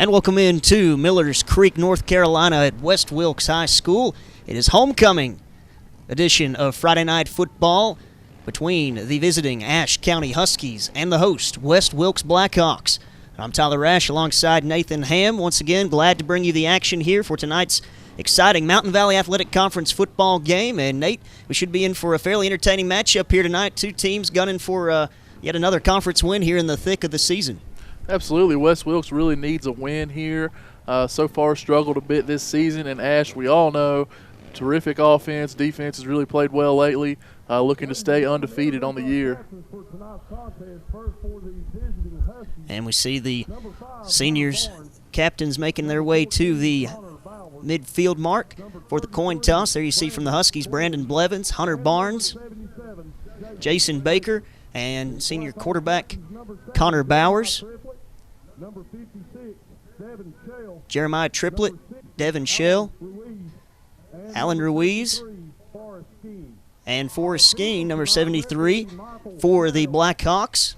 And welcome into Millers Creek, North Carolina at West Wilkes High School. It is homecoming edition of Friday Night Football between the visiting Ashe County Huskies and the host, West Wilkes Blackhawks. I'm Tyler Ashe alongside Nathan Ham. Once again, glad to bring you the action here for tonight's exciting Mountain Valley Athletic Conference football game. And Nate, we should be in for a fairly entertaining matchup here tonight. Two teams gunning for yet another conference win here in the thick of the season. Absolutely. West Wilkes really needs a win here. So far struggled a bit this season, and Ashe, we all know, terrific offense. Defense has really played well lately, looking to stay undefeated on the year. And we see the seniors, captains, making their way to the midfield mark for the coin toss. There you see from the Huskies, Brandon Blevins, Hunter Barnes, Jason Baker, and senior quarterback Connor Bowers. Jeremiah Triplett, Devin Shell, Alan Ruiz, and Forrest Skeen, number 73, for the Blackhawks.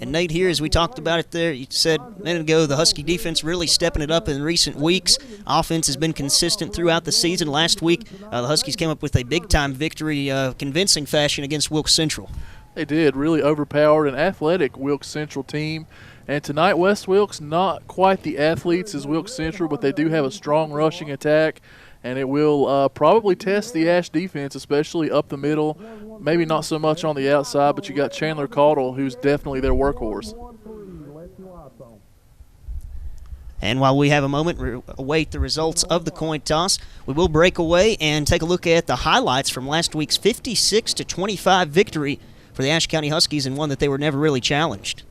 And Nate, here, as we talked about it there, you said a minute ago, the Husky defense really stepping it up in recent weeks. Offense has been consistent throughout the season. Last week, the Huskies came up with a big-time victory, convincing fashion against Wilkes Central. They did, really overpowered an athletic Wilkes Central team. And tonight, West Wilkes, not quite the athletes as Wilkes Central, but they do have a strong rushing attack, and it will probably test the Ashe defense, especially up the middle. Maybe not so much on the outside, but you got Chandler Caudle, who's definitely their workhorse. And while we have a moment, await the results of the coin toss, we will break away and take a look at the highlights from last week's 56-25 victory for the Ashe County Huskies, and one that they were never really challenged.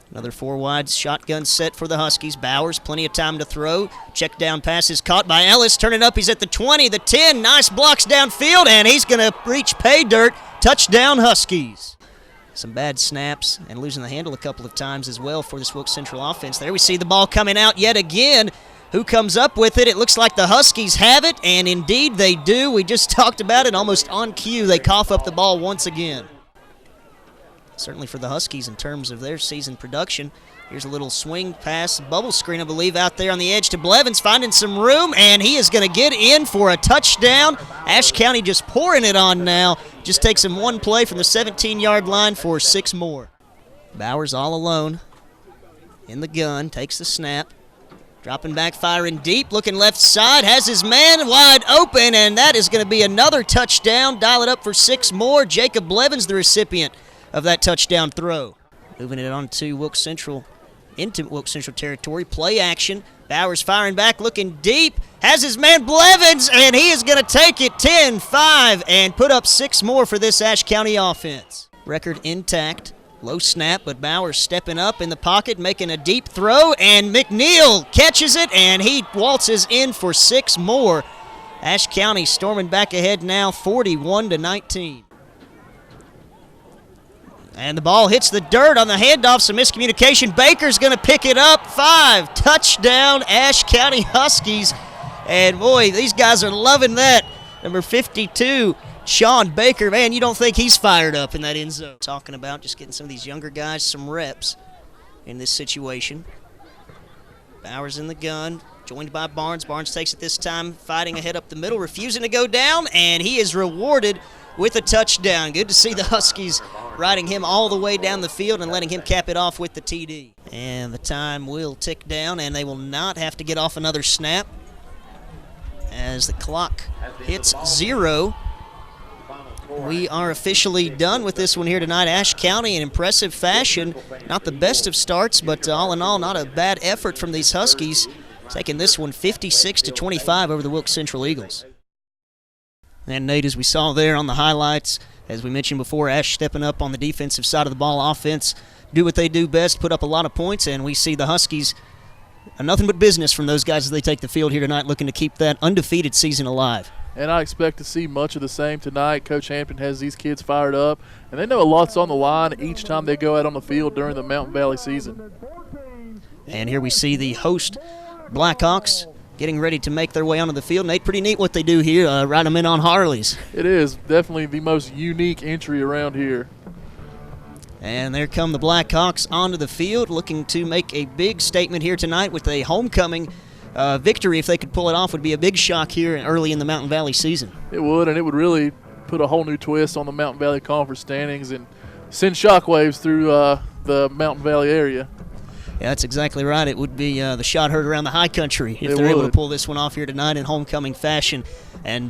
Another four-wide shotgun set for the Huskies. Bowers, plenty of time to throw. Check down pass is caught by Ellis. Turning up, he's at the 20, the 10. Nice blocks downfield, and he's going to reach pay dirt. Touchdown, Huskies. Some bad snaps and losing the handle a couple of times as well for this Wilkes Central offense. There we see the ball coming out yet again. Who comes up with it? It looks like the Huskies have it, and indeed they do. We just talked about it almost on cue. They cough up the ball once again. Certainly for the Huskies in terms of their season production. Here's a little swing pass, bubble screen, I believe, out there on the edge to Blevins, finding some room, and he is going to get in for a touchdown. Ashe County just pouring it on now. Just takes him one play from the 17-yard line for 6 more. Bowers all alone in the gun, takes the snap. Dropping back, firing deep, looking left side, has his man wide open, and that is going to be another touchdown. Dial it up for 6 more. Jacob Blevins, the recipient of that touchdown throw. Moving it on to Wilkes Central, into Wilkes Central territory. Play action. Bowers firing back, looking deep. Has his man Blevins, and he is going to take it 10-5 and put up 6 more for this Ashe County offense. Record intact. Low snap, but Bowers stepping up in the pocket, making a deep throw, and McNeil catches it, and he waltzes in for 6 more. Ashe County storming back ahead now, 41-19. And the ball hits the dirt on the handoff, some miscommunication. Baker's going to pick it up. 5, touchdown, Ashe County Huskies. And boy, these guys are loving that. Number 52, Sean Baker. Man, you don't think he's fired up in that end zone. Talking about just getting some of these younger guys some reps in this situation. Bowers in the gun, joined by Barnes. Barnes takes it this time, fighting ahead up the middle, refusing to go down, and he is rewarded with a touchdown. Good to see the Huskies riding him all the way down the field and letting him cap it off with the TD. And the time will tick down, and they will not have to get off another snap as the clock hits 0. We are officially done with this one here tonight. Ashe County in impressive fashion. Not the best of starts, but all in all, not a bad effort from these Huskies. Taking this one 56-25 over the Wilkes Central Eagles. And Nate, as we saw there on the highlights, as we mentioned before, Ashe stepping up on the defensive side of the ball. Offense do what they do best, put up a lot of points, and we see the Huskies nothing but business from those guys as they take the field here tonight, looking to keep that undefeated season alive. And I expect to see much of the same tonight. Coach Hampton has these kids fired up, and they know a lot's on the line each time they go out on the field during the Mountain Valley season. And here we see the host Blackhawks getting ready to make their way onto the field. Nate, pretty neat what they do here, ride them in on Harleys. It is definitely the most unique entry around here. And there come the Blackhawks onto the field, looking to make a big statement here tonight with a homecoming victory. If they could pull it off, would be a big shock here early in the Mountain Valley season. It would, and it would really put a whole new twist on the Mountain Valley Conference standings and send shockwaves through the Mountain Valley area. Yeah, that's exactly right. It would be the shot heard around the high country if they're able to pull this one off here tonight in homecoming fashion. And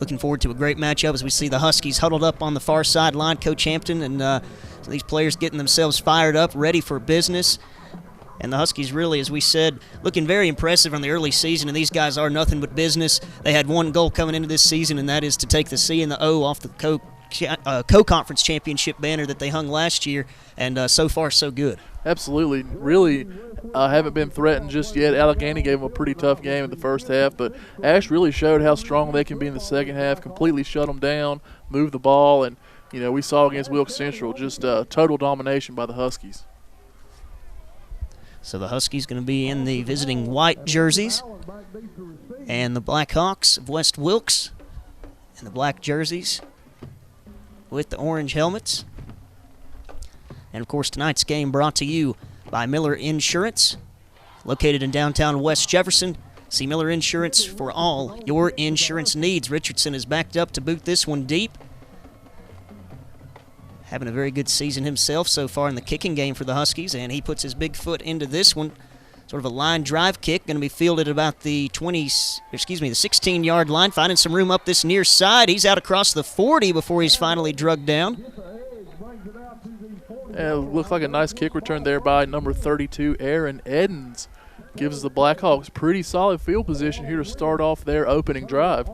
looking forward to a great matchup as we see the Huskies huddled up on the far sideline. Coach Hampton and these players getting themselves fired up, ready for business. And the Huskies really, as we said, looking very impressive on the early season, and these guys are nothing but business. They had one goal coming into this season, and that is to take the C and the O off the co-conference championship banner that they hung last year, and so far so good. Absolutely. Really haven't been threatened just yet. Allegheny gave them a pretty tough game in the first half, but Ashe really showed how strong they can be in the second half, completely shut them down, move the ball, and we saw against Wilkes Central just total domination by the Huskies. So the Huskies going to be in the visiting white jerseys, and the Blackhawks of West Wilkes in the black jerseys with the orange helmets. And, of course, tonight's game brought to you by Miller Insurance, located in downtown West Jefferson. See Miller Insurance for all your insurance needs. Richardson is backed up to boot this one deep. Having a very good season himself so far in the kicking game for the Huskies, and he puts his big foot into this one. Sort of a line drive kick, going to be fielded about the 16-yard line, finding some room up this near side. He's out across the 40 before he's finally drugged down. It looks like a nice kick return there by number 32, Aaron Edens. Gives the Blackhawks pretty solid field position here to start off their opening drive.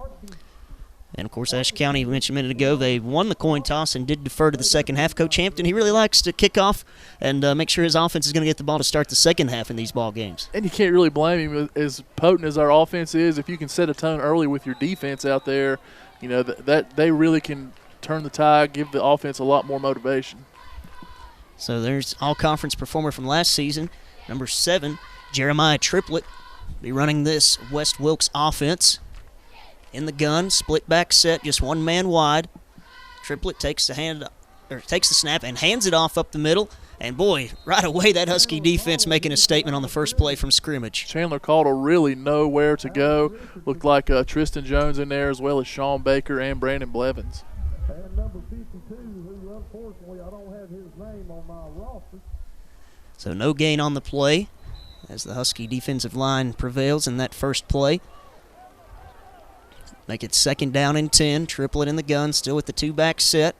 And, of course, Ashe County, we mentioned a minute ago, they won the coin toss and did defer to the second half. Coach Hampton, he really likes to kick off and make sure his offense is going to get the ball to start the second half in these ball games. And you can't really blame him. As potent as our offense is, if you can set a tone early with your defense out there, that they really can turn the tide, give the offense a lot more motivation. So there's all-conference performer from last season, number 7, Jeremiah Triplett, be running this West Wilkes offense. In the gun, split back set, just one man wide. Triplett takes the snap and hands it off up the middle. And boy, right away that Husky defense making a statement on the first play from scrimmage. Chandler Caudle really know where to go. Looked like Tristan Jones in there as well as Sean Baker and Brandon Blevins. And number 52, who unfortunately I don't have his name on my roster. So no gain on the play as the Husky defensive line prevails in that first play. Make it 2nd down and 10. Triplett in the gun, still with the two-back set.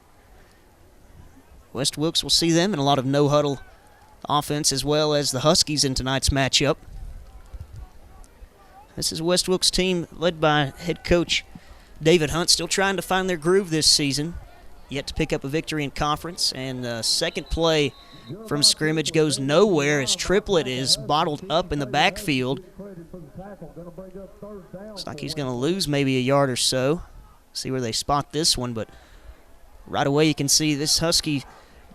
West Wilkes will see them in a lot of no-huddle offense as well as the Huskies in tonight's matchup. This is a West Wilkes team led by head coach David Hunt, still trying to find their groove this season. Yet to pick up a victory in conference. And the second play from scrimmage goes nowhere as Triplett is bottled up in the backfield. Looks like he's going to lose maybe a yard or so. See where they spot this one, but right away you can see this Husky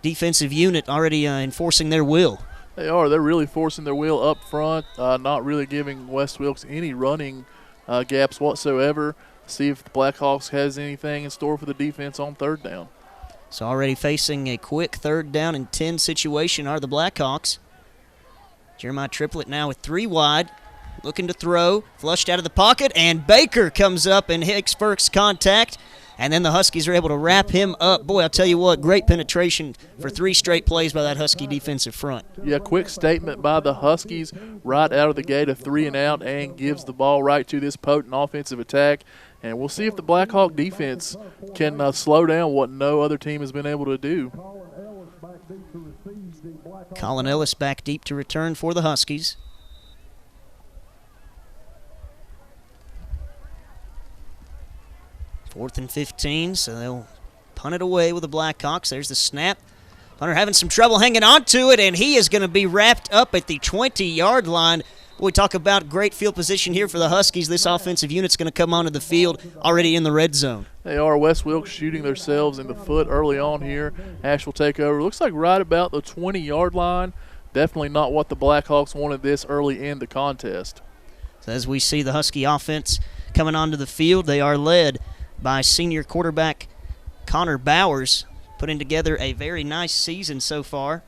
defensive unit already enforcing their will. They are. They're really forcing their will up front, not really giving West Wilkes any running gaps whatsoever. See if the Blackhawks has anything in store for the defense on 3rd down. So already facing a quick 3rd down and 10 situation are the Blackhawks. Jeremiah Triplett now with 3 wide, looking to throw, flushed out of the pocket, and Baker comes up and hits first contact, and then the Huskies are able to wrap him up. Boy, I'll tell you what, great penetration for 3 straight plays by that Husky defensive front. Yeah, quick statement by the Huskies right out of the gate, a 3 and out, and gives the ball right to this potent offensive attack. And we'll see if the Blackhawk defense can slow down what no other team has been able to do. Colin Ellis back deep to return for the Huskies. Fourth and 15, so they'll punt it away with the Blackhawks. There's the snap. Punter having some trouble hanging on to it, and he is going to be wrapped up at the 20-yard line. We talk about great field position here for the Huskies. This offensive unit's going to come onto the field already in the red zone. They are. West Wilkes shooting themselves in the foot early on here. Ashe will take over. Looks like right about the 20-yard line. Definitely not what the Blackhawks wanted this early in the contest. So as we see the Husky offense coming onto the field, they are led by senior quarterback Connor Bowers. putting together a very nice season so far.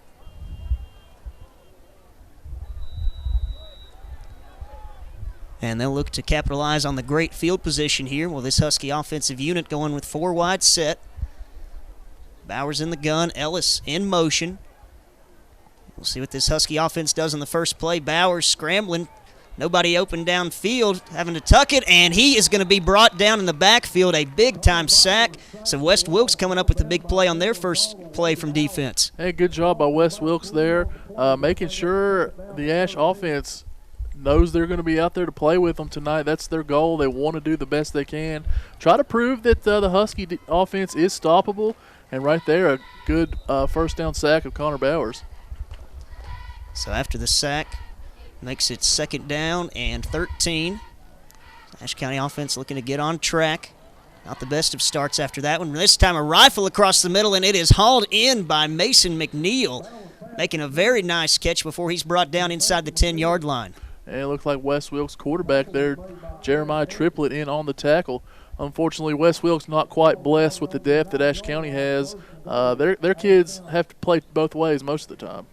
And they'll look to capitalize on the great field position here. Well, this Husky offensive unit going with 4 wide set. Bowers in the gun, Ellis in motion. We'll see what this Husky offense does in the first play. Bowers scrambling. Nobody open downfield, having to tuck it, and he is going to be brought down in the backfield. A big-time sack. So West Wilkes coming up with the big play on their first play from defense. Hey, good job by West Wilkes there, making sure the Ashe offense knows they're going to be out there to play with them tonight. That's their goal. They want to do the best they can. Try to prove that the Husky offense is stoppable, and right there, a good first down sack of Connor Bowers. So after the sack, makes it 2nd down and 13. Ashe County offense looking to get on track. Not the best of starts after that one. This time a rifle across the middle, and it is hauled in by Mason McNeil, making a very nice catch before he's brought down inside the 10-yard line. And it looked like West Wilkes quarterback there, Jeremiah Triplett, in on the tackle. Unfortunately, West Wilkes not quite blessed with the depth that Ashe County has. Their kids have to play both ways most of the time.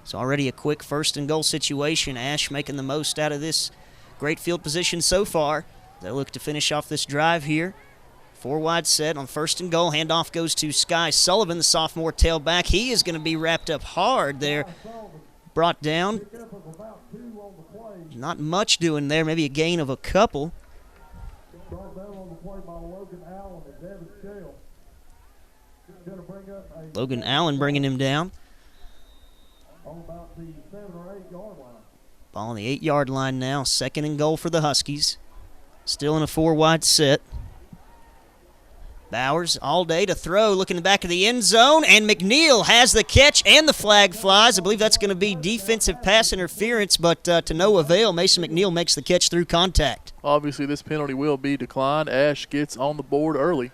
It's already a quick 1st and goal situation. Ashe making the most out of this great field position so far. They'll look to finish off this drive here. 4 wide set on 1st and goal. Handoff goes to Sky Sullivan, the sophomore tailback. He is going to be wrapped up hard there. Brought down. Not much doing there, maybe a gain of a couple. Logan Allen bringing him down. Ball on the 8-yard line now. 2nd and goal for the Huskies. Still in a 4 wide set. Bowers all day to throw, looking in the back of the end zone, and McNeil has the catch and the flag flies. I believe that's going to be defensive pass interference, but to no avail. Mason McNeil makes the catch through contact. Obviously, this penalty will be declined. Ashe gets on the board early.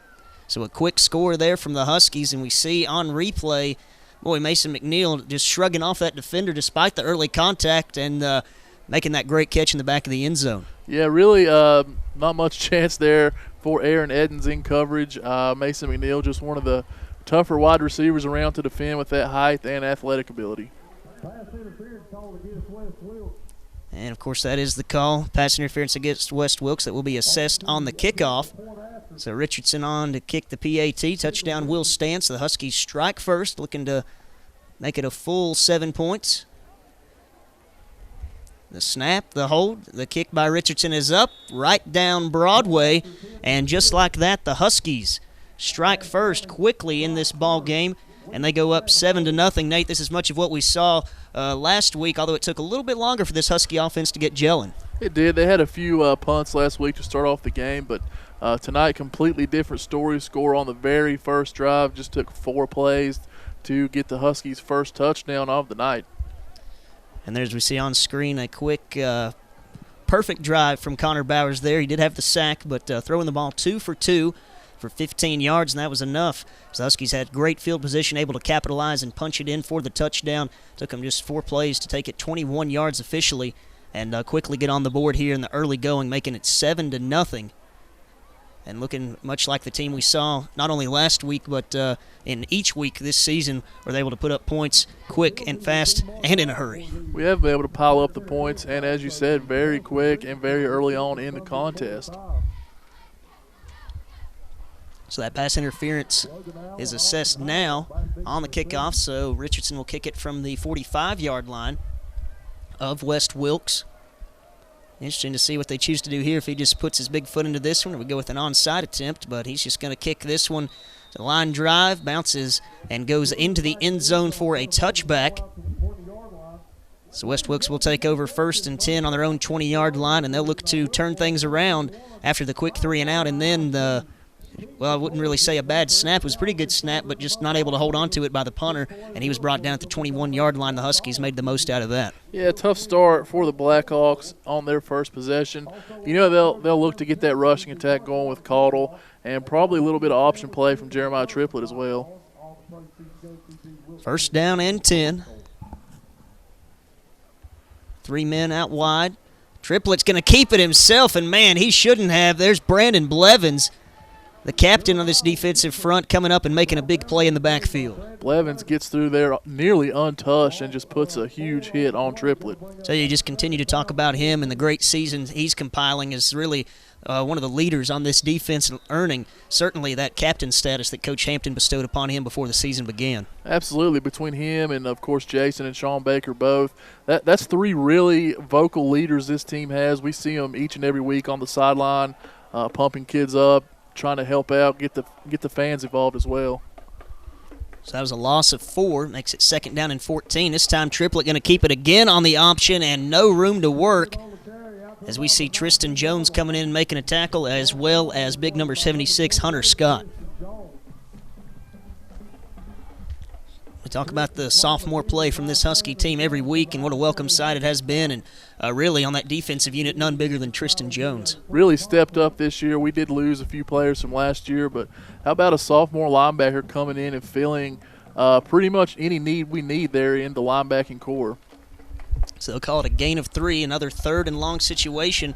So a quick score there from the Huskies, and we see on replay, boy, Mason McNeil just shrugging off that defender despite the early contact and making that great catch in the back of the end zone. Yeah, really not much chance there for Aaron Edens in coverage. Mason McNeil, just one of the tougher wide receivers around to defend with that height and athletic ability. And, of course, that is the call. Pass interference against West Wilkes that will be assessed on the kickoff. So Richardson on to kick the PAT. Touchdown will stand. So the Huskies strike first, looking to make it a full 7 points. The snap, the hold, the kick by Richardson is up, right down Broadway. And just like that, the Huskies strike first quickly in this ball game, and they go up 7-0. Nate, this is much of what we saw last week, although it took a little bit longer for this Husky offense to get gelling. It did. They had a few punts last week to start off the game, but tonight, completely different story. Score on the very first drive. Just took 4 plays to get the Huskies' first touchdown of the night. And there's, we see on screen, a quick, perfect drive from Connor Bowers there. He did have the sack, but throwing the ball 2 for 2 for 15 yards, and that was enough. So the Huskies had great field position, able to capitalize and punch it in for the touchdown. Took them just 4 plays to take it 21 yards officially, and quickly get on the board here in the early going, making it 7-0. And looking much like the team we saw not only last week but in each week this season, were they able to put up points quick and fast and in a hurry. We have been able to pile up the points, and as you said, very quick and very early on in the contest. So that pass interference is assessed now on the kickoff, so Richardson will kick it from the 45-yard line of West Wilkes. Interesting to see what they choose to do here, if he just puts his big foot into this one, or we go with an onside attempt, but he's just going to kick this one. The line drive, bounces, and goes into the end zone for a touchback. So West Wilkes will take over 1st and 10 on their own 20-yard line, and they'll look to turn things around after the quick 3 and out, and then the, well, I wouldn't really say a bad snap. It was a pretty good snap, but just not able to hold on to it by the punter, and he was brought down at the 21-yard line. The Huskies made the most out of that. Yeah, tough start for the Blackhawks on their first possession. You know, they'll look to get that rushing attack going with Caudle, and probably a little bit of option play from Jeremiah Triplett as well. 1st down and 10. 3 men out wide. Triplett's going to keep it himself, and, man, he shouldn't have. There's Brandon Blevins. the captain of this defensive front, coming up and making a big play in the backfield. Blevins gets through there nearly untouched and just puts a huge hit on Triplett. So you just continue to talk about him and the great season he's compiling is really one of the leaders on this defense, earning certainly that captain status that Coach Hampton bestowed upon him before the season began. Absolutely. Between him and, of course, Jason and Sean Baker both, that's three really vocal leaders this team has. We see them each and every week on the sideline, pumping kids up, trying to help out, get the fans involved as well. So that was a loss of 4, makes it 2nd down and 14. This time Triplett going to keep it again on the option and no room to work as we see Tristan Jones coming in and making a tackle, as well as big number 76, Hunter Scott. We talk about the sophomore play from this Husky team every week and what a welcome sight it has been, and really on that defensive unit, none bigger than Tristan Jones. Really stepped up this year. We did lose a few players from last year, but how about a sophomore linebacker coming in and filling pretty much any need we need there in the linebacking core. So they'll call it a gain of 3, another 3rd and long situation.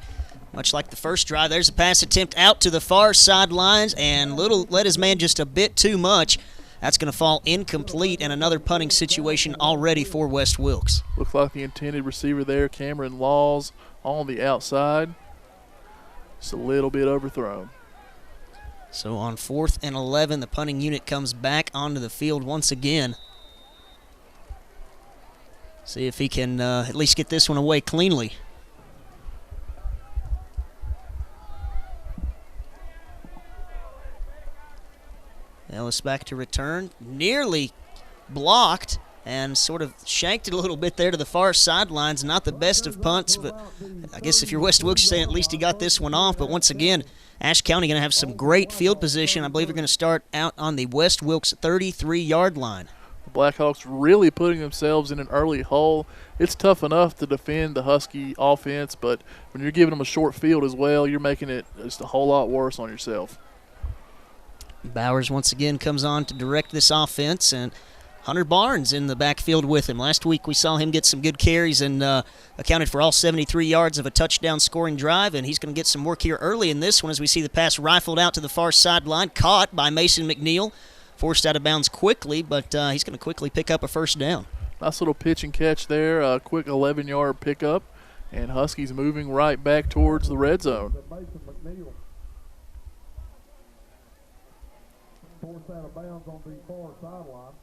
Much like the first drive, there's a pass attempt out to the far sidelines, and Little led his man just a bit too much. That's going to fall incomplete, and another punting situation already for West Wilkes. Looks like the intended receiver there, Cameron Laws, on the outside. Just a little bit overthrown. So on 4th and 11, the punting unit comes back onto the field once again. See if he can at least get this one away cleanly. Ellis back to return. Nearly blocked and sort of shanked it a little bit there to the far sidelines. Not the best of punts, but I guess if you're West Wilkes, you're saying at least he got this one off. But once again, Ashe County going to have some great field position. I believe they're going to start out on the West Wilkes 33-yard line. The Blackhawks really putting themselves in an early hole. It's tough enough to defend the Husky offense, but when you're giving them a short field as well, you're making it just a whole lot worse on yourself. Bowers once again comes on to direct this offense, and Hunter Barnes in the backfield with him. Last week we saw him get some good carries and accounted for all 73 yards of a touchdown scoring drive, and he's going to get some work here early in this one as we see the pass rifled out to the far sideline, caught by Mason McNeil. Forced out of bounds quickly, but he's going to quickly pick up a first down. Nice little pitch and catch there, a quick 11-yard pickup, and Huskies moving right back towards the red zone. Forced out of bounds on the far sideline.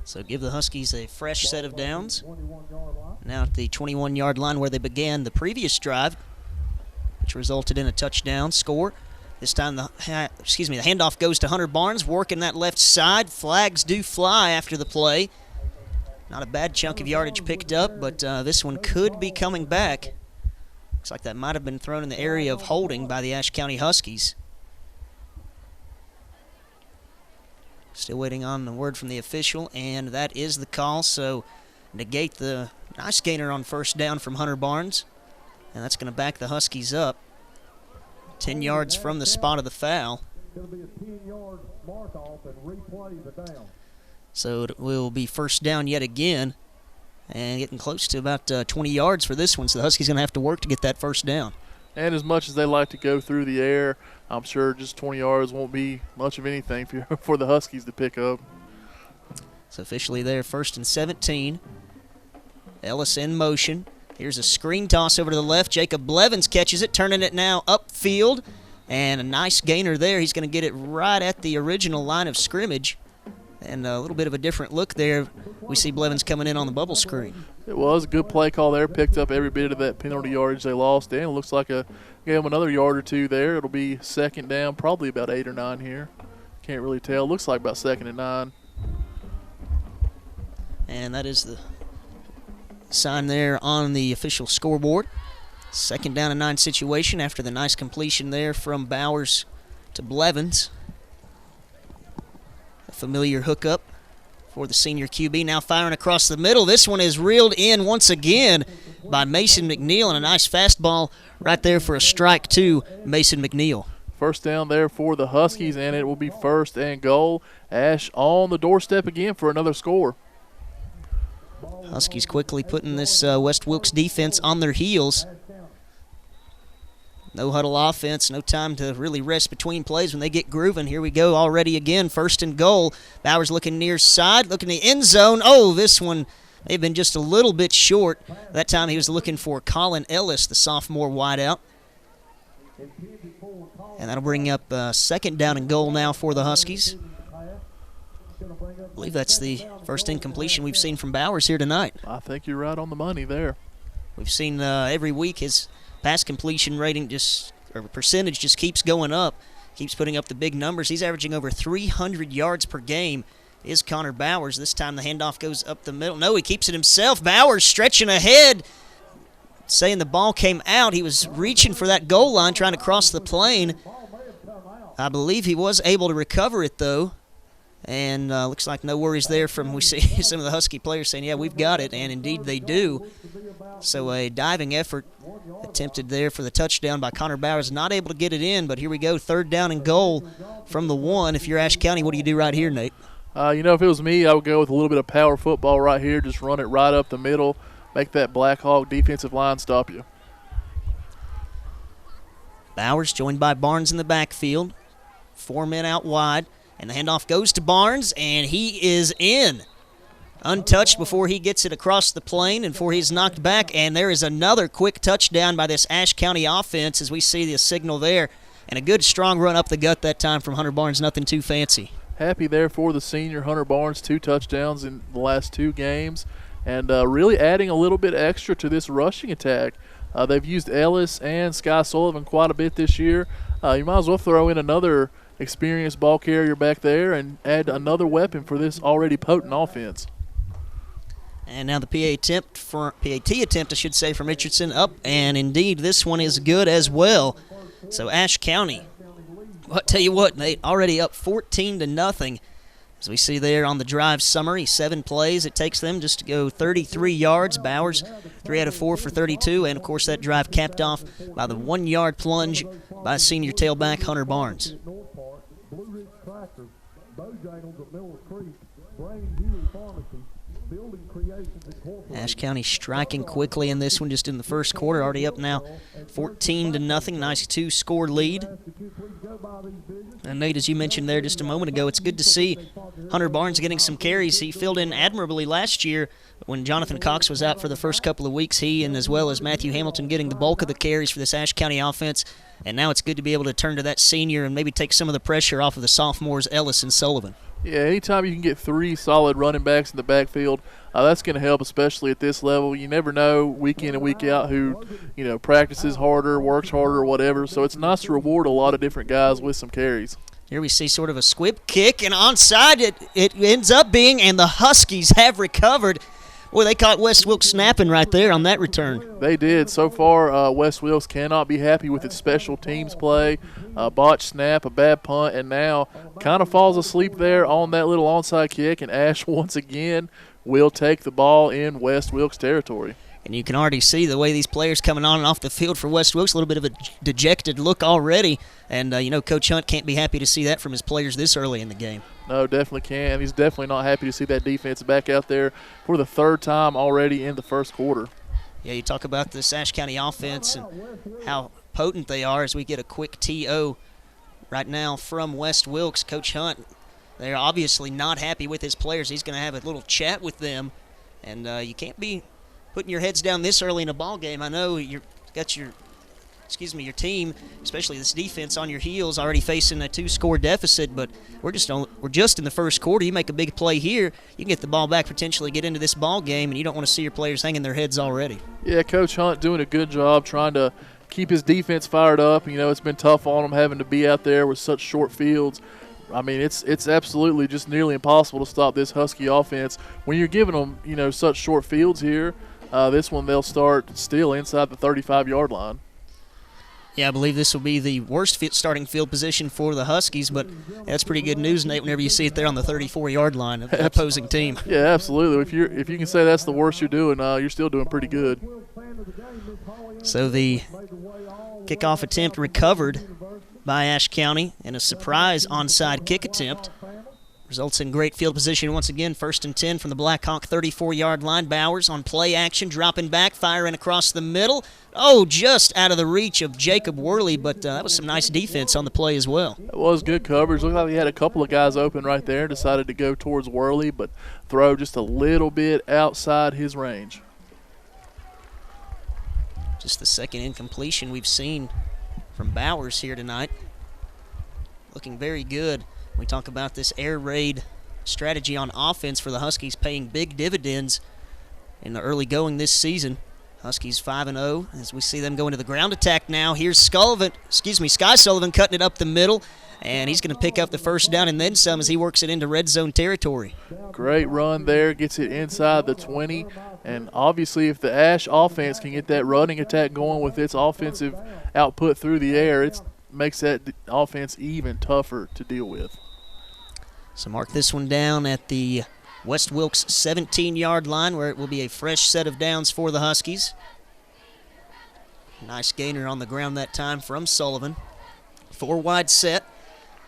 So give the Huskies a fresh set of downs. 21-yard line. Now at the 21-yard line where they began the previous drive, which resulted in a touchdown score. This time the handoff goes to Hunter Barnes, working that left side. Flags do fly after the play. Not a bad chunk of yardage picked up, but this one could be coming back. Looks like that might have been thrown in the area of holding by the Ashe County Huskies. Still waiting on the word from the official, and that is the call. So negate the nice gainer on first down from Hunter Barnes, and that's going to back the Huskies up 10 yards from the spot of the foul. Going to be a 10-yard mark off and replay the down. So it will be first down yet again, and getting close to about 20 yards for this one. So the Huskies going to have to work to get that first down. And as much as they like to go through the air, I'm sure just 20 yards won't be much of anything for the Huskies to pick up. So officially there, 1st and 17. Ellis in motion. Here's a screen toss over to the left. Jacob Blevins catches it, turning it now upfield. And a nice gainer there. He's going to get it right at the original line of scrimmage. And a little bit of a different look there. We see Blevins coming in on the bubble screen. It was a good play call there. Picked up every bit of that penalty yardage they lost. And it looks like gave them another yard or two there. It'll be 2nd down, probably about 8 or 9 here. Can't really tell. Looks like about 2nd and 9. And that is the sign there on the official scoreboard. 2nd down and 9 situation after the nice completion there from Bowers to Blevins. A familiar hookup for the senior QB, now firing across the middle. This one is reeled in once again by Mason McNeil, and a nice fastball right there for a strike to Mason McNeil. First down there for the Huskies, and it will be 1st and goal. Ashe on the doorstep again for another score. Huskies quickly putting this West Wilkes defense on their heels. No huddle offense, no time to really rest between plays when they get grooving. Here we go already again, 1st and goal. Bowers looking near side, looking the end zone. Oh, this one may have been just a little bit short. That time he was looking for Colin Ellis, the sophomore wideout. And that'll bring up 2nd down and goal now for the Huskies. I believe that's the first incompletion we've seen from Bowers here tonight. I think you're right on the money there. We've seen every week his pass completion rating percentage just keeps going up, keeps putting up the big numbers. He's averaging over 300 yards per game is Connor Bowers. This time the handoff goes up the middle. No, he keeps it himself. Bowers stretching ahead, saying the ball came out. He was reaching for that goal line, trying to cross the plane. I believe he was able to recover it, though. And looks like no worries there we see some of the Husky players saying, yeah, we've got it, and indeed they do. So a diving effort attempted there for the touchdown by Connor Bowers. Not able to get it in, but here we go, 3rd down and goal from the 1. If you're Ashe County, what do you do right here, Nate? If it was me, I would go with a little bit of power football right here. Just run it right up the middle, make that Blackhawk defensive line stop you. Bowers joined by Barnes in the backfield. 4 men out wide. And the handoff goes to Barnes, and he is in. Untouched before he gets it across the plane and before he's knocked back. And there is another quick touchdown by this Ashe County offense as we see the signal there. And a good strong run up the gut that time from Hunter Barnes, nothing too fancy. Happy there for the senior Hunter Barnes, 2 touchdowns in the last 2 games. And really adding a little bit extra to this rushing attack. They've used Ellis and Sky Sullivan quite a bit this year. You might as well throw in another experienced ball carrier back there and add another weapon for this already potent offense. And now the PAT attempt, from Richardson up, and indeed this one is good as well. So Ashe County, I'll tell you what, Nate, already up 14-0. As we see there on the drive summary, 7 plays it takes them just to go 33 yards. Bowers, 3 out of 4 for 32, and of course that drive capped off by the 1-yard plunge by senior tailback Hunter Barnes. Ashe County striking quickly in this one just in the first quarter, already up now 14-0. Nice 2-score lead. And Nate, as you mentioned there just a moment ago, it's good to see Hunter Barnes getting some carries. He filled in admirably last year when Jonathan Cox was out for the first couple of weeks. He and as well as Matthew Hamilton getting the bulk of the carries for this Ashe County offense. And now it's good to be able to turn to that senior and maybe take some of the pressure off of the sophomores Ellis and Sullivan. Yeah, anytime you can get 3 solid running backs in the backfield, that's going to help, especially at this level. You never know week in and week out who, practices harder, works harder, or whatever. So it's nice to reward a lot of different guys with some carries. Here we see sort of a squib kick, and onside it ends up being, and the Huskies have recovered. Boy, they caught West Wilkes snapping right there on that return. They did. So far, West Wilkes cannot be happy with its special teams play. Botched snap, a bad punt, and now kind of falls asleep there on that little onside kick, and Ashe once again will take the ball in West Wilkes territory. And you can already see the way these players coming on and off the field for West Wilkes, a little bit of a dejected look already. And, Coach Hunt can't be happy to see that from his players this early in the game. No, definitely can. He's definitely not happy to see that defense back out there for the 3rd time already in the first quarter. Yeah, you talk about this Ashe County offense and how potent they are as we get a quick TO right now from West Wilkes. Coach Hunt, they're obviously not happy with his players. He's going to have a little chat with them. And you can't be putting your heads down this early in a ball game. I know you've got your team, especially this defense, on your heels, already facing a 2-score deficit. But we're just in the first quarter. You make a big play here, you can get the ball back, potentially get into this ball game, and you don't want to see your players hanging their heads already. Yeah, Coach Hunt doing a good job trying to keep his defense fired up. It's been tough on them having to be out there with such short fields. I mean, it's absolutely just nearly impossible to stop this Husky offense when you're giving them, such short fields here. This one they'll start still inside the 35-yard line. Yeah, I believe this will be the worst starting field position for the Huskies, but that's pretty good news, Nate, whenever you see it there on the 34-yard line of the opposing team. Yeah, absolutely. If you can say that's the worst you're doing, you're still doing pretty good. So the kickoff attempt recovered by Ashe County, and a surprise onside kick attempt Results in great field position once again. 1st and 10 from the Blackhawk 34-yard line. Bowers on play action, dropping back, firing across the middle. Oh, just out of the reach of Jacob Worley, but that was some nice defense on the play as well. It was good coverage. Looked like he had a couple of guys open right there. Decided to go towards Worley, but throw just a little bit outside his range. Just the second incompletion we've seen from Bowers here tonight. Looking very good. We talk about this air raid strategy on offense for the Huskies paying big dividends in the early going this season. Huskies 5-0 as we see them go into the ground attack now. Here's Sky Sullivan cutting it up the middle, and he's going to pick up the first down and then some as he works it into red zone territory. Great run there, gets it inside the 20, and obviously if the Ashe offense can get that running attack going with its offensive output through the air, it makes that offense even tougher to deal with. So mark this one down at the West Wilkes 17-yard line where it will be a fresh set of downs for the Huskies. Nice gainer on the ground that time from Sullivan. 4 wide set.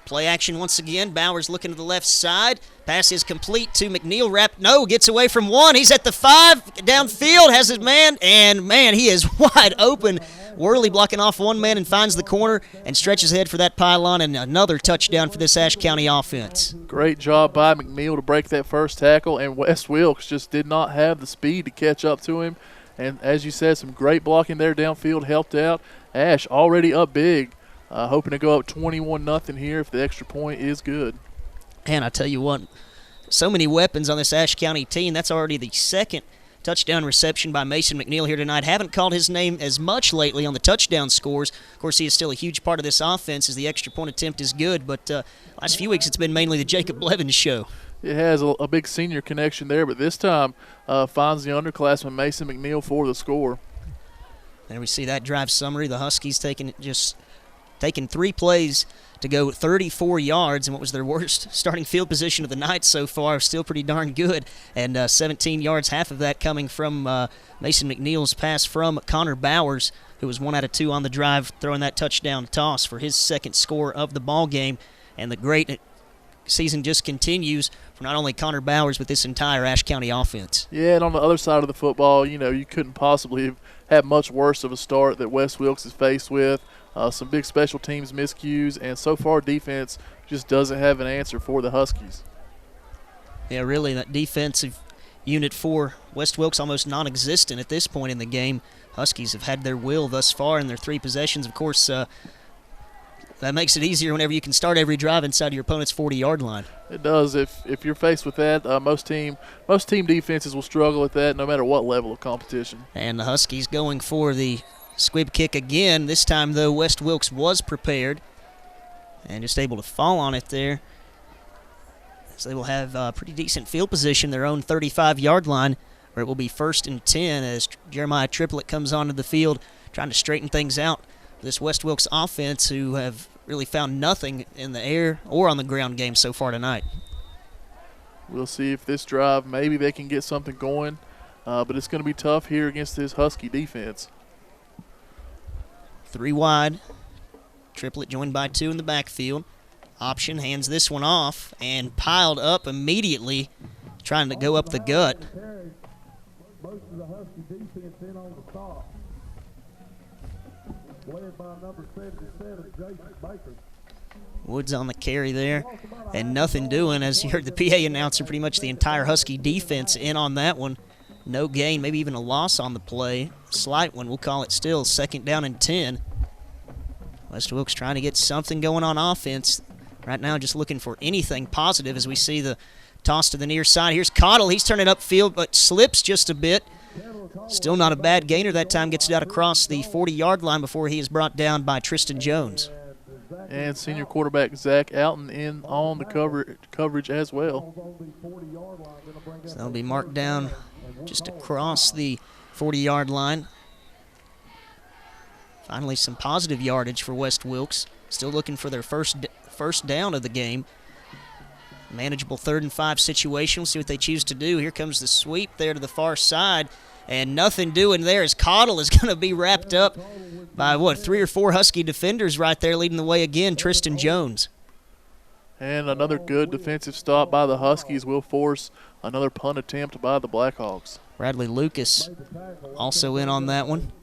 Play action once again. Bowers looking to the left side. Pass is complete to McNeil. Gets away from 1. He's at the 5. Downfield has his man. And, man, he is wide open. Worley blocking off one man and finds the corner and stretches ahead for that pylon, and another touchdown for this Ashe County offense. Great job by McNeil to break that first tackle, and West Wilkes just did not have the speed to catch up to him. And as you said, some great blocking there downfield helped out. Ashe already up big, hoping to go up 21-0 here if the extra point is good. And I tell you what, so many weapons on this Ashe County team. That's already the second touchdown reception by Mason McNeil here tonight. Haven't called his name as much lately on the touchdown scores. Of course, he is still a huge part of this offense as the extra point attempt is good, but last few weeks it's been mainly the Jacob Blevins show. It has a big senior connection there, but this time finds the underclassman Mason McNeil for the score. And we see that drive summary. The Huskies taking 3 plays to go 34 yards in what was their worst starting field position of the night so far. Still pretty darn good. And 17 yards, half of that coming from Mason McNeil's pass from Connor Bowers, who was 1 out of 2 on the drive, throwing that touchdown toss for his second score of the ball game. And the great season just continues for not only Connor Bowers, but this entire Ashe County offense. Yeah, and on the other side of the football, you couldn't possibly have much worse of a start that West Wilkes is faced with. Some big special teams miscues, and so far defense just doesn't have an answer for the Huskies. Yeah, really, that defensive unit for West Wilkes almost non-existent at this point in the game. Huskies have had their will thus far in their 3 possessions. Of course, that makes it easier whenever you can start every drive inside of your opponent's 40-yard line. It does. If you're faced with that, most team defenses will struggle with that no matter what level of competition. And the Huskies going for the squib kick again. This time, though, West Wilkes was prepared and just able to fall on it there. So they will have pretty decent field position, their own 35-yard line, where it will be 1st and 10 as Jeremiah Triplett comes onto the field trying to straighten things out for this West Wilkes offense, who have really found nothing in the air or on the ground game so far tonight. We'll see if this drive, maybe they can get something going, but it's going to be tough here against this Husky defense. 3 wide. Triplett joined by 2 in the backfield. Option hands this one off and piled up immediately, trying to go up the gut. Most of the Husky defense in on the stop. Led by number 77, Jason Baker. Woods on the carry there, and nothing doing, as you heard the PA announcer, pretty much the entire Husky defense in on that one. No gain, maybe even a loss on the play. Slight one, we'll call it still. 2nd down and 10. West Wilkes trying to get something going on offense. Right now just looking for anything positive as we see the toss to the near side. Here's Cottle. He's turning upfield but slips just a bit. Still not a bad gainer. That time gets it out across the 40-yard line before he is brought down by Tristan Jones. And senior quarterback Zach Alton in on the coverage as well. So that'll be marked down just across the 40-yard line. Finally, some positive yardage for West Wilkes. Still looking for their first down of the game. Manageable 3rd and 5 situation. We'll see what they choose to do. Here comes the sweep there to the far side. And nothing doing there as Cottle is going to be wrapped up by, 3 or 4 Husky defenders right there leading the way again, Tristan Jones. And another good defensive stop by the Huskies will force another punt attempt by the Blackhawks. Bradley Lucas also in on that one.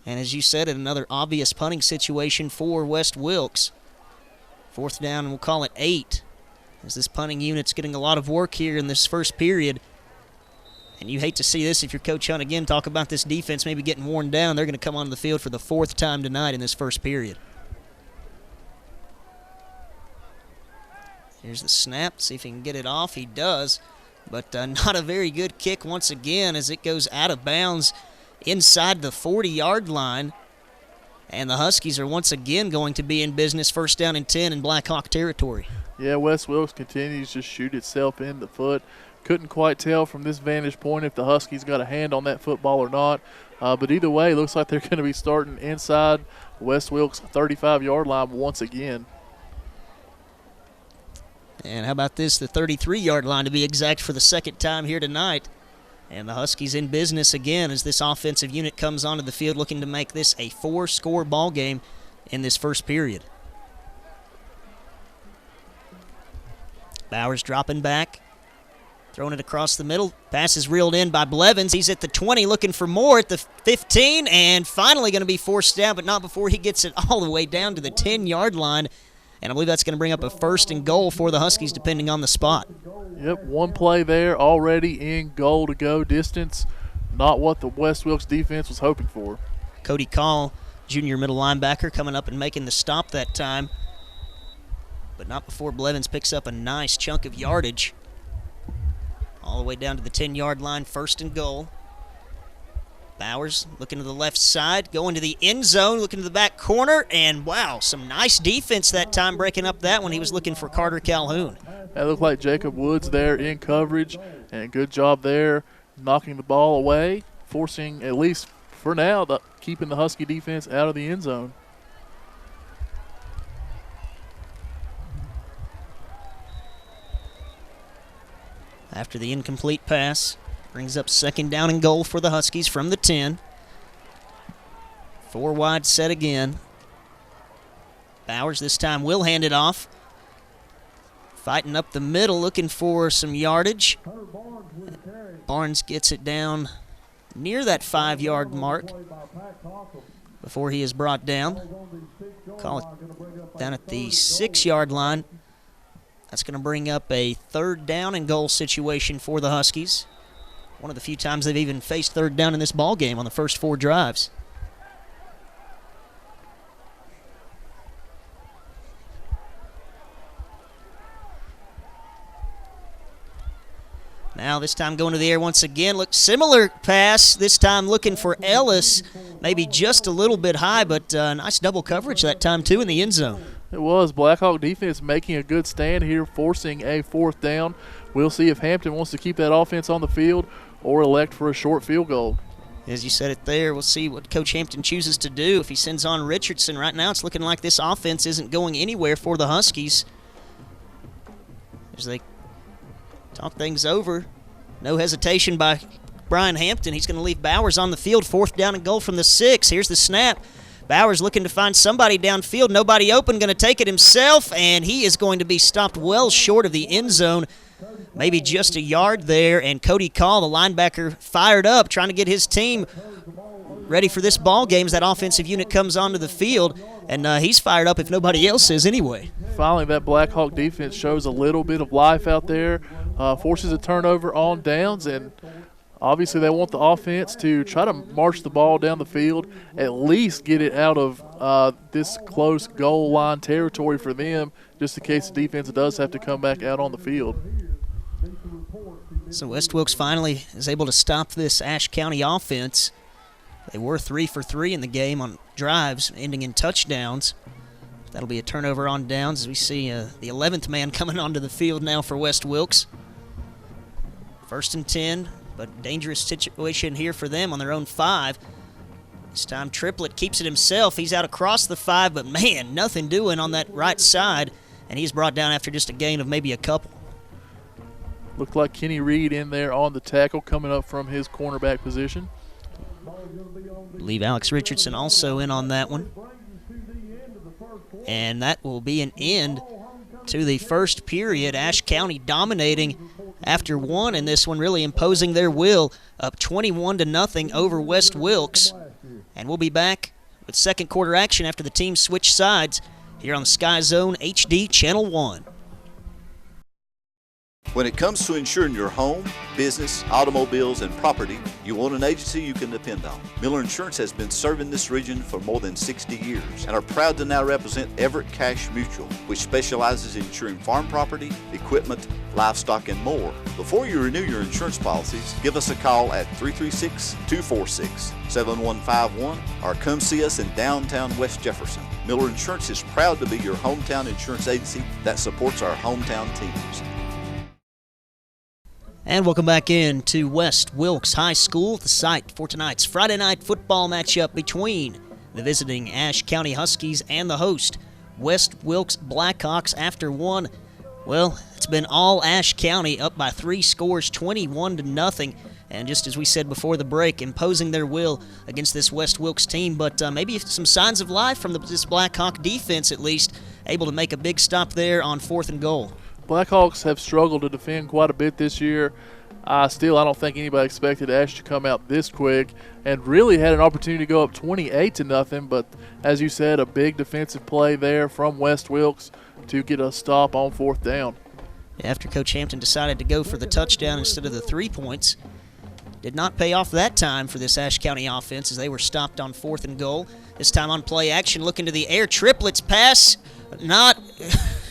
And as you said, another obvious punting situation for West Wilkes. 4th down, and we'll call it 8. As this punting unit's getting a lot of work here in this first period. And you hate to see this if you're Coach Hunt again talk about this defense maybe getting worn down. They're going to come onto the field for the 4th time tonight in this first period. Here's the snap. See if he can get it off. He does. But not a very good kick once again as it goes out of bounds inside the 40-yard line. And the Huskies are once again going to be in business 1st down and 10 in Blackhawk territory. Yeah, West Wilkes continues to shoot itself in the foot. Couldn't quite tell from this vantage point if the Huskies got a hand on that football or not. But either way, it looks like they're going to be starting inside West Wilkes' 35-yard line once again. And how about this, the 33-yard line to be exact for the 2nd time here tonight. And the Huskies in business again as this offensive unit comes onto the field looking to make this a 4-score ball game in this first period. Bowers dropping back, throwing it across the middle. Pass is reeled in by Blevins. He's at the 20 looking for more at the 15 and finally going to be forced down, but not before he gets it all the way down to the 10-yard line. And I believe that's going to bring up a 1st and goal for the Huskies depending on the spot. Yep, one play there already in goal to go distance. Not what the West Wilkes defense was hoping for. Cody Call, junior middle linebacker, coming up and making the stop that time. But not before Blevins picks up a nice chunk of yardage. All the way down to the 10-yard line, 1st and goal. Bowers looking to the left side, going to the end zone, looking to the back corner, and wow, some nice defense that time breaking up that one. He was looking for Carter Calhoun. That looked like Jacob Woods there in coverage, and good job there knocking the ball away, forcing, at least for now, keeping the Husky defense out of the end zone. After the incomplete pass, brings up 2nd down and goal for the Huskies from the 10. 4 wide set again. Bowers this time will hand it off. Fighting up the middle, looking for some yardage. Barnes gets it down near that 5-yard mark before he is brought down. Call it down at the 6-yard line. That's going to bring up a 3rd down and goal situation for the Huskies. One of the few times they've even faced 3rd down in this ball game on the first 4 drives. Now this time going to the air once again. Look, similar pass, this time looking for Ellis. Maybe just a little bit high, but nice double coverage that time too in the end zone. It was. Blackhawk defense making a good stand here, forcing a 4th down. We'll see if Hampton wants to keep that offense on the field or elect for a short field goal. As you said it there, we'll see what Coach Hampton chooses to do. If he sends on Richardson, right now it's looking like this offense isn't going anywhere for the Huskies. As they talk things over, no hesitation by Brian Hampton. He's going to leave Bowers on the field, 4th down and goal from the 6. Here's the snap. Bowers looking to find somebody downfield. Nobody open, going to take it himself, and he is going to be stopped well short of the end zone. Maybe just a yard there, and Cody Call, the linebacker, fired up, trying to get his team ready for this ball game as that offensive unit comes onto the field, and he's fired up if nobody else is anyway. Finally, that Blackhawk defense shows a little bit of life out there, forces a turnover on downs, and obviously they want the offense to try to march the ball down the field, at least get it out of this close goal line territory for them, just in case the defense does have to come back out on the field. So West Wilkes finally is able to stop this Ashe County offense. They were 3 for 3 in the game on drives, ending in touchdowns. That'll be a turnover on downs as we see the 11th man coming onto the field now for West Wilkes. 1st and 10, but dangerous situation here for them on their own 5. This time Triplett keeps it himself. He's out across the 5, but man, nothing doing on that right side, and he's brought down after just a gain of maybe a couple. Looked like Kenny Reed in there on the tackle coming up from his cornerback position. I believe Alex Richardson also in on that one. And that will be an end to the first period. Ashe County dominating after one in this one, really imposing their will, up 21-0 over West Wilkes. And we'll be back with second quarter action after the teams switch sides here on the Sky Zone HD Channel 1. When it comes to insuring your home, business, automobiles, and property, you want an agency you can depend on. Miller Insurance has been serving this region for more than 60 years and are proud to now represent Everett Cash Mutual, which specializes in insuring farm property, equipment, livestock, and more. Before you renew your insurance policies, give us a call at 336-246-7151 or come see us in downtown West Jefferson. Miller Insurance is proud to be your hometown insurance agency that supports our hometown teams. And welcome back in to West Wilkes High School, the site for tonight's Friday night football matchup between the visiting Ashe County Huskies and the host, West Wilkes Blackhawks. After one, well, it's been all Ashe County, up by 3 scores, 21-0. And just as we said before the break, imposing their will against this West Wilkes team. But maybe some signs of life from this Blackhawk defense, at least, able to make a big stop there on 4th and goal. Blackhawks have struggled to defend quite a bit this year. I don't think anybody expected Ashe to come out this quick and really had an opportunity to go up 28-0. But as you said, a big defensive play there from West Wilkes to get a stop on 4th down. After Coach Hampton decided to go for the touchdown instead of the 3 points, did not pay off that time for this Ashe County offense as they were stopped on 4th and goal. This time on play action, looking to the air. Triplets pass, not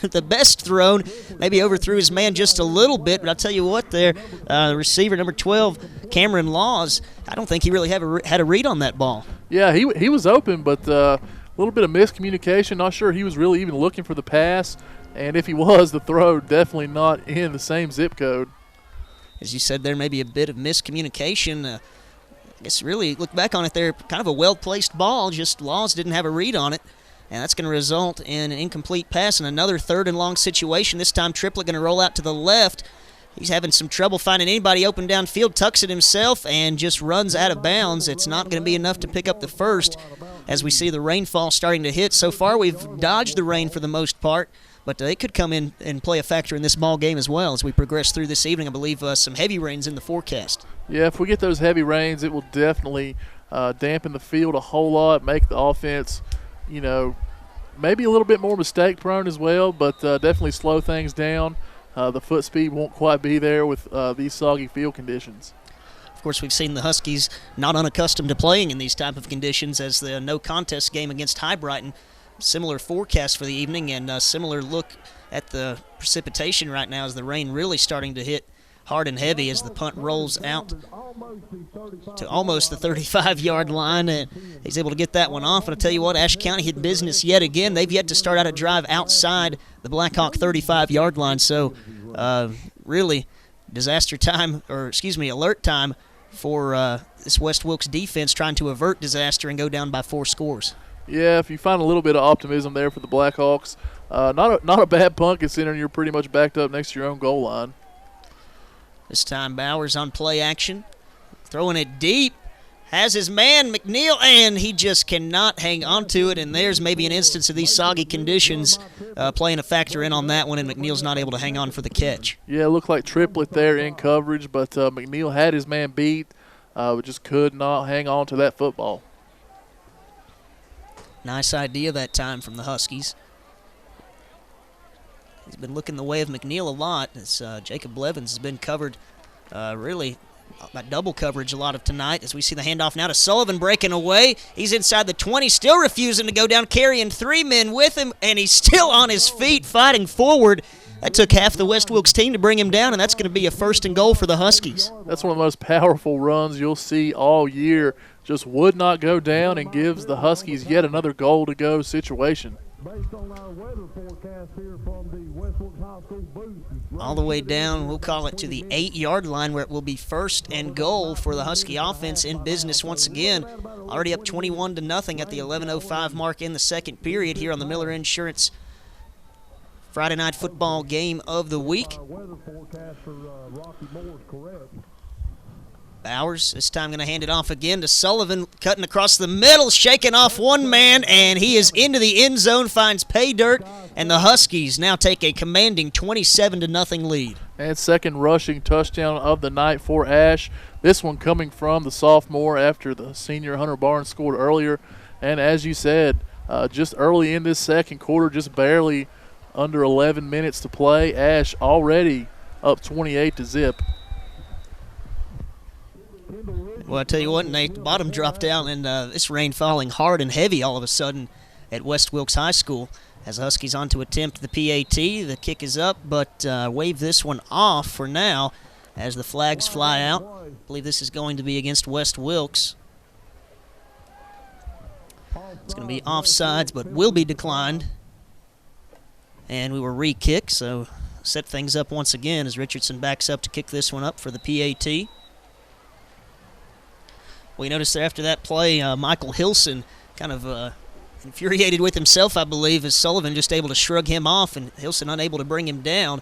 the best thrown. Maybe overthrew his man just a little bit, but I'll tell you what there, the receiver, number 12, Cameron Laws, I don't think he really had a read on that ball. Yeah, he was open, but a little bit of miscommunication. Not sure he was really even looking for the pass, and if he was, the throw definitely not in the same zip code. As you said, there may be a bit of miscommunication. I guess really, look back on it there, kind of a well-placed ball, just Laws didn't have a read on it, and that's going to result in an incomplete pass and another 3rd and long situation. This time Triplett going to roll out to the left. He's having some trouble finding anybody open downfield, tucks it himself, and just runs out of bounds. It's not going to be enough to pick up the first as we see the rainfall starting to hit. So far we've dodged the rain for the most part, but it could come in and play a factor in this ball game as well as we progress through this evening. I believe some heavy rains in the forecast. Yeah, if we get those heavy rains, it will definitely dampen the field a whole lot, make the offense, maybe a little bit more mistake-prone as well, but definitely slow things down. The foot speed won't quite be there with these soggy field conditions. Of course, we've seen the Huskies not unaccustomed to playing in these type of conditions as the no-contest game against High Brighton. Similar forecast for the evening and a similar look at the precipitation right now as the rain really starting to hit hard and heavy as the punt rolls out to almost the 35-yard line, and he's able to get that one off. And I'll tell you what, Ashe County hit business yet again. They've yet to start out a drive outside the Blackhawk 35-yard line, so really alert time for this West Wilkes defense trying to avert disaster and go down by 4 scores. Yeah, if you find a little bit of optimism there for the Blackhawks, not a bad punt considering you're pretty much backed up next to your own goal line. This time Bowers on play action, throwing it deep, has his man McNeil, and he just cannot hang on to it, and there's maybe an instance of these soggy conditions playing a factor in on that one, and McNeil's not able to hang on for the catch. Yeah, it looked like Triplett there in coverage, but McNeil had his man beat, but just could not hang on to that football. Nice idea that time from the Huskies. He's been looking the way of McNeil a lot as Jacob Blevins has been covered really by double coverage a lot of tonight as we see the handoff now to Sullivan breaking away. He's inside the 20, still refusing to go down, carrying 3 men with him, and he's still on his feet fighting forward. That took half the West Wilkes team to bring him down, and that's going to be a 1st and goal for the Huskies. That's one of the most powerful runs you'll see all year. Just would not go down and gives the Huskies yet another goal-to-go situation. Based on our weather forecast here from the West Wilkes High School booth. All the way down, we'll call it to the 8-yard line where it will be 1st and goal for the Husky offense in business once again. Already up 21-0 at the 11:05 mark in the second period here on the Miller Insurance Friday night football game of the week. Our weather forecast for Rocky Moore is correct. Bowers this time going to hand it off again to Sullivan, cutting across the middle, shaking off one man, and he is into the end zone, finds pay dirt, and the Huskies now take a commanding 27-0 lead. And second rushing touchdown of the night for Ashe. This one coming from the sophomore after the senior Hunter Barnes scored earlier. And as you said, just early in this second quarter, just barely under 11 minutes to play, Ashe already up 28-0. Well, I tell you what, Nate, the bottom dropped down, and this rain falling hard and heavy all of a sudden at West Wilkes High School. As the Huskies on to attempt the PAT, the kick is up, but wave this one off for now as the flags fly out. I believe this is going to be against West Wilkes. It's going to be offsides, but will be declined. And we will re-kick, so set things up once again as Richardson backs up to kick this one up for the PAT. We noticed there after that play, Michael Hilson kind of infuriated with himself, I believe, as Sullivan just able to shrug him off and Hilson unable to bring him down.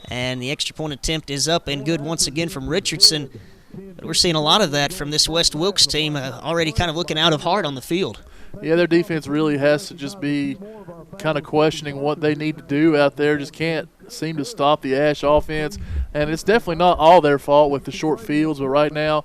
And the extra point attempt is up and good once again from Richardson. But we're seeing a lot of that from this West Wilkes team, already kind of looking out of heart on the field. Yeah, their defense really has to just be kind of questioning what they need to do out there. Just can't seem to stop the Ashe offense. And it's definitely not all their fault with the short fields, but right now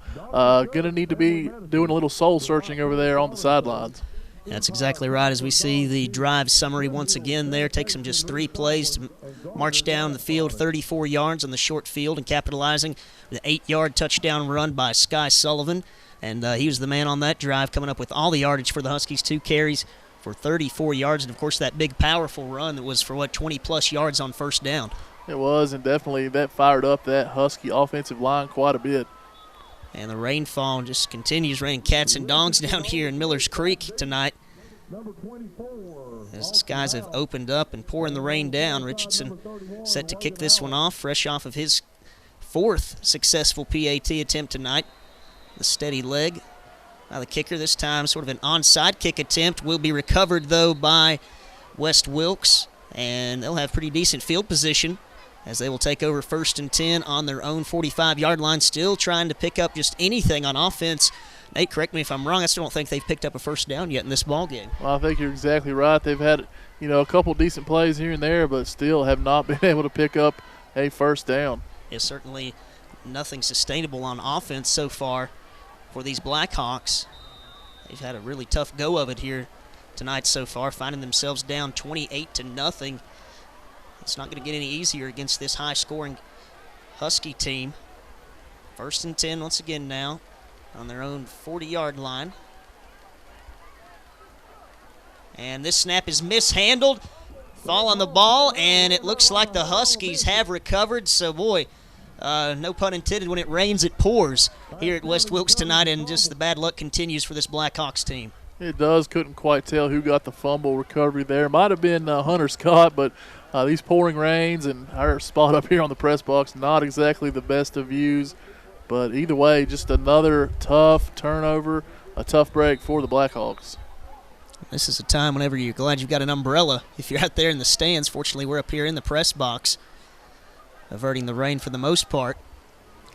going to need to be doing a little soul searching over there on the sidelines. That's exactly right. As we see the drive summary once again there, takes them just 3 plays to march down the field 34 yards on the short field and capitalizing the 8-yard touchdown run by Sky Sullivan. And he was the man on that drive, coming up with all the yardage for the Huskies, 2 carries for 34 yards. And, of course, that big, powerful run that was for, 20-plus yards on first down. It was, and definitely that fired up that Husky offensive line quite a bit. And the rainfall just continues raining cats and dogs down here in Millers Creek tonight. As the skies have opened up and pouring the rain down, Richardson set to kick this one off, fresh off of his 4th successful PAT attempt tonight. The steady leg by the kicker, this time sort of an onside kick attempt, will be recovered, though, by West Wilkes. And they'll have pretty decent field position as they will take over 1st and 10 on their own 45-yard line, still trying to pick up just anything on offense. Nate, correct me if I'm wrong, I still don't think they've picked up a first down yet in this ball game. Well, I think you're exactly right. They've had, a couple decent plays here and there, but still have not been able to pick up a first down. Yeah, certainly nothing sustainable on offense so far for these Blackhawks. They've had a really tough go of it here tonight so far, finding themselves down 28-0. It's not going to get any easier against this high-scoring Husky team. 1st and 10 once again now on their own 40-yard line. And this snap is mishandled. Fall on the ball, and it looks like the Huskies have recovered. So, boy, no pun intended, when it rains, it pours here at West Wilkes tonight, and just the bad luck continues for this Blackhawks team. It does. Couldn't quite tell who got the fumble recovery there. Might have been Hunter Scott, but these pouring rains and our spot up here on the press box, not exactly the best of views. But either way, just another tough turnover, a tough break for the Blackhawks. This is a time whenever you're glad you've got an umbrella if you're out there in the stands. Fortunately, we're up here in the press box, averting the rain for the most part.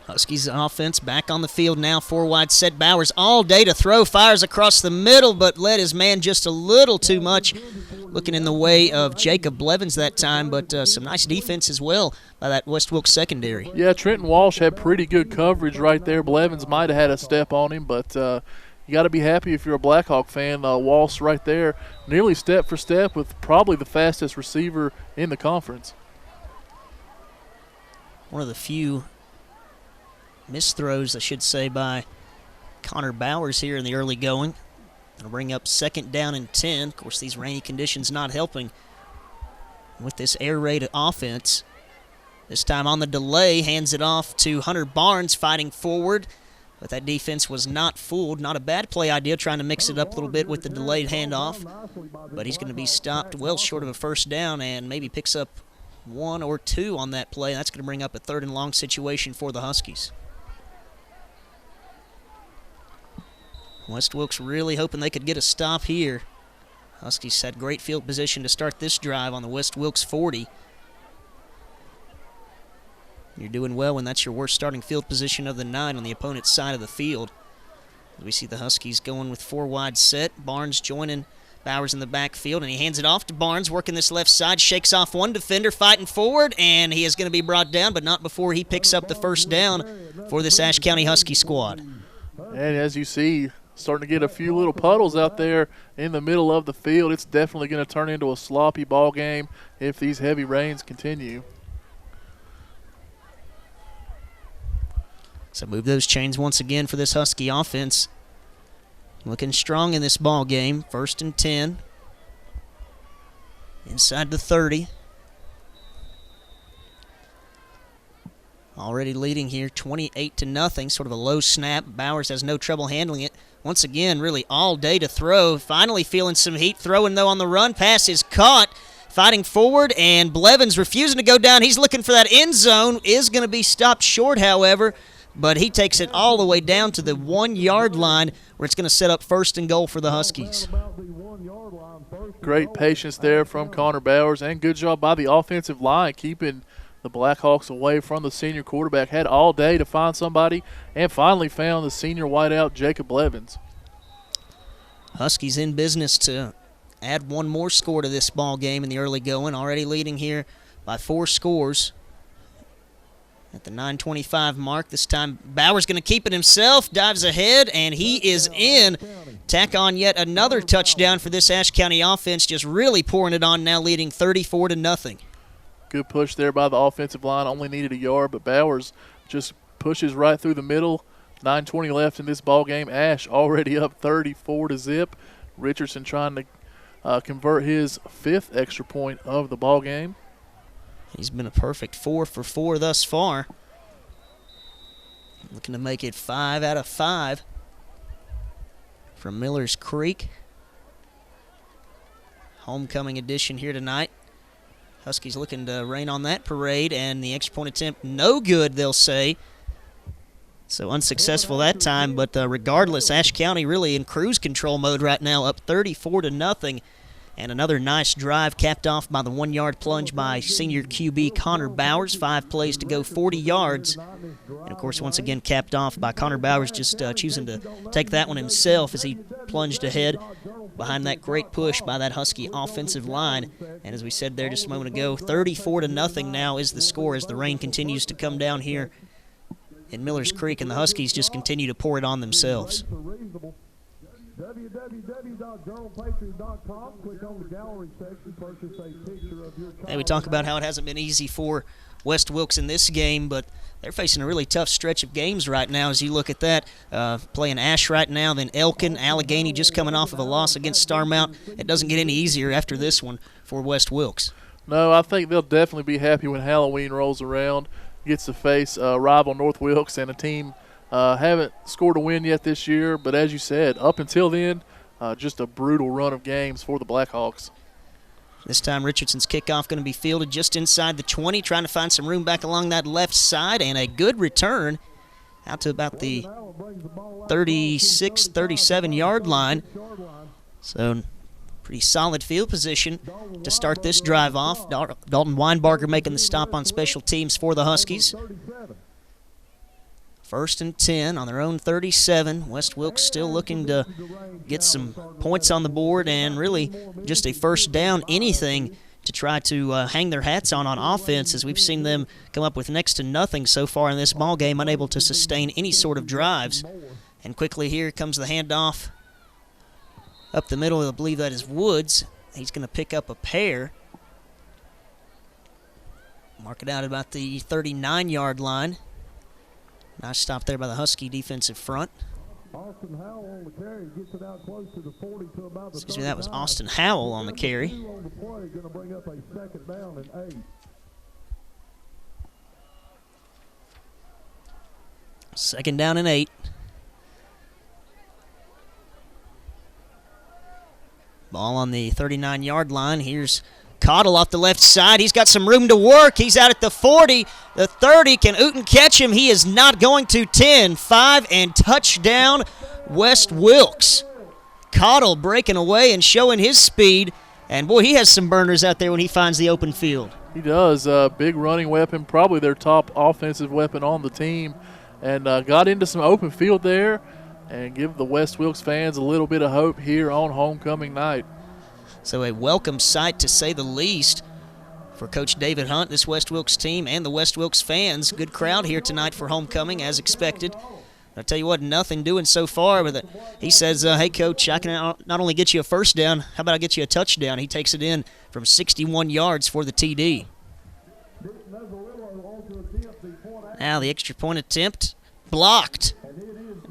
Huskies offense back on the field now, 4 wide set. Bowers all day to throw, fires across the middle, but led his man just a little too much, looking in the way of Jacob Blevins that time, but some nice defense as well by that West Wilkes secondary. Yeah, Trenton Walsh had pretty good coverage right there. Blevins might have had a step on him, but you got to be happy if you're a Blackhawk fan. Walsh right there, nearly step for step with probably the fastest receiver in the conference. One of the few missed throws, I should say, by Connor Bowers here in the early going. It'll bring up 2nd down and 10. Of course, these rainy conditions not helping with this air raid offense. This time on the delay, hands it off to Hunter Barnes fighting forward. But that defense was not fooled. Not a bad play idea, trying to mix it up a little bit with the delayed handoff. But he's going to be stopped well short of a first down and maybe picks up 1 or 2 on that play. That's going to bring up a 3rd and long situation for the Huskies. West Wilkes really hoping they could get a stop here. Huskies had great field position to start this drive on the West Wilkes 40. You're doing well when that's your worst starting field position of the night on the opponent's side of the field. We see the Huskies going with 4 wide set. Barnes joining Bowers in the backfield, and he hands it off to Barnes, working this left side, shakes off one defender, fighting forward, and he is going to be brought down, but not before he picks up the first down for this Ashe County Husky squad. And as you see, starting to get a few little puddles out there in the middle of the field. It's definitely going to turn into a sloppy ball game if these heavy rains continue. So move those chains once again for this Husky offense. Looking strong in this ball game. 1st and 10. Inside the 30. Already leading here 28-0. Sort of a low snap. Bowers has no trouble handling it. Once again, really all day to throw. Finally feeling some heat. Throwing, though, on the run. Pass is caught. Fighting forward, and Blevins refusing to go down. He's looking for that end zone. Is going to be stopped short, however. But he takes it all the way down to the 1-yard line where it's going to set up 1st and goal for the Huskies. Great patience there from Connor Bowers, and good job by the offensive line keeping the Blackhawks away from the senior quarterback. Had all day to find somebody and finally found the senior wideout, Jacob Blevins. Huskies in business to add one more score to this ball game in the early going. Already leading here by 4 scores. At the 9:25 mark, this time Bowers going to keep it himself, dives ahead, and he is in. Tack on yet another touchdown for this Ashe County offense, just really pouring it on now, leading 34-0. Good push there by the offensive line, only needed a yard, but Bowers just pushes right through the middle. 9:20 left in this ball game. Ashe already up 34-0. Richardson trying to convert his 5th extra point of the ball game. He's been a perfect 4 for 4 thus far. Looking to make it 5 out of 5 from Millers Creek. Homecoming edition here tonight. Huskies looking to rain on that parade, and the extra point attempt no good, they'll say. So unsuccessful that time, but regardless, Ashe County really in cruise control mode right now, up 34-0. And another nice drive capped off by the 1-yard plunge by senior QB Connor Bowers. 5 plays to go, 40 yards. And, of course, once again capped off by Connor Bowers just choosing to take that one himself as he plunged ahead behind that great push by that Husky offensive line. And as we said there just a moment ago, 34-0 now is the score as the rain continues to come down here in Millers Creek, and the Huskies just continue to pour it on themselves. www.journalpatriot.com. Click on the gallery section, purchase a picture of your Hey, we talk about how it hasn't been easy for West Wilkes in this game, but they're facing a really tough stretch of games right now as you look at that. Playing Ashe right now, then Elkin, Allegheny just coming off of a loss against Starmount. It doesn't get any easier after this one for West Wilkes. No, I think they'll definitely be happy when Halloween rolls around, gets to face rival North Wilkes and a team haven't scored a win yet this year, but as you said, up until then, just a brutal run of games for the Blackhawks. This time Richardson's kickoff going to be fielded just inside the 20, trying to find some room back along that left side, and a good return out to about the 36, 37-yard line. So pretty solid field position to start this drive off. Dalton Weinbarger making the stop on special teams for the Huskies. 1st and 10 on their own 37. West Wilkes still looking to get some points on the board and really just a first down, anything to try to hang their hats on offense, as we've seen them come up with next to nothing so far in this ball game, unable to sustain any sort of drives. And quickly here comes the handoff up the middle. I believe that is Woods. He's going to pick up a pair. Mark it out about the 39-yard line. Nice stop there by the Husky defensive front. Austin Howell on the carry gets it out close to the 40 to about the Excuse me, that was Austin Howell on the carry. On the play, going to bring up a 2nd down and 8. Second down and 8. Ball on the 39-yard line. Here's Cottle off the left side. He's got some room to work. He's out at the 40, the 30. Can Uten catch him? He is not going to. 10, 5, and touchdown, West Wilkes. Cottle breaking away and showing his speed. And, boy, he has some burners out there when he finds the open field. He does. Big running weapon, probably their top offensive weapon on the team, and got into some open field there and give the West Wilkes fans a little bit of hope here on homecoming night. So a welcome sight, to say the least, for Coach David Hunt, this West Wilkes team, and the West Wilkes fans. Good crowd here tonight for homecoming, as expected. I'll tell you what, nothing doing so far with it. He says, hey, Coach, I can not only get you a first down, how about I get you a touchdown? He takes it in from 61 yards for the TD. Now the extra point attempt blocked,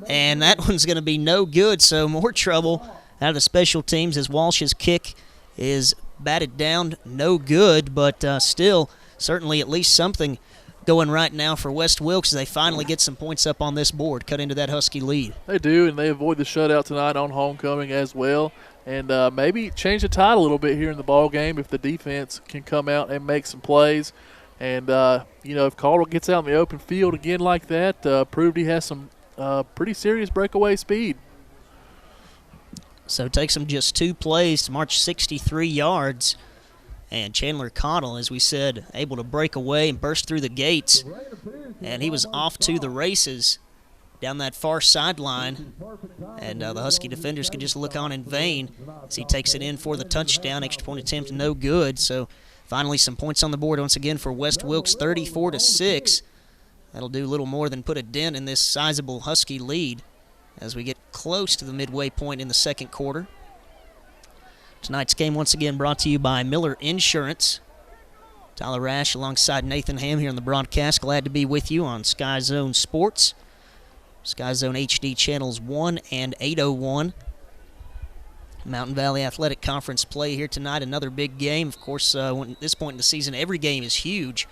and that one's going to be no good, so more trouble out of the special teams as Walsh's kick is batted down, no good, but still certainly at least something going right now for West Wilkes as they finally get some points up on this board, cut into that Husky lead. They do, and they avoid the shutout tonight on homecoming as well, and maybe change the tide a little bit here in the ball game if the defense can come out and make some plays. And, if Caldwell gets out in the open field again like that, proved he has some pretty serious breakaway speed. So it takes him just 2 plays to march 63 yards. And Chandler Cottle, as we said, able to break away and burst through the gates. And he was off to the races down that far sideline. And the Husky defenders could just look on in vain as he takes it in for the touchdown. Extra point attempt, no good. So finally some points on the board once again for West Wilkes, 34-6. That'll do little more than put a dent in this sizable Husky lead as we get close to the midway point in the second quarter. Tonight's game once again brought to you by Miller Insurance. Tyler Ashe alongside Nathan Ham here on the broadcast. Glad to be with you on Sky Zone Sports. Sky Zone HD channels 1 and 801. Mountain Valley Athletic Conference play here tonight. Another big game. Of course, at this point in the season, every game is huge.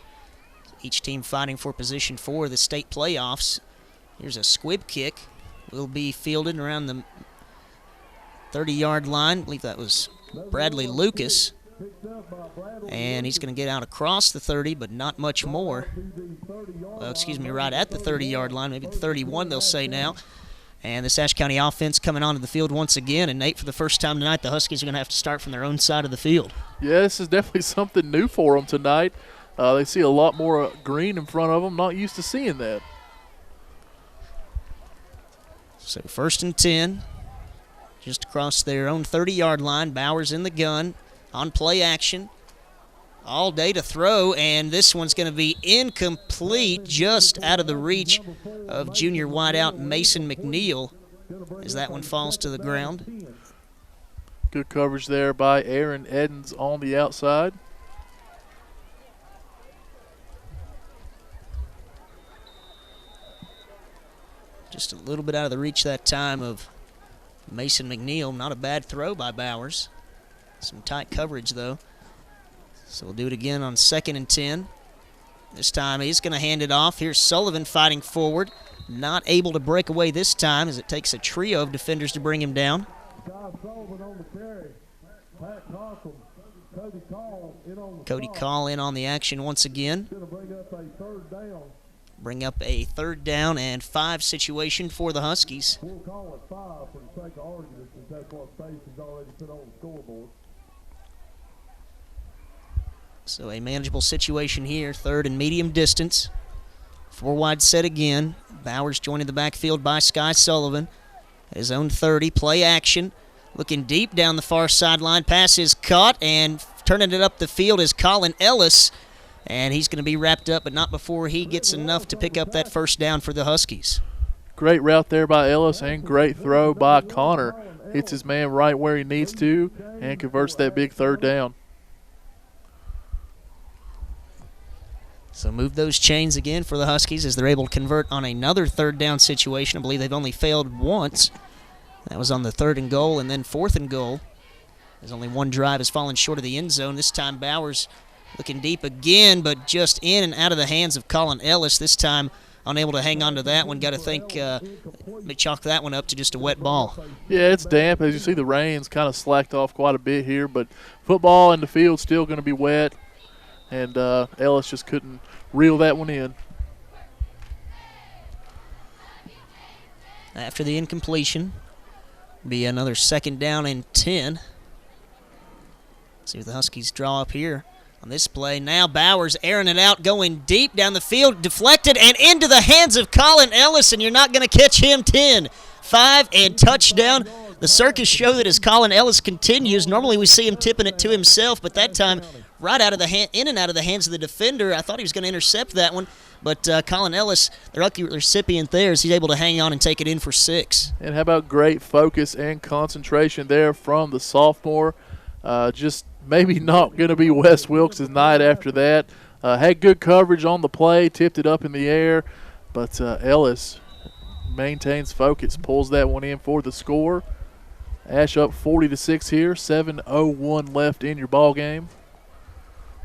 Each team fighting for position for the state playoffs. Here's a squib kick. Will be fielded around the 30-yard line. I believe that was Bradley Lucas. And he's going to get out across the 30, but not much more. Well, right at the 30-yard line, maybe the 31 they'll say now. And this Ashe County offense coming onto the field once again. And, Nate, for the first time tonight, the Huskies are going to have to start from their own side of the field. Yeah, this is definitely something new for them tonight. They see a lot more green in front of them. Not used to seeing that. So 1st and 10. Just across their own 30-yard line. Bowers in the gun on play action. All day to throw, and this one's going to be incomplete, just out of the reach of junior wideout Mason McNeil as that one falls to the ground. Good coverage there by Aaron Edens on the outside. Just a little bit out of the reach that time of Mason McNeil. Not a bad throw by Bowers. Some tight coverage, though. So we'll do it again on 2nd and 10. This time he's going to hand it off. Here's Sullivan fighting forward. Not able to break away this time as it takes a trio of defenders to bring him down. Cody Call in on the action once again. Bring up a 3rd down and 5 situation for the Huskies. We'll call it 5 for the sake of argument since that's what Stacy's already put on the scoreboard. So a manageable situation here, 3rd and medium distance. 4 wide set again. Bowers joining the backfield by Sky Sullivan. His own 30, play action. Looking deep down the far sideline. Pass is caught, and turning it up the field is Colin Ellis. And he's going to be wrapped up, but not before he gets enough to pick up that 1st down for the Huskies. Great route there by Ellis and great throw by Connor. Hits his man right where he needs to and converts that big 3rd down. So move those chains again for the Huskies as they're able to convert on another 3rd down situation. I believe they've only failed once. That was on the 3rd and goal and then 4th and goal. There's only one drive has fallen short of the end zone. This time Bowers looking deep again, but just in and out of the hands of Colin Ellis. This time unable to hang on to that one. Got to think they chalk that one up to just a wet ball. Yeah, it's damp. As you see, the rain's kind of slacked off quite a bit here, but football in the field still going to be wet, and Ellis just couldn't reel that one in. After the incompletion, be another 2nd down and 10. See if the Huskies draw up here on this play. Now Bowers airing it out, going deep down the field, deflected, and into the hands of Colin Ellis, and you're not going to catch him. 10-5 and touchdown. The circus show that as Colin Ellis continues. Normally we see him tipping it to himself, but that time right out of the in and out of the hands of the defender. I thought he was going to intercept that one, but Colin Ellis, the lucky recipient there, is he's able to hang on and take it in for 6. And how about great focus and concentration there from the sophomore. Just maybe not going to be Wes Wilkes' night after that. Had good coverage on the play, tipped it up in the air, but Ellis maintains focus, pulls that one in for the score. Ashe up 40-6 here, 7:01 left in your ball game.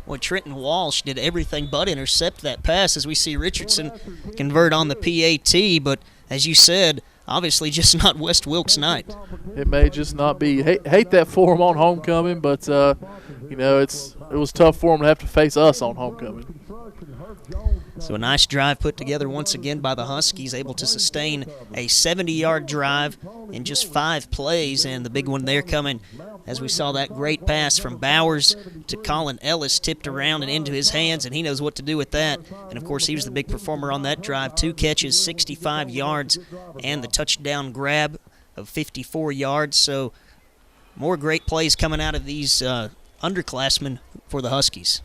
Well, Trenton Walsh did everything but intercept that pass, as we see Richardson convert on the PAT, but as you said, obviously just not West Wilkes' night. It may just not be. Hate that for him on homecoming, but you know, it was tough for him to have to face us on homecoming. So a nice drive put together once again by the Huskies, able to sustain a 70-yard drive in just 5 plays, and the big one there coming as we saw that great pass from Bowers to Colin Ellis, tipped around and into his hands, and he knows what to do with that. And, of course, he was the big performer on that drive. 2 catches, 65 yards, and the touchdown grab of 54 yards. So more great plays coming out of these underclassmen for the Huskies.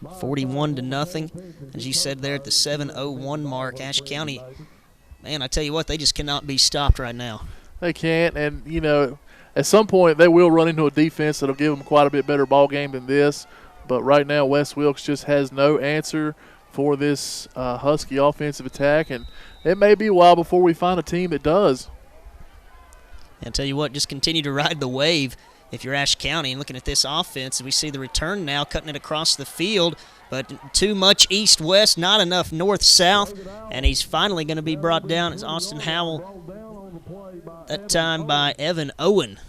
41-0. As you said there at the 7:01 mark, Ashe County, man, I tell you what, they just cannot be stopped right now. They can't, and, you know, at some point they will run into a defense that will give them quite a bit better ball game than this. But right now West Wilkes just has no answer for this Husky offensive attack, and it may be a while before we find a team that does. And I tell you what, just continue to ride the wave if you're Ashe County. And looking at this offense, we see the return now, cutting it across the field, but too much east-west, not enough north-south, and he's finally going to be brought down as Austin Howell, that time by Evan Owen,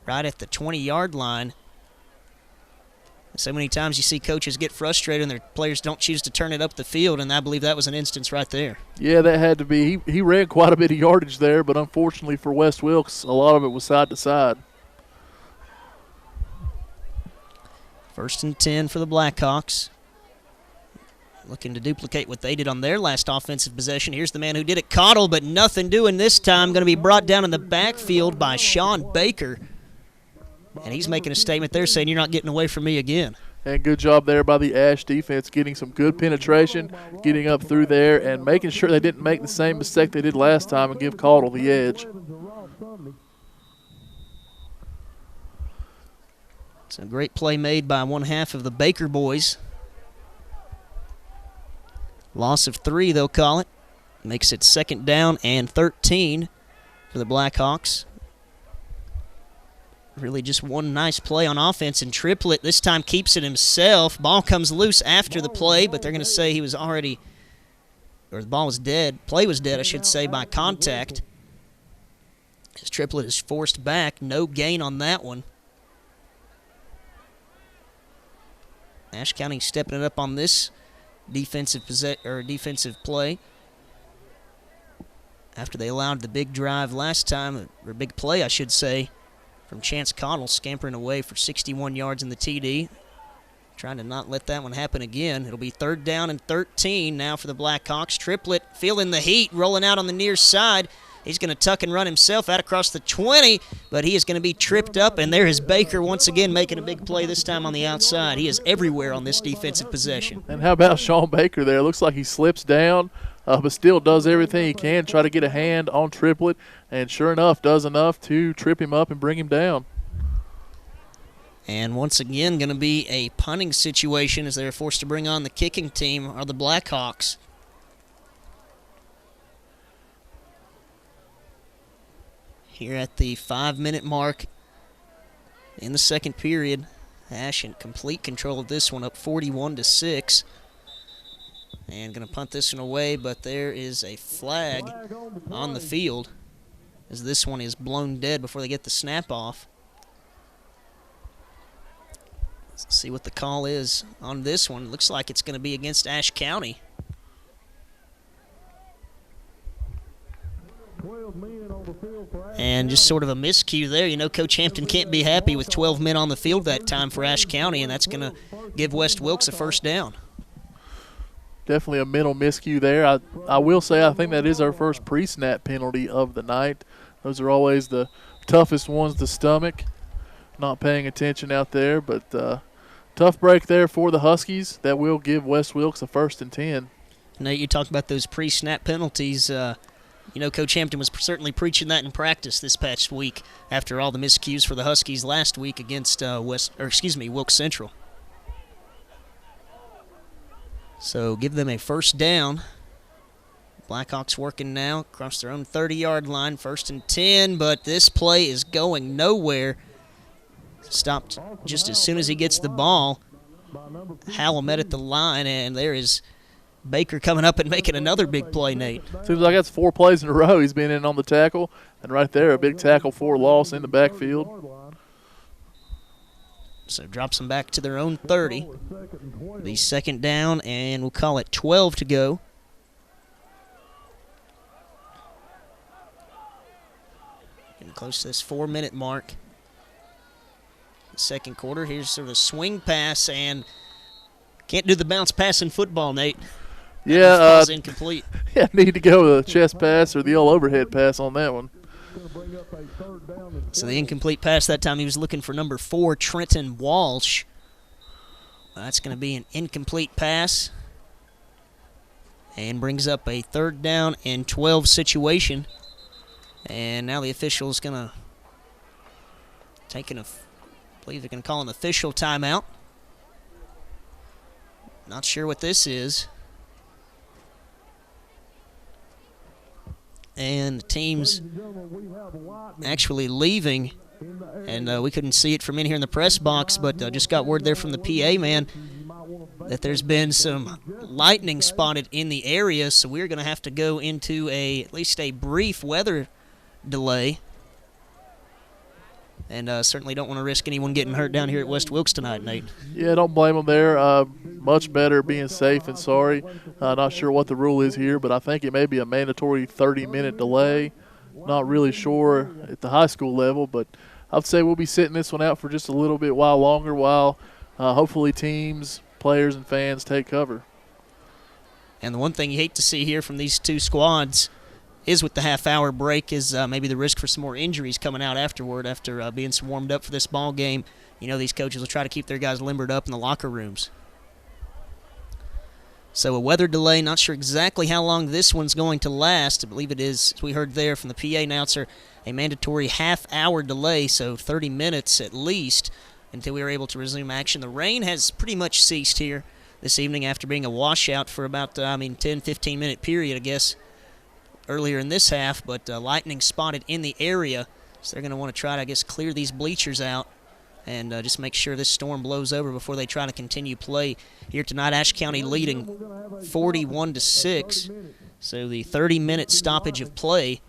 right at the 20-yard line. So many times you see coaches get frustrated and their players don't choose to turn it up the field, and I believe that was an instance right there. Yeah, that had to be. He ran quite a bit of yardage there, but unfortunately for West Wilkes, a lot of it was side to side. 1st and 10 for the Blackhawks. Looking to duplicate what they did on their last offensive possession. Here's the man who did it, Cottle, but nothing doing this time. Going to be brought down in the backfield by Sean Baker. And he's making a statement there saying, you're not getting away from me again. And good job there by the Ashe defense, getting some good penetration, getting up through there, and making sure they didn't make the same mistake they did last time and give Cottle the edge. It's a great play made by one half of the Baker boys. Loss of 3, they'll call it. Makes it 2nd down and 13 for the Blackhawks. Really just one nice play on offense, and Triplett this time keeps it himself. Ball comes loose after the play, but they're going to say he was already, or the ball was dead. Play was dead, I should say, by contact. As Triplett is forced back, no gain on that one. Ashe County stepping it up on this defensive play after they allowed the big drive last time, or big play, I should say, from Chance Cottle, scampering away for 61 yards in the TD. Trying to not let that one happen again. It'll be 3rd down and 13 now for the Blackhawks. Triplett feeling the heat, rolling out on the near side. He's going to tuck and run himself out across the 20, but he is going to be tripped up, and there is Baker once again making a big play, this time on the outside. He is everywhere on this defensive possession. And how about Sean Baker there? Looks like he slips down, but still does everything he can, try to get a hand on Triplett, and sure enough, does enough to trip him up and bring him down. And once again, going to be a punting situation as they're forced to bring on the kicking team, are the Blackhawks. Here at the 5-minute mark in the 2nd period, Ashe in complete control of this one, up 41-6. And going to punt this one away, but there is a flag on the field as this one is blown dead before they get the snap off. Let's see what the call is on this one. It looks like it's going to be against Ashe County. 12 men on the field for Ashe And just sort of a miscue there. You know, Coach Hampton can't be happy with 12 men on the field that time for Ashe County, and that's going to give West Wilkes a first down. Definitely a mental miscue there. I will say I think that is our first pre-snap penalty of the night. Those are always the toughest ones to stomach. Not paying attention out there, but tough break there for the Huskies. That will give West Wilkes a 1st and 10. Nate, you talked about those pre-snap penalties. You know, Coach Hampton was certainly preaching that in practice this past week after all the miscues for the Huskies last week against Wilkes Central. So give them a first down. Blackhawks working now across their own 30-yard line, 1st and 10, but this play is going nowhere. Stopped just as soon as he gets the ball. Howell met at the line, and there is Baker coming up and making another big play, Nate. Seems like that's 4 plays in a row he's been in on the tackle, and right there a big tackle for loss in the backfield. So drops them back to their own 30. The 2nd down, and we'll call it 12 to go. Getting close to this 4-minute mark. Second quarter, here's sort of a swing pass, and can't do the bounce pass in football, Nate. Yeah, incomplete. Yeah, need to go with a chest pass or the old overhead pass on that one. So the incomplete pass that time, he was looking for number 4, Trenton Walsh. That's going to be an incomplete pass. And brings up a 3rd down and 12 situation. And now the official is going to take I believe they're going to call an official timeout. Not sure what this is. And the team's actually leaving, and we couldn't see it from in here in the press box, but just got word there from the PA man that there's been some lightning spotted in the area, so we're going to have to go into at least a brief weather delay. And certainly don't want to risk anyone getting hurt down here at West Wilkes tonight, Nate. Yeah, don't blame them there. Much better being safe than sorry. Not sure what the rule is here, but I think it may be a mandatory 30-minute delay. Not really sure at the high school level, but I'd say we'll be sitting this one out for just a little bit while longer while hopefully teams, players, and fans take cover. And the one thing you hate to see here from these two squads is with the half-hour break is maybe the risk for some more injuries coming out afterward after being warmed up for this ball game. You know, these coaches will try to keep their guys limbered up in the locker rooms. So a weather delay, not sure exactly how long this one's going to last. I believe it is, as we heard there from the PA announcer, a mandatory half-hour delay, so 30 minutes at least until we are able to resume action. The rain has pretty much ceased here this evening after being a washout for about, 10, 15-minute period, I guess, earlier in this half, but lightning spotted in the area, so they're going to want to try to, I guess, clear these bleachers out and just make sure this storm blows over before they try to continue play here tonight. Ashe County leading 41-6, so the 30-minute stoppage of play,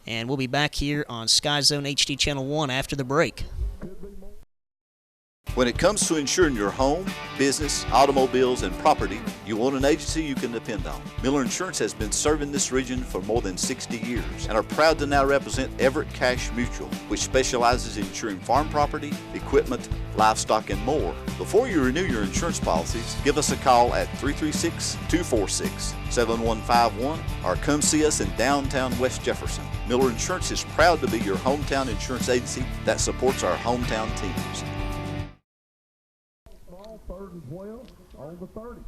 and we'll be back here on Sky Zone HD Channel 1 after the break. When it comes to insuring your home, business, automobiles, and property, you want an agency you can depend on. Miller Insurance has been serving this region for more than 60 years and are proud to now represent Everett Cash Mutual, which specializes in insuring farm property, equipment, livestock, and more. Before you renew your insurance policies, give us a call at 336-246-7151 or come see us in downtown West Jefferson. Miller Insurance is proud to be your hometown insurance agency that supports our hometown teams. 3rd and 12 on the 30.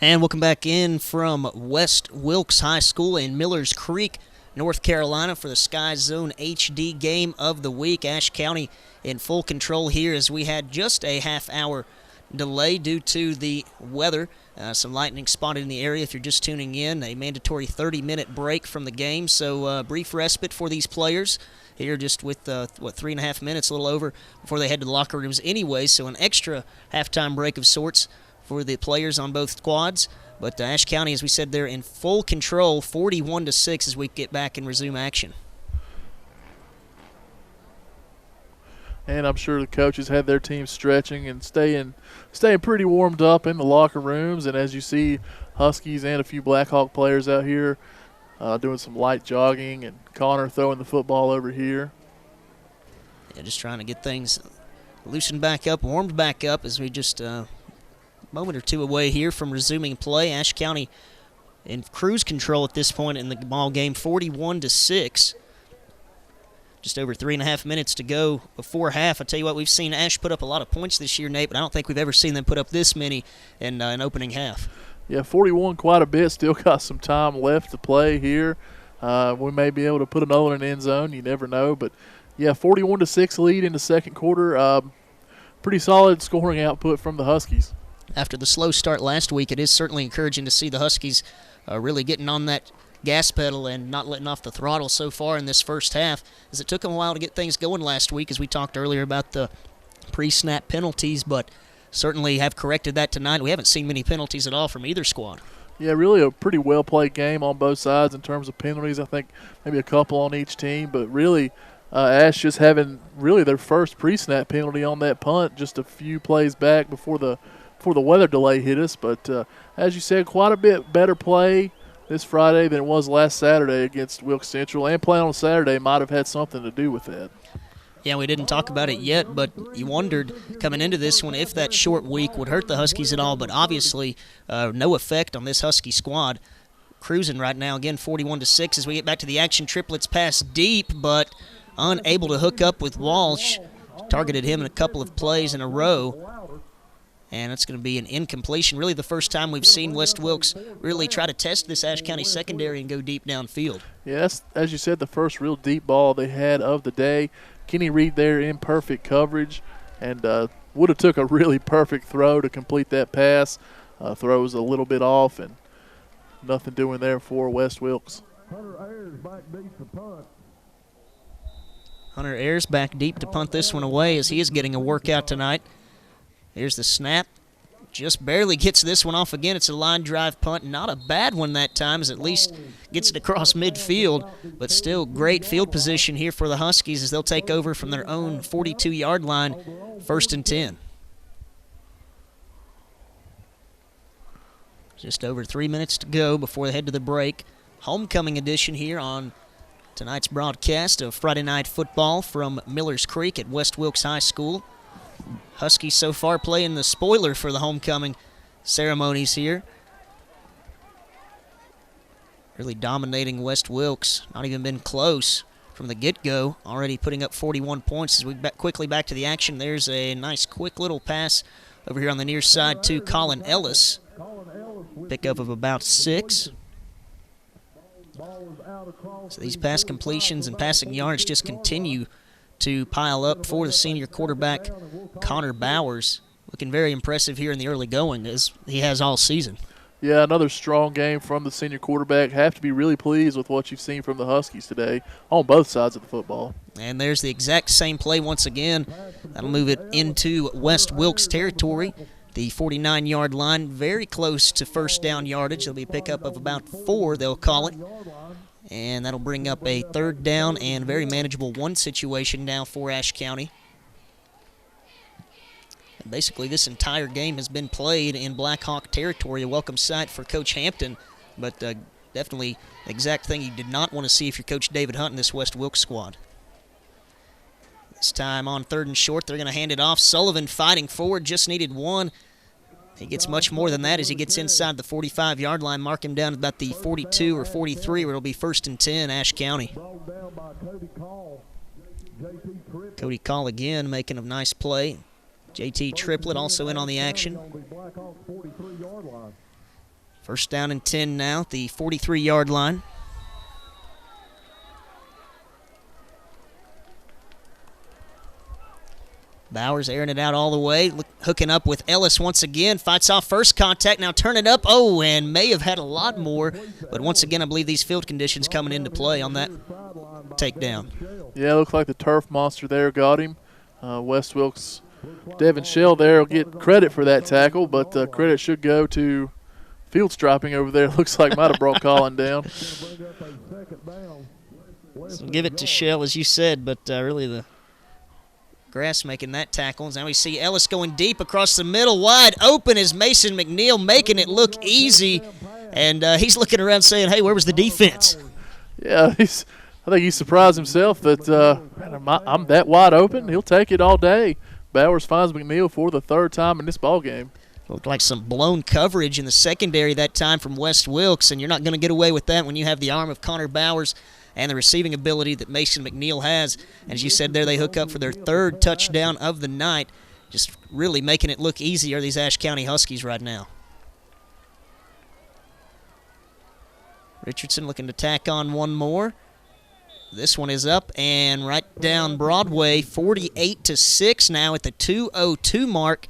And welcome back in from West Wilkes High School in Millers Creek, North Carolina for the Sky Zone HD game of the week. Ashe County in full control here as we had just a half-hour delay due to the weather. Some lightning spotted in the area if you're just tuning in. A mandatory 30-minute break from the game, so brief respite for these players here just with, 3.5 minutes, a little over, before they head to the locker rooms anyway. So an extra halftime break of sorts for the players on both squads. But Ashe County, as we said, they're in full control, 41-6 as we get back and resume action. And I'm sure the coaches had their team stretching and staying pretty warmed up in the locker rooms. And as you see, Huskies and a few Blackhawk players out here doing some light jogging, and Connor throwing the football over here. Yeah, just trying to get things loosened back up, warmed back up as we just a moment or two away here from resuming play. Ashe County in cruise control at this point in the ball game, 41-6. Just over 3.5 minutes to go before half. I tell you what, we've seen Ashe put up a lot of points this year, Nate, but I don't think we've ever seen them put up this many in an opening half. Yeah, 41 quite a bit. Still got some time left to play here. We may be able to put another in the end zone. You never know. But, yeah, 41-6 lead in the second quarter. Pretty solid scoring output from the Huskies. After the slow start last week, it is certainly encouraging to see the Huskies really getting on that gas pedal and not letting off the throttle so far in this first half, as it took them a while to get things going last week, as we talked earlier about the pre-snap penalties, but certainly have corrected that tonight. We haven't seen many penalties at all from either squad. Yeah, really a pretty well-played game on both sides in terms of penalties. I think maybe a couple on each team, but really Ashe just having really their first pre-snap penalty on that punt just a few plays back before the weather delay hit us. But as you said, quite a bit better play this Friday than it was last Saturday against Wilkes Central, and playing on Saturday might have had something to do with that. Yeah, we didn't talk about it yet, but you wondered coming into this one if that short week would hurt the Huskies at all, but obviously no effect on this Husky squad. Cruising right now, again, 41-6 as we get back to the action. Triplets pass deep, but unable to hook up with Walsh. Targeted him in a couple of plays in a row. And it's going to be an incompletion. Really the first time we've seen West Wilkes really try to test this Ashe County secondary and go deep downfield. Yes, as you said, the first real deep ball they had of the day. Kenny Reed there in perfect coverage, and would have took a really perfect throw to complete that pass. Throw was a little bit off, and nothing doing there for West Wilkes. Hunter Ayers back deep to punt. Hunter Ayers back deep to punt this one away as he is getting a workout tonight. Here's the snap. Just barely gets this one off again. It's a line drive punt. Not a bad one that time, as at least gets it across midfield. But still great field position here for the Huskies as they'll take over from their own 42-yard line, 1st and 10. Just over 3 minutes to go before they head to the break. Homecoming edition here on tonight's broadcast of Friday Night Football from Millers Creek at West Wilkes High School. Huskies so far playing the spoiler for the homecoming ceremonies here. Really dominating West Wilkes. Not even been close from the get-go. Already putting up 41 points as we quickly back to the action. There's a nice quick little pass over here on the near side to Colin Ellis. Pickup of about 6. So these pass completions and passing yards just continue to pile up for the senior quarterback, Connor Bowers. Looking very impressive here in the early going, as he has all season. Yeah, another strong game from the senior quarterback. Have to be really pleased with what you've seen from the Huskies today on both sides of the football. And there's the exact same play once again. That'll move it into West Wilkes territory. The 49-yard line, very close to first down yardage. There'll be a pickup of about 4, they'll call it. And that'll bring up a 3rd down and very manageable 1 situation now for Ashe County. And basically, this entire game has been played in Blackhawk territory, a welcome sight for Coach Hampton, but definitely the exact thing you did not want to see if you're Coach David Hunt in this West Wilkes squad. This time on 3rd and short, they're going to hand it off. Sullivan fighting forward, just needed 1. He gets much more than that as he gets inside the 45-yard line. Mark him down about the 42 or 43, where it'll be 1st and 10, Ashe County. Cody Call again making a nice play. JT Triplett also in on the action. 1st down and 10 now at the 43-yard line. Bowers airing it out all the way, hooking up with Ellis once again. Fights off first contact, now turn it up. Oh, and may have had a lot more. But once again, I believe these field conditions coming into play on that takedown. Yeah, looks like the turf monster there got him. West Wilkes, Devin Shell there will get credit for that tackle, but credit should go to field striping over there. Looks like might have brought Colin down. So give it to Shell, as you said, but really the grass making that tackle. Now we see Ellis going deep across the middle. Wide open is Mason McNeil, making it look easy. And he's looking around saying, hey, where was the defense? Yeah, I think he surprised himself that man, I'm that wide open. He'll take it all day. Bowers finds McNeil for the third time in this ball game. Looked like some blown coverage in the secondary that time from West Wilkes, and you're not going to get away with that when you have the arm of Connor Bowers and the receiving ability that Mason McNeil has. And as you said there, they hook up for their third touchdown of the night, just really making it look easier, these Ashe County Huskies right now. Richardson looking to tack on one more. This one is up and right down Broadway, 48-6 now at the 2:02 mark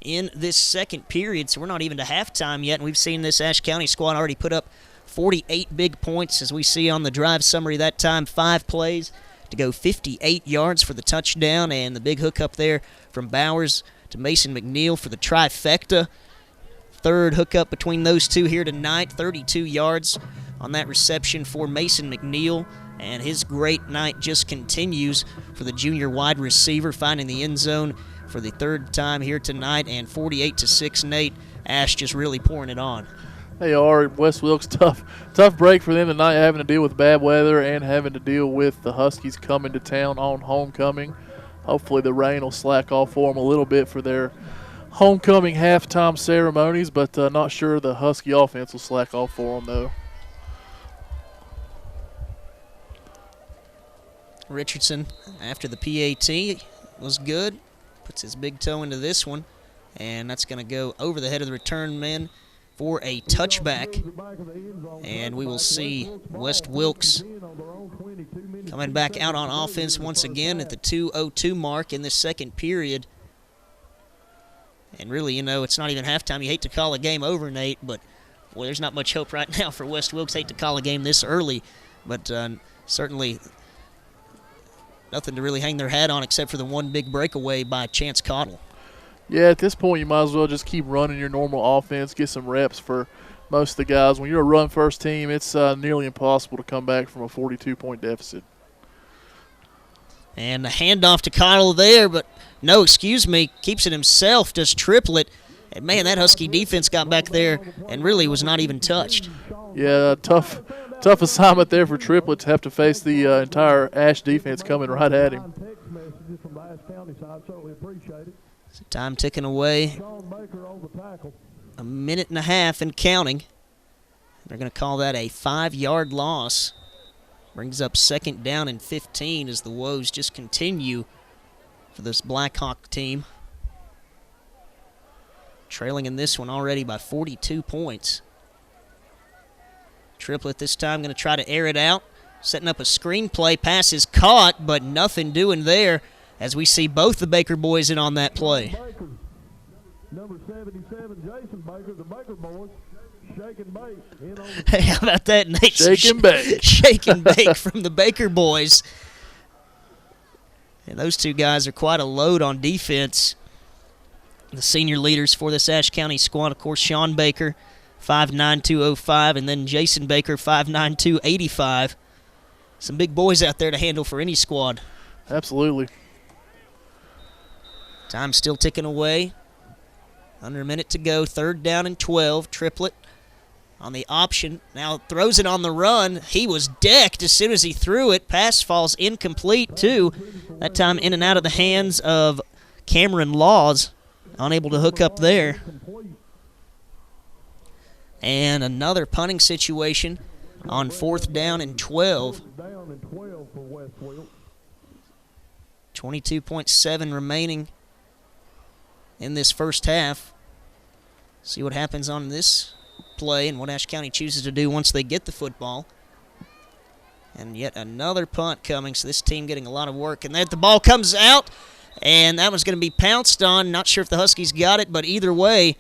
in this second period. So we're not even to halftime yet, and we've seen this Ashe County squad already put up 48 big points, as we see on the drive summary that time. 5 plays to go 58 yards for the touchdown, and the big hookup there from Bowers to Mason McNeil for the trifecta. Third hookup between those two here tonight, 32 yards on that reception for Mason McNeil. And his great night just continues for the junior wide receiver, finding the end zone for the third time here tonight. And 48-6, Nate. Ashe just really pouring it on. They are. West Wilkes, tough break for them tonight, having to deal with bad weather and having to deal with the Huskies coming to town on homecoming. Hopefully the rain will slack off for them a little bit for their homecoming halftime ceremonies, but not sure the Husky offense will slack off for them, though. Richardson, after the PAT, was good. Puts his big toe into this one, and that's going to go over the head of the return man for a touchback. And we will see West Wilkes coming back out on offense once again at the 2:02 mark in this second period. And really, you know, it's not even halftime. You hate to call a game over, Nate, but boy, there's not much hope right now for West Wilkes. Hate to call a game this early, but certainly nothing to really hang their hat on except for the one big breakaway by Chance Cottle. Yeah, at this point you might as well just keep running your normal offense, get some reps for most of the guys. When you're a run-first team, it's nearly impossible to come back from a 42-point deficit. And the handoff to Cottle there, but no, excuse me, keeps it himself, does triplet. And, man, that Husky defense got back there and really was not even touched. Yeah, tough assignment there for Triplett to have to face the entire Ashe defense coming right at him. So time ticking away. A minute and a half and counting. They're going to call that a 5-yard loss. Brings up second down and 15 as the woes just continue for this Blackhawk team. Trailing in this one already by 42 points. Triplett this time going to try to air it out. Setting up a screenplay. Pass is caught, but nothing doing there as we see both the Baker boys in on that play. Number 77, Jason Baker, the Baker boys. Shake and bake. Hey, how about that, Nate? Shake and bake. Shake and bake from the Baker boys. And those two guys are quite a load on defense. The senior leaders for this Ashe County squad, of course, Sean Baker, 5'9", 205, and then Jason Baker, 5'9", 285. Some big boys out there to handle for any squad. Absolutely. Time still ticking away. Under a minute to go. Third down and 12. Triplett on the option. Now throws it on the run. He was decked as soon as he threw it. Pass falls incomplete, too. That time in and out of the hands of Cameron Laws. Unable to hook up there. And another punting situation on fourth down and 12. 22.7 remaining in this first half. See what happens on this play and what Ashe County chooses to do once they get the football. And yet another punt coming, so this team getting a lot of work. And then the ball comes out, and that one's going to be pounced on. Not sure if the Huskies got it, but either way,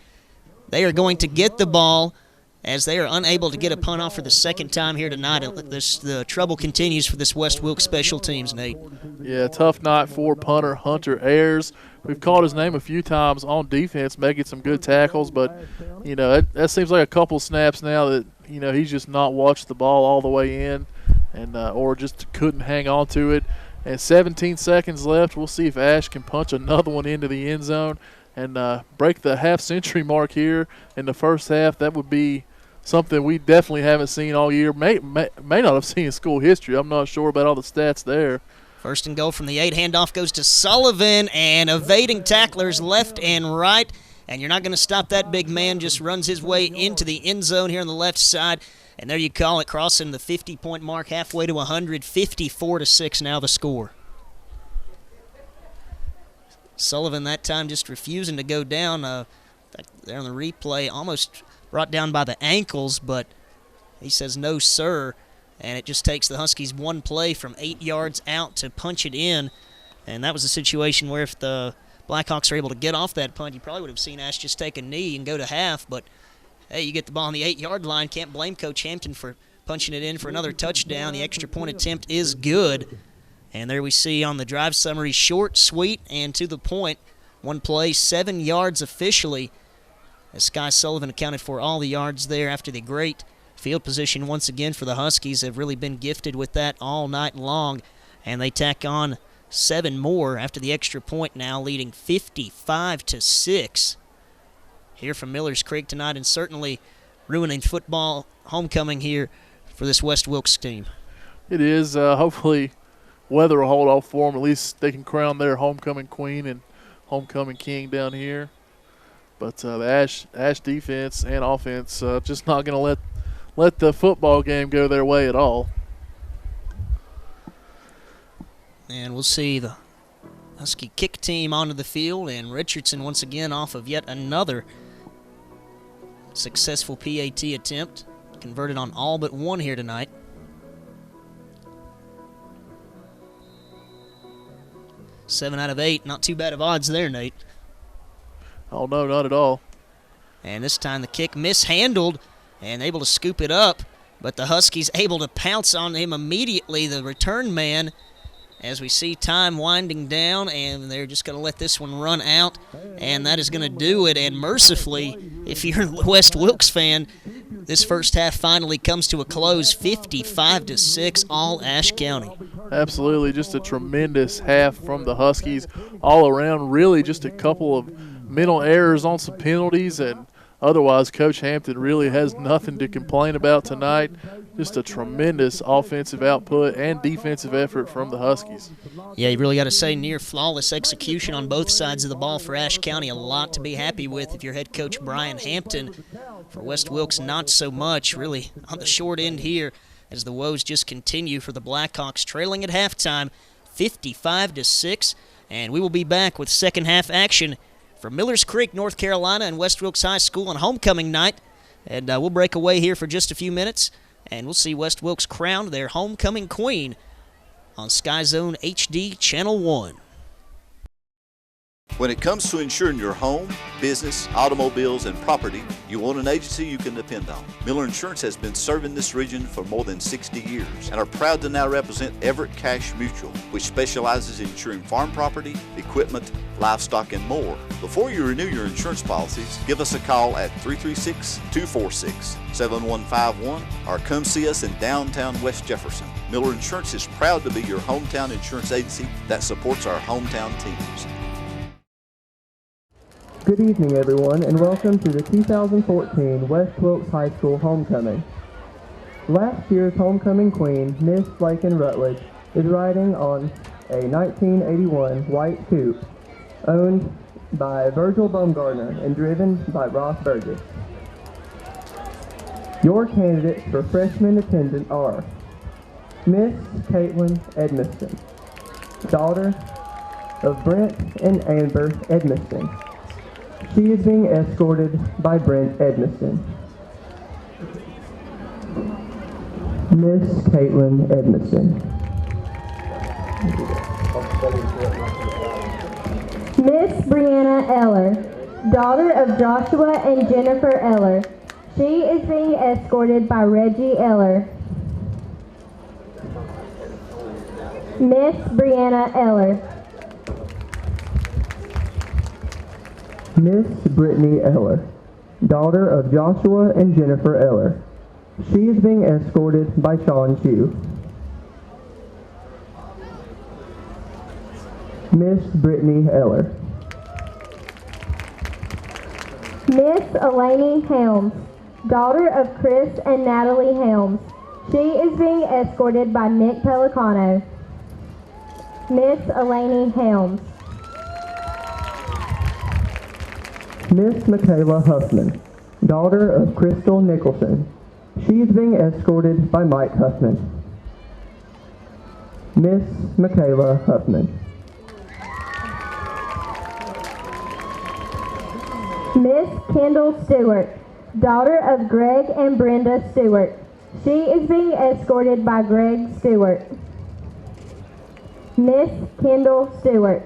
they are going to get the ball as they are unable to get a punt off for the second time here tonight. The trouble continues for this West Wilkes special teams, Nate. Yeah, tough night for punter Hunter Ayers. We've called his name a few times on defense, making some good tackles, but, you know, that seems like a couple snaps now that, you know, he's just not watched the ball all the way in and or just couldn't hang on to it. And 17 seconds left. We'll see if Ashe can punch another one into the end zone and break the half-century mark here in the first half. That would be something we definitely haven't seen all year. May not have seen in school history. I'm not sure about all the stats there. First and goal from the 8. Handoff goes to Sullivan, and evading tacklers left and right. And you're not going to stop that big man. Just runs his way into the end zone here on the left side. And there you call it, crossing the 50-point mark, halfway to 100, 54-6 now the score. Sullivan that time just refusing to go down. There on the replay, almost brought down by the ankles, but he says no, sir. And it just takes the Huskies one play from 8 yards out to punch it in. And that was a situation where if the Blackhawks are able to get off that punt, you probably would have seen Ashe just take a knee and go to half. But, hey, you get the ball on the 8-yard line. Can't blame Coach Hampton for punching it in for another touchdown. The extra point attempt is good. And there we see on the drive summary, short, sweet, and to the point. One play, 7 yards officially. As Sky Sullivan accounted for all the yards there after the great field position once again for the Huskies. Have really been gifted with that all night long. And they tack on 7 more after the extra point now, leading 55-6 here from Millers Creek tonight, and certainly ruining football homecoming here for this West Wilkes team. It is. Hopefully weather will hold off for them. At least they can crown their homecoming queen and homecoming king down here. But the Ashe defense and offense just not going to let the football game go their way at all. And we'll see the Husky kick team onto the field, and Richardson once again off of yet another successful PAT attempt. Converted on all but one here tonight. Seven out of 8, not too bad of odds there, Nate. Oh, no, not at all. And this time the kick mishandled and able to scoop it up, but the Huskies able to pounce on him immediately, the return man, as we see time winding down, and they're just going to let this one run out, and that is going to do it. And mercifully, if you're a West Wilkes fan, this first half finally comes to a close, 55-6, all Ashe County. Absolutely, just a tremendous half from the Huskies all around. Really just a couple of mental errors on some penalties, and otherwise Coach Hampton really has nothing to complain about tonight. Just a tremendous offensive output and defensive effort from the Huskies. Yeah, you really got to say near flawless execution on both sides of the ball for Ashe County. A lot to be happy with if you're head coach Brian Hampton. For West Wilkes, not so much. Really on the short end here as the woes just continue for the Blackhawks, trailing at halftime 55-6. And we will be back with second half action from Millers Creek, North Carolina, and West Wilkes High School on homecoming night. And we'll break away here for just a few minutes, and we'll see West Wilkes crowned their homecoming queen on Sky Zone HD Channel 1. When it comes to insuring your home, business, automobiles, and property, you want an agency you can depend on. Miller Insurance has been serving this region for more than 60 years and are proud to now represent Everett Cash Mutual, which specializes in insuring farm property, equipment, livestock, and more. Before you renew your insurance policies, give us a call at 336-246-7151 or come see us in downtown West Jefferson. Miller Insurance is proud to be your hometown insurance agency that supports our hometown teams. Good evening, everyone, and welcome to the 2014 West Wilkes High School Homecoming. Last year's homecoming queen, Miss Lakin Rutledge, is riding on a 1981 white coupe owned by Virgil Baumgartner and driven by Ross Burgess. Your candidates for freshman attendant are Miss Caitlin Edmiston, daughter of Brent and Amber Edmiston. She is being escorted by Brent Edmiston. Miss Caitlin Edmiston. Miss Brianna Eller, daughter of Joshua and Jennifer Eller. She is being escorted by Reggie Eller. Miss Brianna Eller. Miss Brittany Eller, daughter of Joshua and Jennifer Eller. She is being escorted by Sean Chu. Miss Brittany Eller. Miss Eleni Helms, daughter of Chris and Natalie Helms. She is being escorted by Nick Pelicano. Miss Elaney Helms. Miss Michaela Huffman, daughter of Crystal Nicholson. She is being escorted by Mike Huffman. Miss Michaela Huffman. Miss Kendall Stewart, daughter of Greg and Brenda Stewart. She is being escorted by Greg Stewart. Miss Kendall Stewart.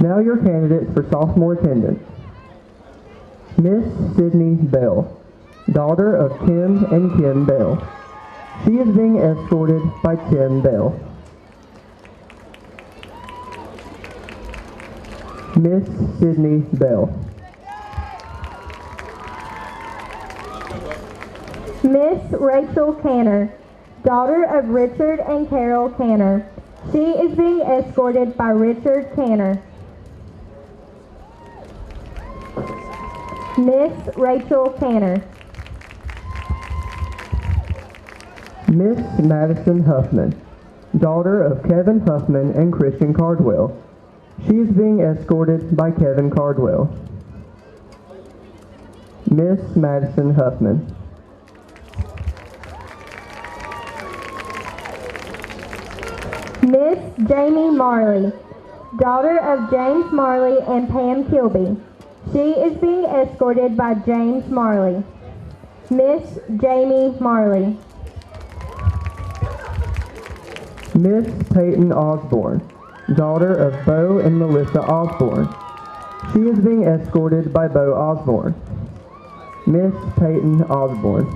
Now your candidates for sophomore attendance. Miss Sydney Bell, daughter of Tim and Kim Bell. She is being escorted by Tim Bell. Miss Sydney Bell. Miss Rachel Canner, daughter of Richard and Carol Canner. She is being escorted by Richard Canner. Miss Rachel Canner. Miss Madison Huffman, daughter of Kevin Huffman and Christian Cardwell. She is being escorted by Kevin Cardwell. Miss Madison Huffman. Miss Jamie Marley, daughter of James Marley and Pam Kilby. She is being escorted by James Marley. Miss Jamie Marley. Miss Peyton Osborne, daughter of Bo and Melissa Osborne. She is being escorted by Bo Osborne. Miss Peyton Osborne.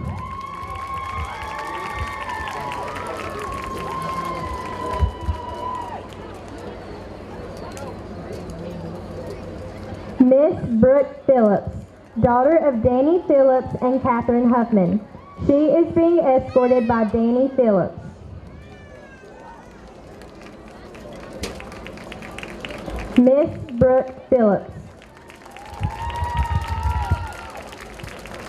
Miss Brooke Phillips, daughter of Danny Phillips and Catherine Huffman. She is being escorted by Danny Phillips. Miss Brooke Phillips.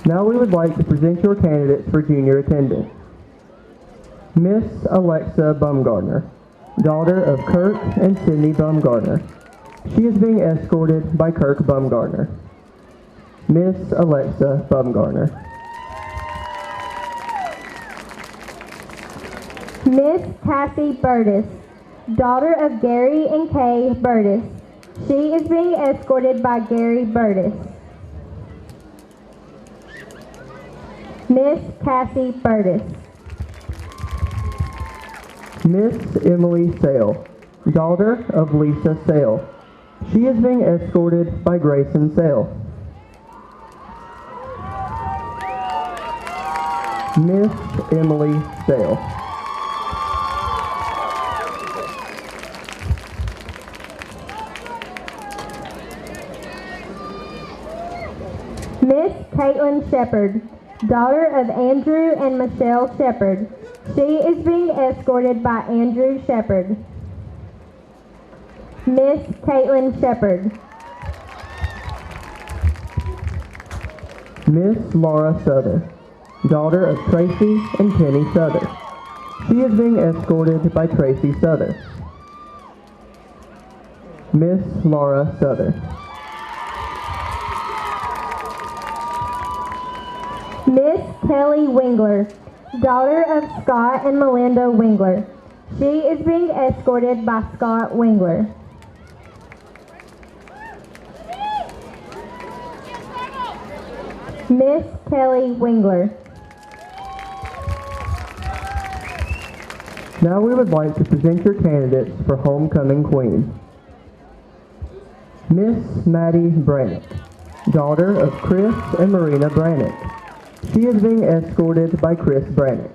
Now we would like to present your candidates for junior attendance. Miss Alexa Bumgardner, daughter of Kirk and Sydney Bumgardner. She is being escorted by Kirk Bumgardner. Miss Alexa Bumgardner. Miss Cassie Burtis, daughter of Gary and Kay Burtis. She is being escorted by Gary Burtis. Miss Cassie Burtis. Miss Emily Sale, daughter of Lisa Sale. She is being escorted by Grayson Sale. Miss Emily Sale. Miss Caitlin Shepard, daughter of Andrew and Michelle Shepard. She is being escorted by Andrew Shepard. Miss Caitlin Shepard. Miss Laura Souther, daughter of Tracy and Kenny Souther. She is being escorted by Tracy Souther. Miss Laura Souther. Miss Kelly Wingler, daughter of Scott and Melinda Wingler. She is being escorted by Scott Wingler. Miss Kelly Wingler. Now we would like to present your candidates for Homecoming Queen. Miss Maddie Brannick, daughter of Chris and Marina Brannick. She is being escorted by Chris Brannick.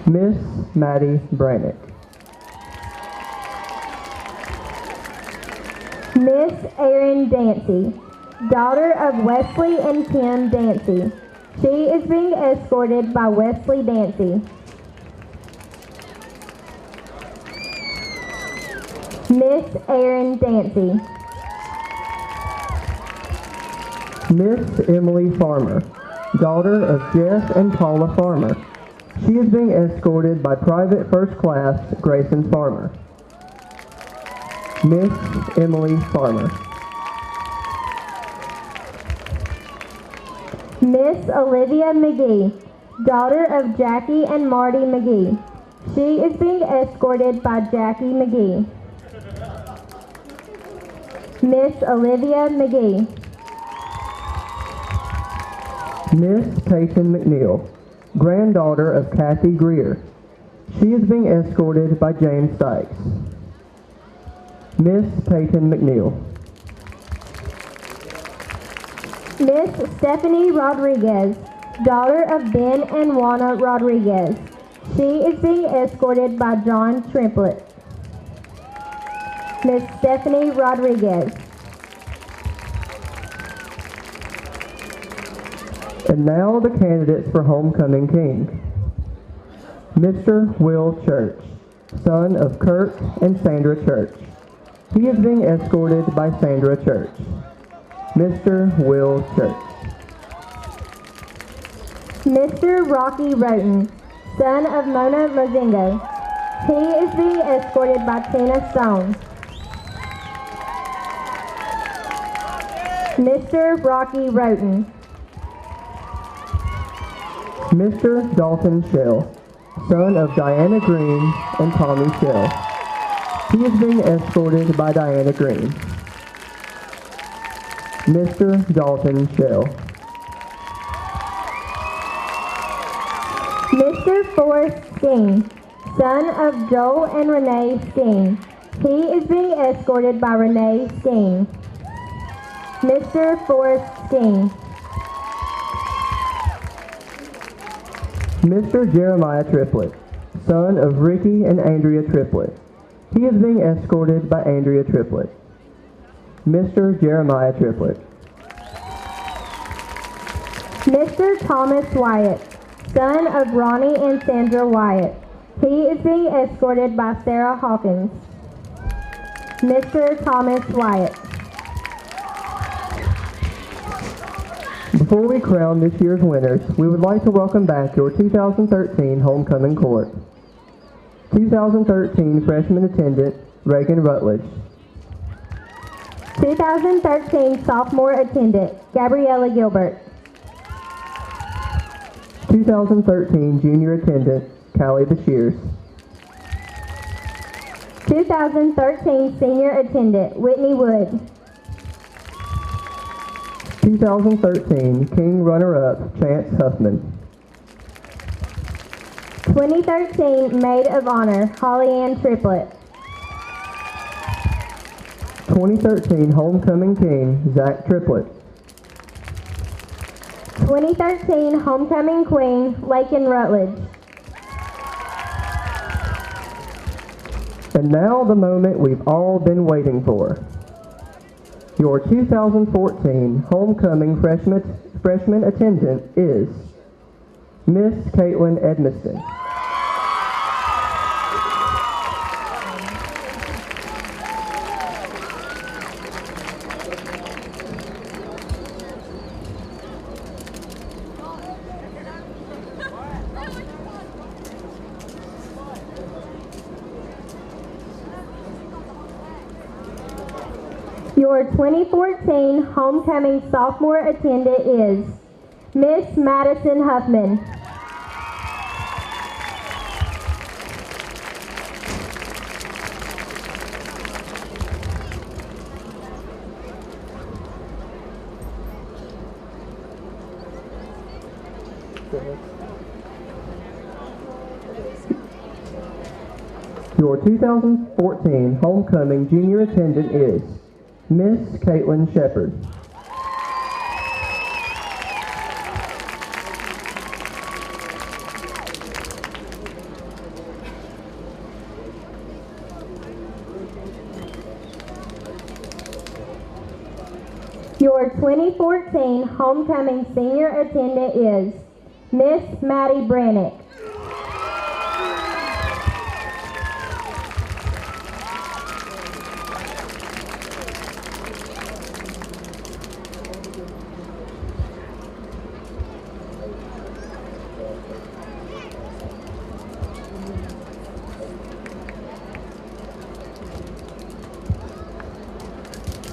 Miss Maddie Brannick. Miss Erin Dancy, daughter of Wesley and Kim Dancy. She is being escorted by Wesley Dancy. Miss Erin Dancy. Miss Emily Farmer, daughter of Jeff and Paula Farmer. She is being escorted by Private First Class Grayson Farmer. Miss Emily Farmer. Miss Olivia McGee, daughter of Jackie and Marty McGee. She is being escorted by Jackie McGee. Miss Olivia McGee. Miss Peyton McNeil, granddaughter of Kathy Greer. She is being escorted by James Sykes. Miss Peyton McNeil. Miss Stephanie Rodriguez, daughter of Ben and Juana Rodriguez. She is being escorted by John Triplett. Miss Stephanie Rodriguez. And now the candidates for Homecoming King. Mr. Will Church, son of Kirk and Sandra Church. He is being escorted by Sandra Church. Mr. Will Church. Mr. Rocky Roten, son of Mona Mozingo. He is being escorted by Tina Stone. Mr. Rocky Roten. Mr. Dalton Shell, son of Diana Green and Tommy Shell. He is being escorted by Diana Green. Mr. Dalton Shell. Mr. Forrest Skeen, son of Joel and Renee Skeen. He is being escorted by Renee Skeen. Mr. Forrest Skeen. Mr. Jeremiah Triplett, son of Ricky and Andrea Triplett. He is being escorted by Andrea Triplett. Mr. Jeremiah Triplett. Mr. Thomas Wyatt, son of Ronnie and Sandra Wyatt. He is being escorted by Sarah Hawkins. Mr. Thomas Wyatt. Before we crown this year's winners, we would like to welcome back your 2013 Homecoming Court. 2013 freshman attendant, Reagan Rutledge. 2013 sophomore attendant, Gabriella Gilbert. 2013 junior attendant, Callie Bashirs. 2013 senior attendant, Whitney Wood. 2013 King runner-up, Chance Huffman. 2013 Maid of Honor, Holly Ann Triplett. 2013 Homecoming King, Zach Triplett. 2013 Homecoming Queen, Lakin Rutledge. And now the moment we've all been waiting for. Your 2014 Homecoming freshman attendant is Miss Caitlin Edmiston. Your 2014 Homecoming sophomore attendant is Miss Madison Huffman. Your 2014 Homecoming junior attendant is Miss Caitlin Shepard. Your 2014 homecoming senior attendant is Miss Maddie Brannick.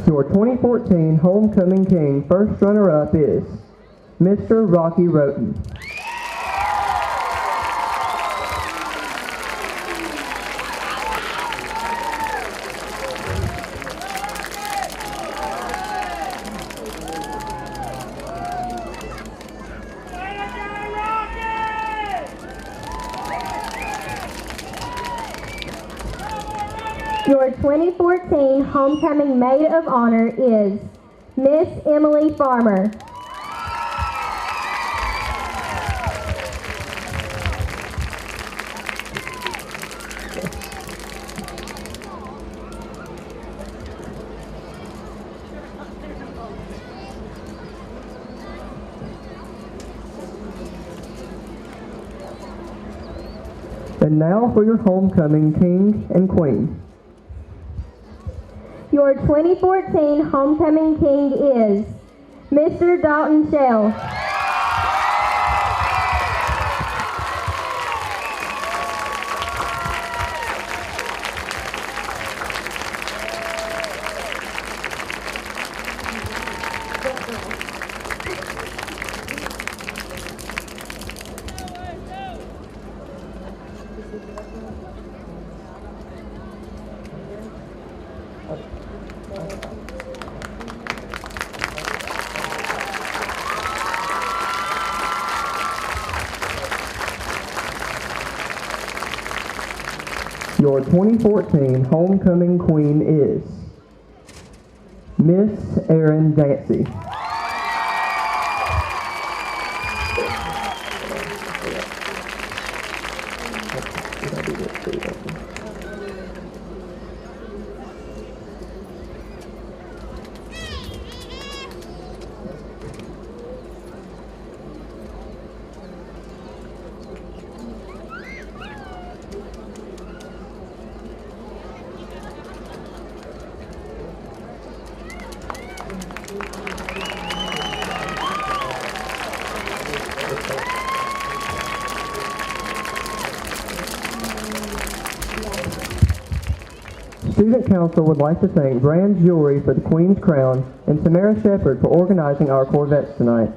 Your 2014 Homecoming King first runner-up is Mr. Rocky Roten. Your 2014 Homecoming Maid of Honor is Miss Emily Farmer. And now for your Homecoming King and Queen. Your 2014 Homecoming King is Mr. Dalton Shell. Your 2014 Homecoming Queen is Miss Erin Dancy. Student Council would like to thank Brand Jewelry for the Queen's Crown and Samara Shepard for organizing our Corvettes tonight.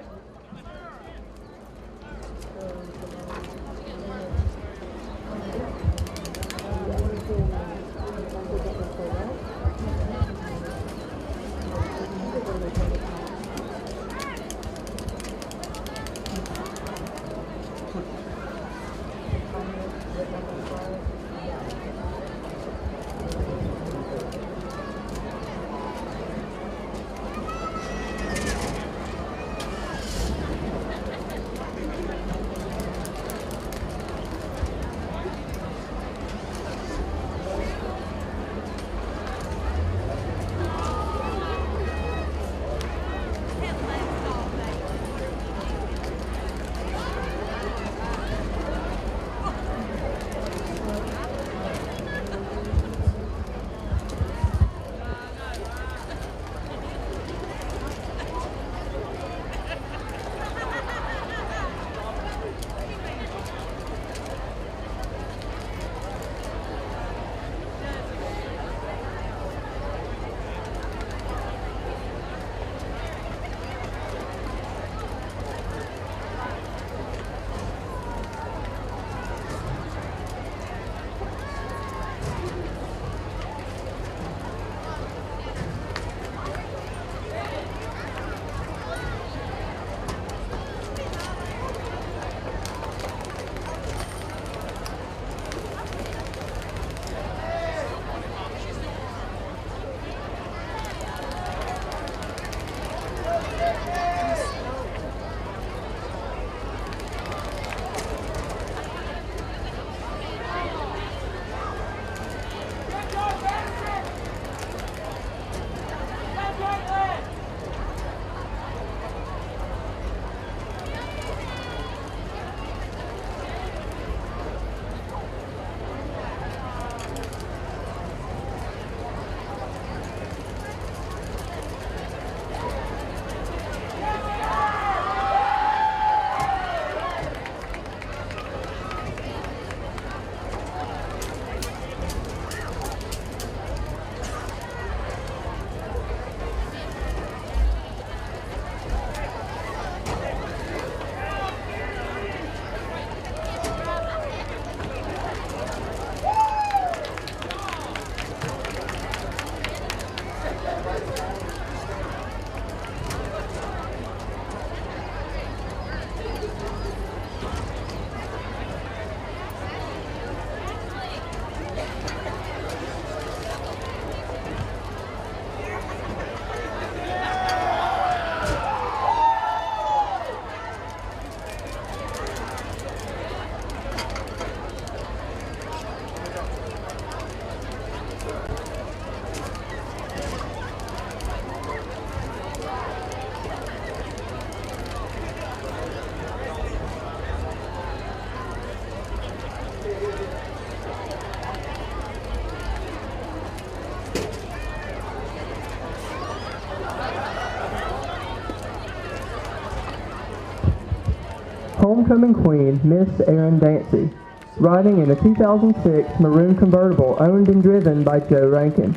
homecoming queen, Miss Erin Dancy, riding in a 2006 maroon convertible owned and driven by Joe Rankin.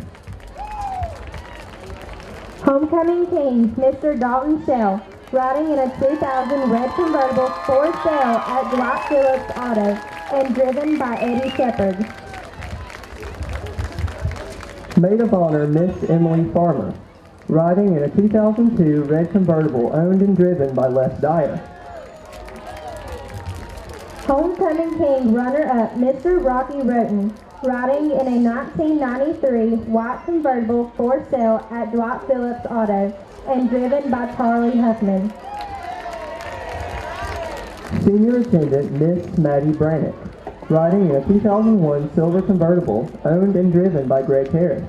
Homecoming king, Mr. Dalton Shell, riding in a 2000 red convertible for sale at Dwight Phillips Auto and driven by Eddie Shepard. Maid of honor, Miss Emily Farmer, riding in a 2002 red convertible owned and driven by Les Dyer. Homecoming king runner-up, Mr. Rocky Roten, riding in a 1993 white convertible for sale at Dwight Phillips Auto and driven by Charlie Huffman. Senior attendant, Miss Maddie Brannick, riding in a 2001 silver convertible owned and driven by Greg Harris.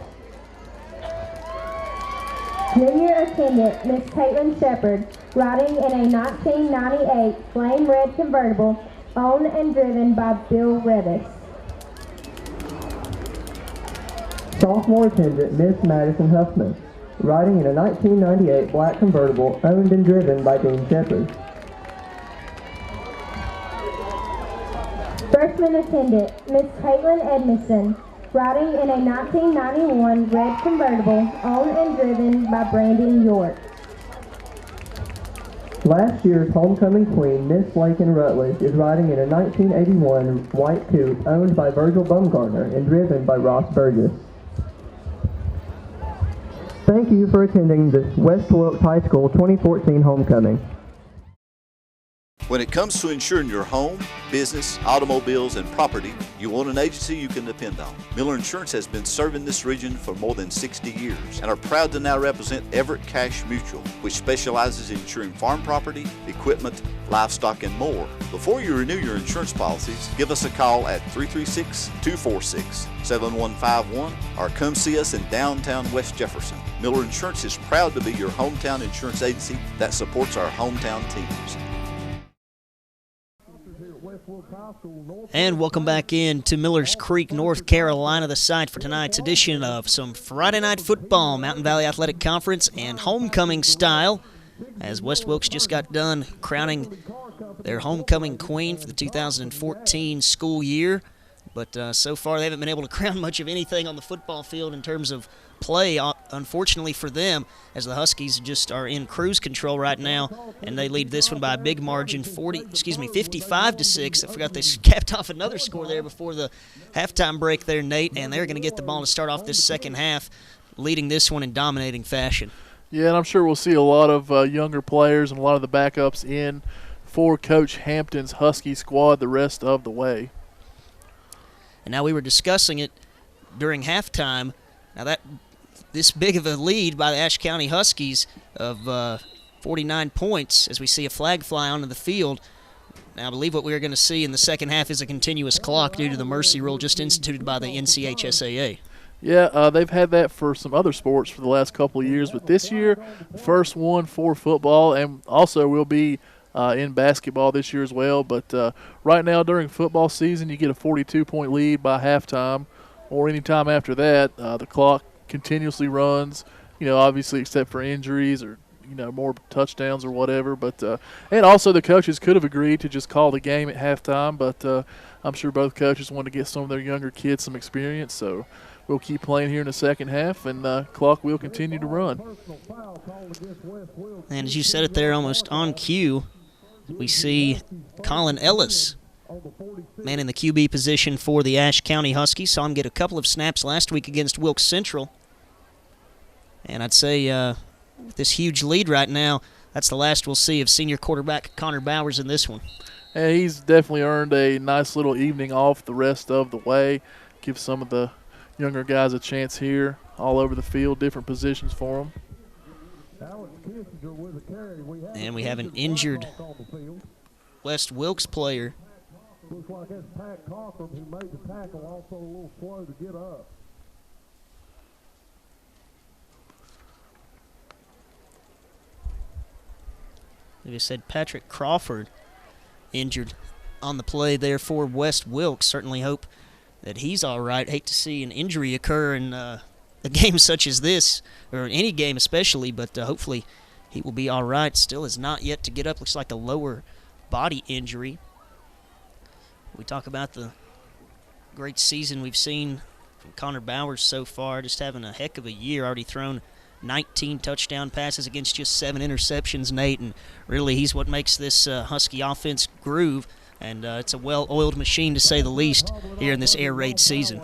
Junior attendant, Miss Caitlin Shepard, riding in a 1998 flame red convertible owned and driven by Bill Revis. Sophomore attendant, Miss Madison Huffman, riding in a 1998 black convertible owned and driven by Dean Shepard. Freshman attendant, Miss Caitlin Edmondson, riding in a 1991 red convertible owned and driven by Brandon York. Last year's homecoming queen, Miss Lakin Rutledge, is riding in a 1981 white coupe owned by Virgil Bumgarner and driven by Ross Burgess. Thank you for attending this West Wilkes High School 2014 homecoming. When it comes to insuring your home, business, automobiles, and property, you want an agency you can depend on. Miller Insurance has been serving this region for more than 60 years and are proud to now represent Everett Cash Mutual, which specializes in insuring farm property, equipment, livestock, and more. Before you renew your insurance policies, give us a call at 336-246-7151 or come see us in downtown West Jefferson. Miller Insurance is proud to be your hometown insurance agency that supports our hometown teams. And welcome back in to Millers Creek, North Carolina, the site for tonight's edition of some Friday Night Football, Mountain Valley Athletic Conference, and homecoming style, as West Wilkes just got done crowning their homecoming queen for the 2014 school year. But so far they haven't been able to crown much of anything on the football field in terms of play, unfortunately for them, as the Huskies just are in cruise control right now, and they lead this one by a big margin, 55-6. I forgot they capped off another score there before the halftime break there, Nate, and they're going to get the ball to start off this second half, leading this one in dominating fashion. Yeah, and I'm sure we'll see a lot of younger players and a lot of the backups in for Coach Hampton's Husky squad the rest of the way. And now we were discussing it during halftime. Now this big of a lead by the Ashe County Huskies of 49 points as we see a flag fly onto the field. Now I believe what we're going to see in the second half is a continuous clock due to the mercy rule just instituted by the NCHSAA. Yeah, they've had that for some other sports for the last couple of years, but this year, the first one for football, and also will be in basketball this year as well. But right now during football season, you get a 42-point lead by halftime, or any time after that, the clock continuously runs, obviously except for injuries or, more touchdowns or whatever. But and also the coaches could have agreed to just call the game at halftime, but I'm sure both coaches want to get some of their younger kids some experience. So we'll keep playing here in the second half, and the clock will continue to run. And as you said it there, almost on cue, we see Colin Ellis, man in the QB position for the Ashe County Huskies. Saw him get a couple of snaps last week against Wilkes Central. And I'd say with this huge lead right now, that's the last we'll see of senior quarterback Connor Bowers in this one. And he's definitely earned a nice little evening off the rest of the way. Give some of the younger guys a chance here all over the field, different positions for them. And we have an injured West Wilkes player. Looks like that's Pat Cochran who made the tackle, also a little slow to get up. Like I said, Patrick Crawford injured on the play there for West Wilkes. Certainly hope that he's all right. Hate to see an injury occur in a game such as this, or any game especially, but hopefully he will be all right. Still is not yet to get up. Looks like a lower body injury. We talk about the great season we've seen from Connor Bowers so far, just having a heck of a year, already thrown 19 touchdown passes against just 7 interceptions, Nate, and really he's what makes this Husky offense groove, and it's a well-oiled machine to say the least here in this air raid season.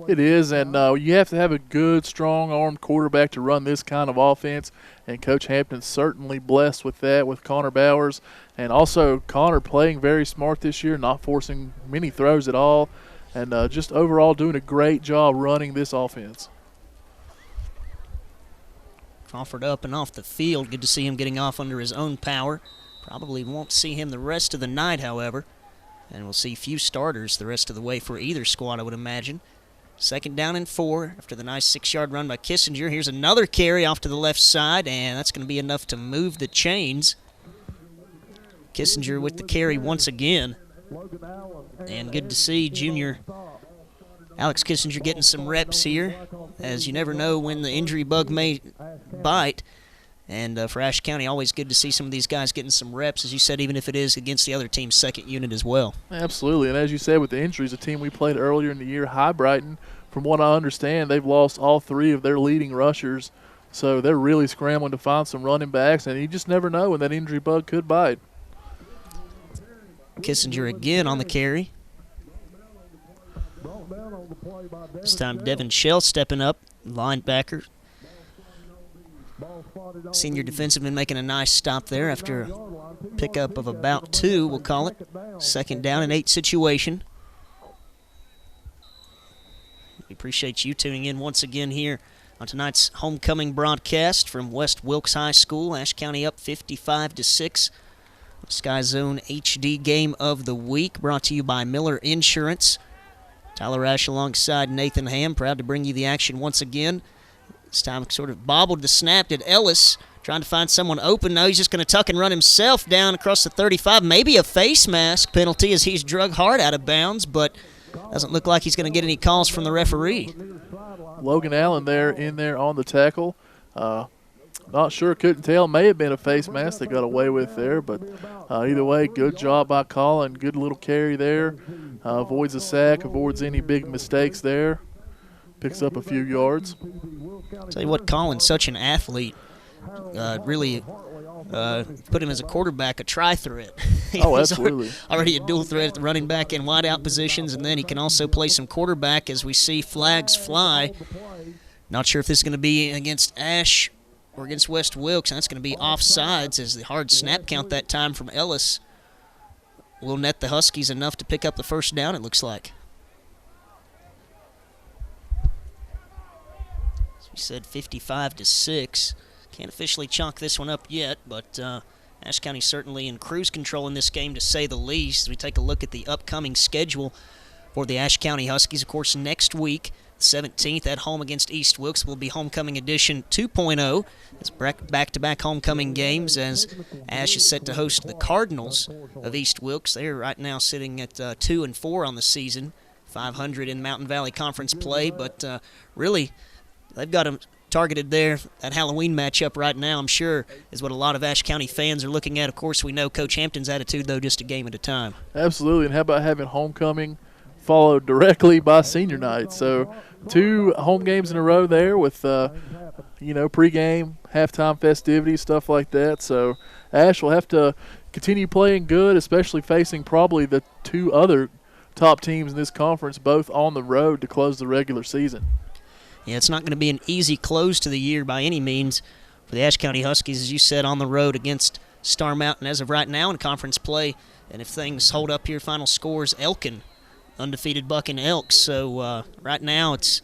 It is, and you have to have a good, strong-armed quarterback to run this kind of offense, and Coach Hampton's certainly blessed with that with Connor Bowers, and also Connor playing very smart this year, not forcing many throws at all, and just overall doing a great job running this offense. Crawford up and off the field. Good to see him getting off under his own power. Probably won't see him the rest of the night, however. And we'll see few starters the rest of the way for either squad, I would imagine. 2nd down and 4 after the nice 6-yard run by Kissinger. Here's another carry off to the left side, and that's going to be enough to move the chains. Kissinger with the carry once again. And good to see junior Alex Kissinger getting some reps here, as you never know when the injury bug may bite. And for Ashe County, always good to see some of these guys getting some reps, as you said, even if it is against the other team's second unit as well. Absolutely, and as you said, with the injuries, a team we played earlier in the year, High Brighton, from what I understand, they've lost all 3 of their leading rushers. So they're really scrambling to find some running backs, and you just never know when that injury bug could bite. Kissinger again on the carry. This time Devin Shell stepping up, linebacker. Senior defenseman making a nice stop there after a pickup of about 2, we'll call it. 2nd down and 8 situation. We appreciate you tuning in once again here on tonight's homecoming broadcast from West Wilkes High School. Ashe County up 55-6. Sky Zone HD Game of the Week, brought to you by Miller Insurance. Tyler Ashe alongside Nathan Ham, proud to bring you the action once again. This time sort of bobbled the snap. Did Ellis trying to find someone open? No, he's just going to tuck and run himself down across the 35. Maybe a face mask penalty as he's drug hard out of bounds, but doesn't look like he's going to get any calls from the referee. Logan Allen in there on the tackle. Not sure, couldn't tell. May have been a face mask they got away with there, but either way, good job by Colin. Good little carry there. Avoids a sack, avoids any big mistakes there. Picks up a few yards. Tell you what, Colin's such an athlete. Really put him as a quarterback, a tri-threat. Oh, absolutely. Already a dual threat at the running back and wide-out positions, and then he can also play some quarterback as we see flags fly. Not sure if this is going to be against Ashe or against West Wilkes, and that's going to be offsides as the hard snap count that time from Ellis will net the Huskies enough to pick up the 1st down, it looks like. As we said, 55-6. Can't officially chalk this one up yet, but Ashe County certainly in cruise control in this game, to say the least. As we take a look at the upcoming schedule for the Ashe County Huskies, of course, next week, 17th at home against East Wilkes will be homecoming edition 2.0. It's back-to-back homecoming games as Ashe is set to host the Cardinals of East Wilkes. They're right now sitting at 2-4 on the season, 500 in Mountain Valley Conference play, but really they've got them targeted there. That Halloween matchup right now, I'm sure, is what a lot of Ashe County fans are looking at. Of course, we know Coach Hampton's attitude, though, just a game at a time. Absolutely, and how about having homecoming followed directly by senior night? So 2 home games in a row there with, pregame, halftime festivities, stuff like that. So Ashe will have to continue playing good, especially facing probably the 2 other top teams in this conference, both on the road to close the regular season. Yeah, it's not going to be an easy close to the year by any means for the Ashe County Huskies, as you said, on the road against Star Mountain as of right now in conference play. And if things hold up here, final scores, Elkin, undefeated Buck and Elks. So right now it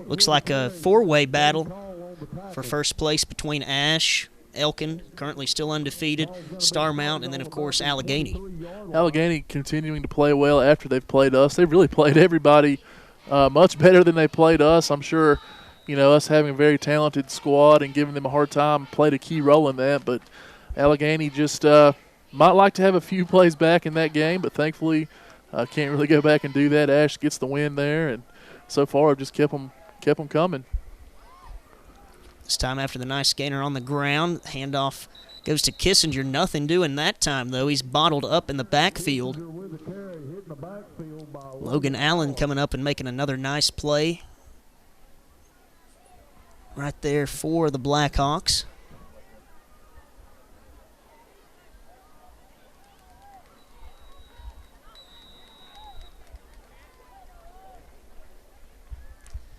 looks like a 4-way battle for first place between Ashe, Elkin, currently still undefeated, Star Mountain, and then, of course, Allegheny. Allegheny continuing to play well after they've played us. They've really played everybody much better than they played us. I'm sure, us having a very talented squad and giving them a hard time played a key role in that. But Allegheny just might like to have a few plays back in that game, but thankfully can't really go back and do that. Ashe gets the win there, and so far I've just kept them coming. This time after the nice gainer on the ground, handoff Goes to Kissinger, nothing doing that time, though. He's bottled up in the backfield. Logan Allen coming up and making another nice play right there for the Blackhawks.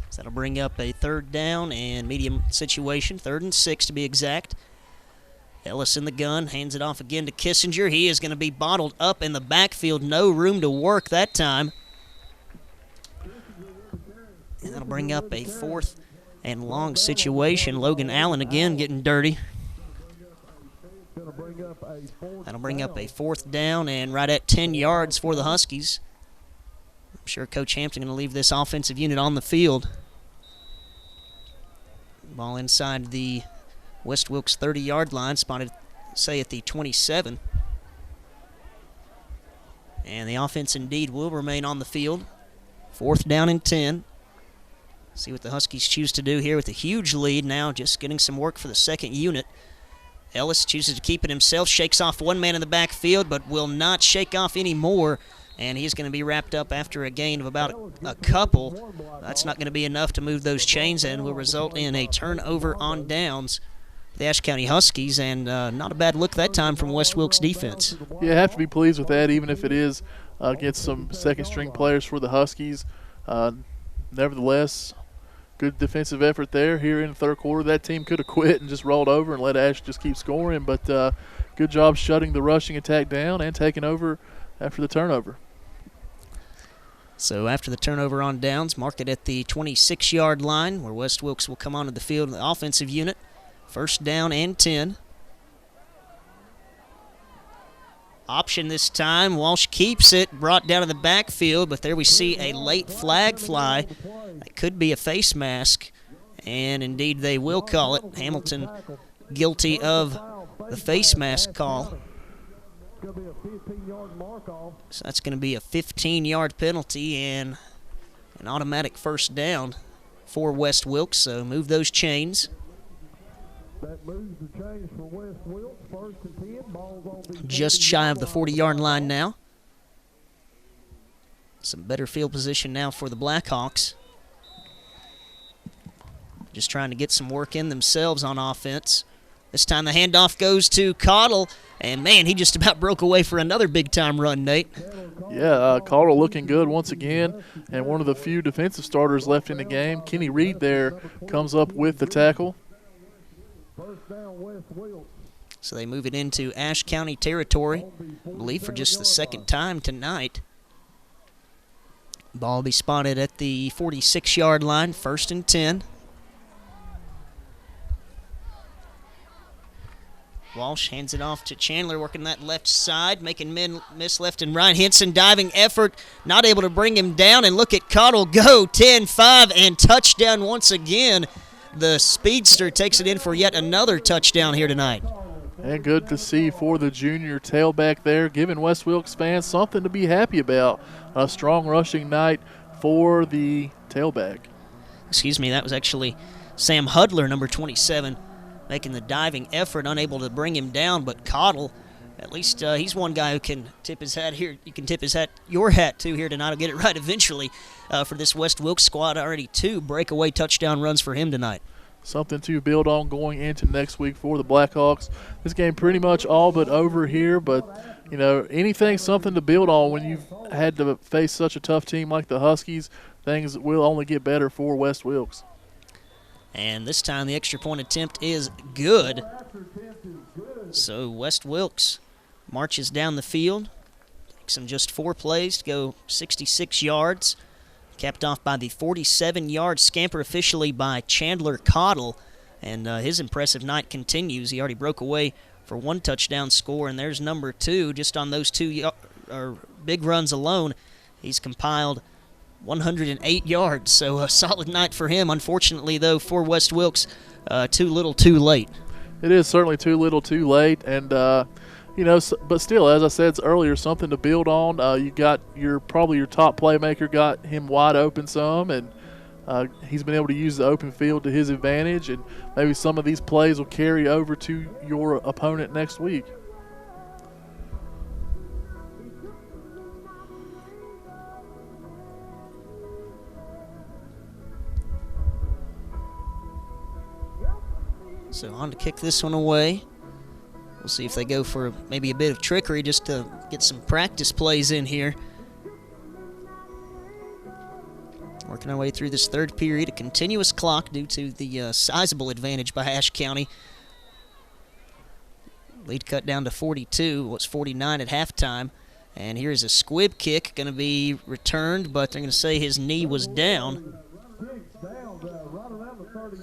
So that'll bring up a third down and medium situation, 3rd and 6 to be exact. Ellis in the gun, hands it off again to Kissinger. He is going to be bottled up in the backfield. No room to work that time. And that'll bring up a 4th and long situation. Logan Allen again getting dirty. That'll bring up a 4th down and right at 10 yards for the Huskies. I'm sure Coach Hampton going to leave this offensive unit on the field. Ball inside the West Wilkes 30-yard line, spotted, say, at the 27. And the offense indeed will remain on the field. 4th down and 10. See what the Huskies choose to do here with a huge lead now, just getting some work for the second unit. Ellis chooses to keep it himself, shakes off one man in the backfield, but will not shake off any more. And he's going to be wrapped up after a gain of about a couple. That's not going to be enough to move those chains and will result in a turnover on downs for the Ashe County Huskies, and not a bad look that time from West Wilkes defense. Yeah, have to be pleased with that, even if it is against some second-string players for the Huskies. Nevertheless, good defensive effort there here in the third quarter. That team could have quit and just rolled over and let Ashe just keep scoring, but good job shutting the rushing attack down and taking over after the turnover. So after the turnover on downs, mark it at the 26-yard line where West Wilkes will come onto the field in the offensive unit. 1st down and 10. Option this time. Walsh keeps it, brought down in the backfield, but there we see a late flag fly. That could be a face mask, and indeed they will call it. Hamilton guilty of the face mask call. So that's going to be a 15-yard penalty and an automatic 1st down for West Wilkes. So move those chains. That moves the chains for West Wilkes. 1st and 10. Ball's on the Just shy of the 40-yard line now. Some better field position now for the Blackhawks. Just trying to get some work in themselves on offense. This time the handoff goes to Cottle, and, man, he just about broke away for another big-time run, Nate. Yeah, Cottle looking good once again, and one of the few defensive starters left in the game. Kenny Reed there comes up with the tackle. 1st down, West Wilkes. So they move it into Ashe County territory, I believe for just the 2nd time tonight. Ball will be spotted at the 46-yard line, 1st and 10. Walsh hands it off to Chandler, working that left side, making men miss left and right. Henson diving effort, not able to bring him down, and look at Cottle go, 10-5, and touchdown once again. The speedster takes it in for yet another touchdown here tonight. And good to see for the junior tailback there, giving West Wilkes fans something to be happy about. A strong rushing night for the tailback. Excuse me, that was actually Sam Hudler, number 27, making the diving effort, unable to bring him down. But Cottle, at least he's one guy who can tip his hat here. You can tip his hat, your hat, too, here tonight. I'll get it right eventually for this West Wilkes squad. Already 2 breakaway touchdown runs for him tonight. Something to build on going into next week for the Blackhawks. This game pretty much all but over here, but, you know, anything, something to build on when you've had to face such a tough team like the Huskies. Things will only get better for West Wilkes. And this time the extra point attempt is good. So West Wilkes marches down the field. Takes them just 4 plays to go 66 yards. Capped off by the 47-yard scamper officially by Chandler Cottle. And his impressive night continues. He already broke away for 1 touchdown score, and there's number 2. Just on those 2 big runs alone, he's compiled 108 yards. So a solid night for him. Unfortunately, though, for West Wilkes, too little too late. It is certainly too little too late, and you know, but still, as I said earlier, something to build on. You got probably your top playmaker got him wide open some, and He's been able to use the open field to his advantage, and maybe some of these plays will carry over to your opponent next week. So on to kick this one away. We'll see if they go for maybe a bit of trickery just to get some practice plays in here. Working our way through this third period, a continuous clock due to the sizable advantage by Ashe County. Lead cut down to 42, was 49 at halftime. And here's a squib kick, going to be returned, but they're going to say his knee was down.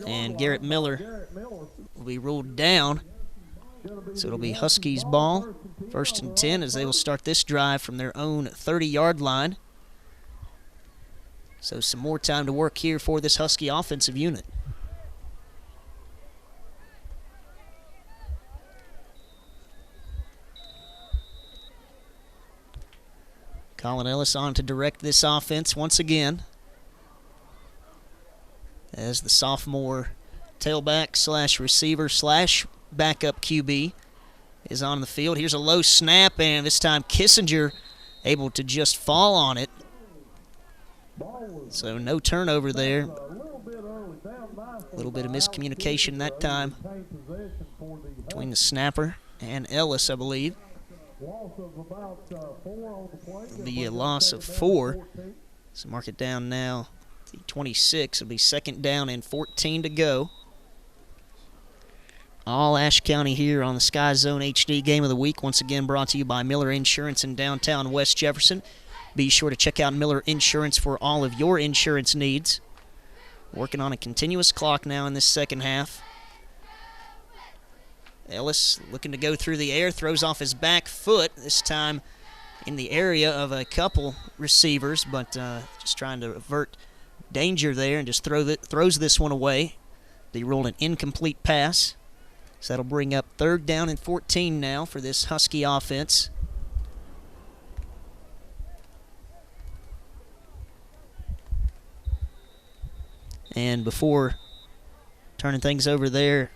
And Garrett Miller will be ruled down. So it'll be Huskies ball, 1st and 10, as they will start this drive from their own 30-yard line. So some more time to work here for this Husky offensive unit. Colin Ellis on to direct this offense once again, as the sophomore tailback slash receiver slash backup QB is on the field. Here's a low snap, and this time Kissinger able to just fall on it. So no turnover there. A little bit of miscommunication that time between the snapper and Ellis, I believe. It'll be a loss of 4. So mark it down now. 26. It'll be 2nd down and 14 to go. All Ashe County here on the Sky Zone HD Game of the Week. Once again brought to you by Miller Insurance in downtown West Jefferson. Be sure to check out Miller Insurance for all of your insurance needs. Working on a continuous clock now in this second half. Ellis looking to go through the air, throws off his back foot, this time in the area of a couple receivers, but just trying to avert danger there and just throws this one away. They rolled an incomplete pass. So that'll bring up 3rd down and 14 now for this Husky offense. And before turning things over there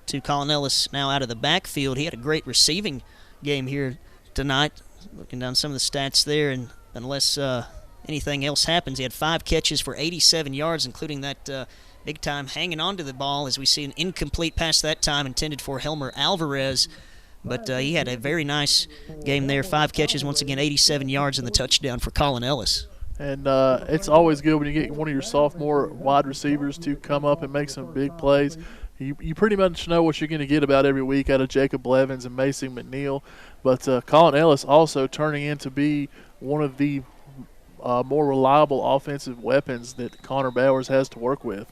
to Colin Ellis now out of the backfield, he had a great receiving game here tonight. Looking down some of the stats there, and unless anything else happens, he had 5 catches for 87 yards, including that big time hanging on to the ball, as we see an incomplete pass that time intended for Helmer Alvarez. But he had a very nice game there. 5 catches, once again, 87 yards, and the touchdown for Colin Ellis. And it's always good when you get one of your sophomore wide receivers to come up and make some big plays. You pretty much know what you're going to get about every week out of Jacob Blevins and Mason McNeil. But Colin Ellis also turning in to be one of the more reliable offensive weapons that Connor Bowers has to work with.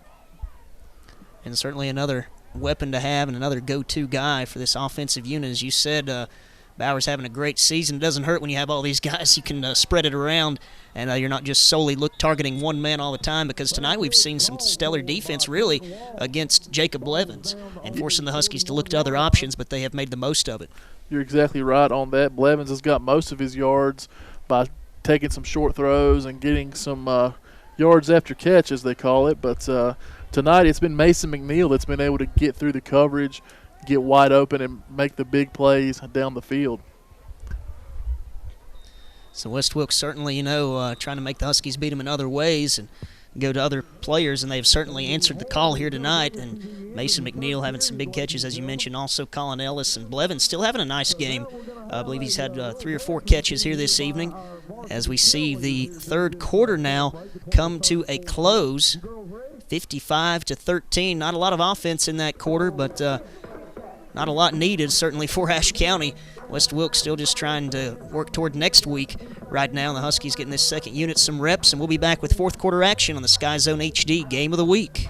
And certainly another weapon to have and another go-to guy for this offensive unit. As you said, Bowers having a great season. It doesn't hurt when you have all these guys. You can spread it around, and you're not just solely targeting one man all the time, because tonight we've seen some stellar defense, really, against Jacob Blevins and forcing the Huskies to look to other options, but they have made the most of it. You're exactly right on that. Blevins has got most of his yards by taking some short throws and getting some yards after catch, as they call it. But tonight it's been Mason McNeil that's been able to get through the coverage, get wide open, and make the big plays down the field. So West Wilkes certainly, trying to make the Huskies beat them in other ways and go to other players, and they've certainly answered the call here tonight. And Mason McNeil having some big catches, as you mentioned. Also Colin Ellis, and Blevins still having a nice game. I believe he's had 3 or 4 catches here this evening, as we see the third quarter now come to a close, 55-13. Not a lot of offense in that quarter, but not a lot needed, certainly, for Ashe County. West Wilkes still just trying to work toward next week. Right now, the Huskies getting this second unit some reps, and we'll be back with fourth quarter action on the Sky Zone HD Game of the Week.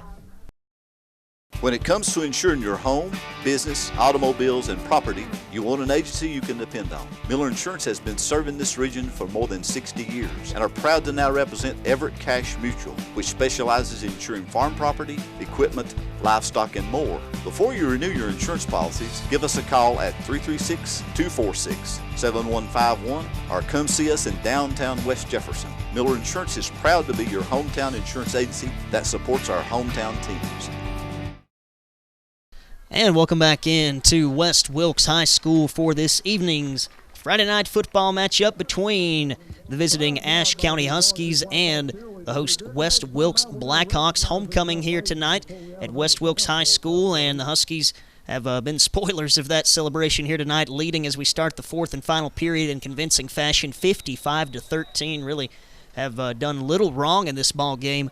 When it comes to insuring your home, business, automobiles, and property, you want an agency you can depend on. Miller Insurance has been serving this region for more than 60 years and are proud to now represent Everett Cash Mutual, which specializes in insuring farm property, equipment, livestock, and more. Before you renew your insurance policies, give us a call at 336-246-7151 or come see us in downtown West Jefferson. Miller Insurance is proud to be your hometown insurance agency that supports our hometown teams. And welcome back in to West Wilkes High School for this evening's Friday night football matchup between the visiting Ashe County Huskies and the host West Wilkes Blackhawks. Homecoming here tonight at West Wilkes High School, and the Huskies have been spoilers of that celebration here tonight, leading as we start the fourth and final period in convincing fashion, 55-13. Really have done little wrong in this ball game,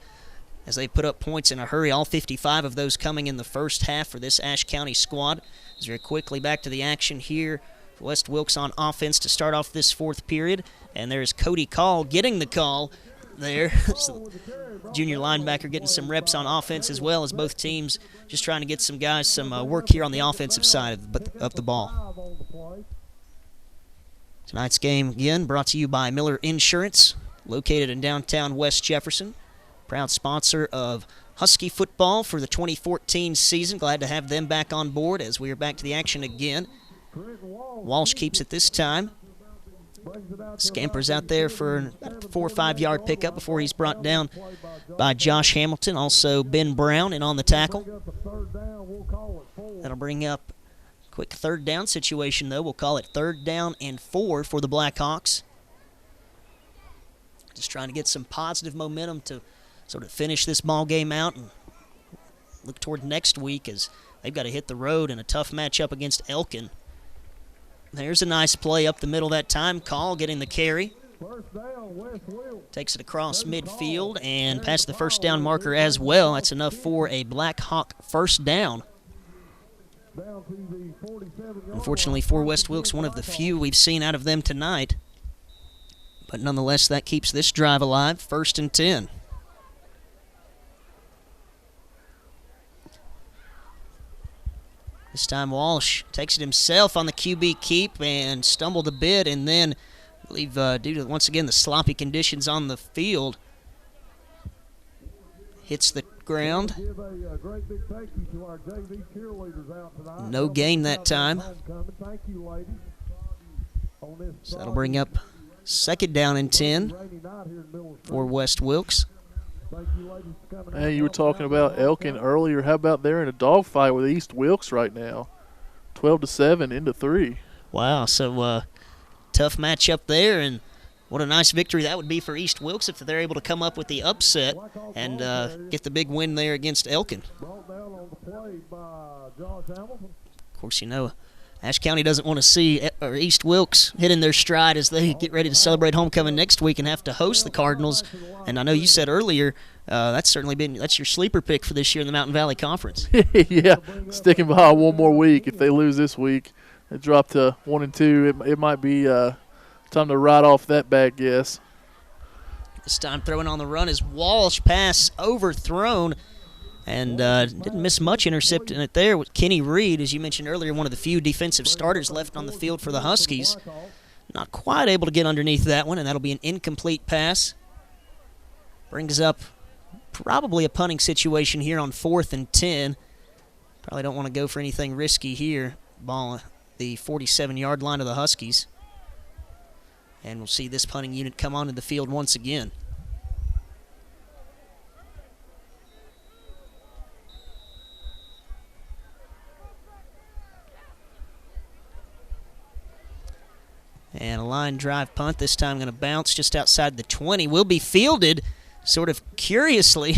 as they put up points in a hurry, all 55 of those coming in the first half for this Ashe County squad. As very quickly back to the action here for West Wilkes on offense to start off this fourth period. And there's Cody Call getting the call there. So junior linebacker getting some reps on offense, as well as both teams just trying to get some guys some work here on the offensive side of the ball. Tonight's game, again, brought to you by Miller Insurance, located in downtown West Jefferson. Proud sponsor of Husky football for the 2014 season. Glad to have them back on board as we are back to the action again. Walsh keeps it this time. Scampers out there for a 4 or 5 yard pickup before he's brought down by Josh Hamilton. Also Ben Brown in on the tackle. That'll bring up a quick third down situation, though. We'll call it 3rd down and 4 for the Blackhawks. Just trying to get some positive momentum to sort of finish this ball game out and look toward next week, as they've got to hit the road in a tough matchup against Elkin. There's a nice play up the middle that time. Call getting the carry. Takes it across midfield and past the first down marker as well. That's enough for a Blackhawk first down. Unfortunately for West Wilkes, one of the few we've seen out of them tonight. But nonetheless, that keeps this drive alive. 1st and 10. This time Walsh takes it himself on the QB keep and stumbled a bit, and then I believe due to, once again, the sloppy conditions on the field, hits the ground. No gain that time. So that'll bring up 2nd down and 10 for West Wilkes. Hey, you were talking about Elkin earlier. How about they're in a dogfight with East Wilkes right now? 12-7 into 3. Wow, so tough matchup there, and what a nice victory that would be for East Wilkes if they're able to come up with the upset and get the big win there against Elkin. Of course, you know, Ashe County doesn't want to see East Wilkes hitting their stride as they get ready to celebrate homecoming next week and have to host the Cardinals. And I know you said earlier that's your sleeper pick for this year in the Mountain Valley Conference. Yeah, sticking by one more week. If they lose this week, they drop to 1-2. It might be time to ride off that bad guess. This time throwing on the run is Walsh, pass overthrown. And didn't miss much intercepting it there with Kenny Reed, as you mentioned earlier, one of the few defensive starters left on the field for the Huskies. Not quite able to get underneath that one, and that'll be an incomplete pass. Brings up probably a punting situation here on 4th and 10. Probably don't want to go for anything risky here. Ball at the 47-yard line of the Huskies. And we'll see this punting unit come onto the field once again. And a line drive punt, this time going to bounce just outside the 20. Will be fielded sort of curiously.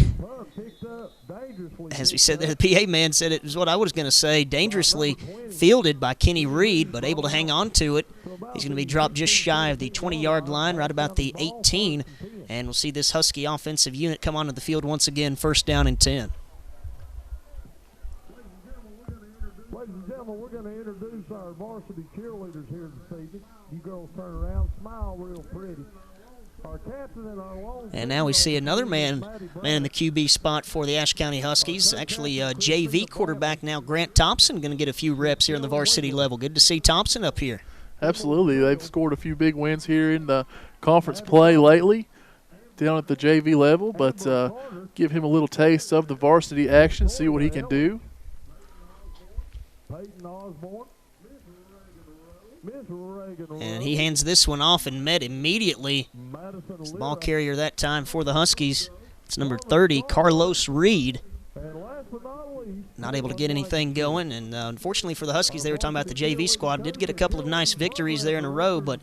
As we said there, the PA man said it was what I was going to say, dangerously fielded by Kenny Reed, but able to hang on to it. He's going to be dropped just shy of the 20-yard line, right about the 18. And we'll see this Husky offensive unit come onto the field once again, 1st down and 10. Ladies and gentlemen, we're going to introduce our varsity cheerleaders here this evening. You girls turn around, smile real pretty. And now we see another man in the QB spot for the Ashe County Huskies. Actually, JV quarterback now, Grant Thompson, going to get a few reps here on the varsity level. Good to see Thompson up here. Absolutely. They've scored a few big wins here in the conference play lately down at the JV level, but give him a little taste of the varsity action, see what he can do. And he hands this one off and met immediately. The ball carrier that time for the Huskies. It's number 30, Carlos Reed. Not able to get anything going, and unfortunately for the Huskies, they were talking about the JV squad. Did get a couple of nice victories there in a row, but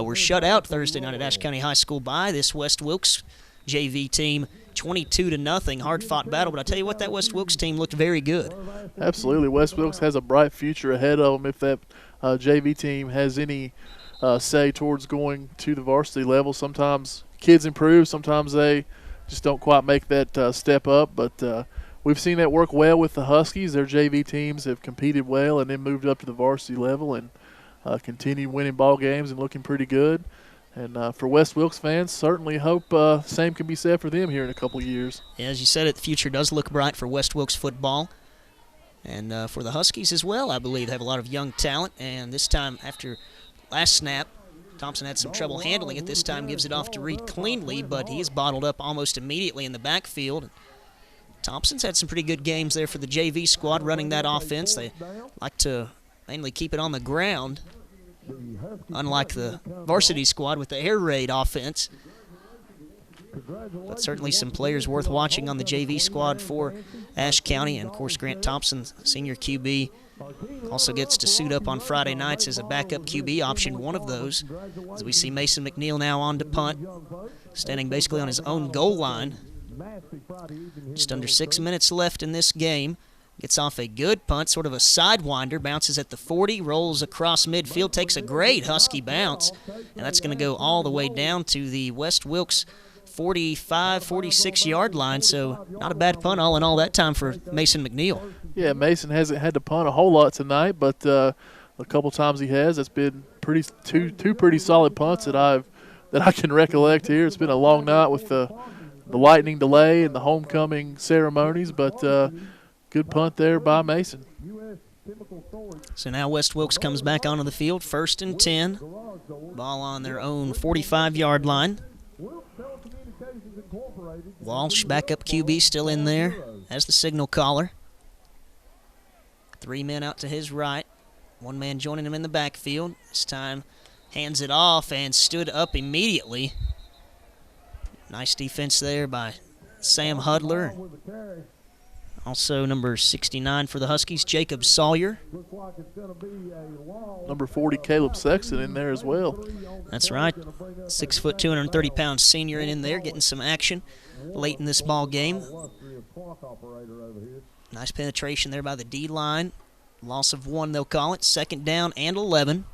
were shut out Thursday night at Ashe County High School by this West Wilkes JV team, 22-0. Hard-fought battle, but I tell you what, that West Wilkes team looked very good. Absolutely. West Wilkes has a bright future ahead of them if that JV team has any say towards going to the varsity level. Sometimes kids improve, sometimes they just don't quite make that step up, but we've seen that work well with the Huskies. Their JV teams have competed well and then moved up to the varsity level and continued winning ball games and looking pretty good. And for West Wilkes fans, certainly hope same can be said for them here in a couple of years. Yeah, as you said, the future does look bright for West Wilkes football. And for the Huskies as well, I believe. They have a lot of young talent. And this time, after last snap, Thompson had some trouble handling it. This time gives it off to Reed cleanly, but he is bottled up almost immediately in the backfield. Thompson's had some pretty good games there for the JV squad running that offense. They like to mainly keep it on the ground, unlike the varsity squad with the air raid offense. But certainly some players worth watching on the JV squad for Ashe County. And, of course, Grant Thompson, senior QB, also gets to suit up on Friday nights as a backup QB option, one of those. As we see Mason McNeil now on to punt, standing basically on his own goal line. Just under 6 minutes left in this game. Gets off a good punt, sort of a sidewinder, bounces at the 40, rolls across midfield, takes a great Husky bounce, and that's going to go all the way down to the West Wilkes 45, 46-yard line, so not a bad punt all in all that time for Mason McNeil. Yeah, Mason hasn't had to punt a whole lot tonight, but a couple times he has. It's been two pretty solid punts that I can recollect here. It's been a long night with the lightning delay and the homecoming ceremonies, but good punt there by Mason. So now West Wilkes comes back onto the field, 1st and 10. Ball on their own 45-yard line. Walsh, backup QB, still in there as the signal caller. 3 men out to his right. 1 man joining him in the backfield. This time hands it off and stood up immediately. Nice defense there by Sam Hudler. Also number 69 for the Huskies, Jacob Sawyer. Number 40, Caleb Sexton in there as well. That's right. 6 foot, 230-pound senior in there, getting some action late in this ball game. Nice penetration there by the D-line. Loss of 1, they'll call it. 2nd down and 11.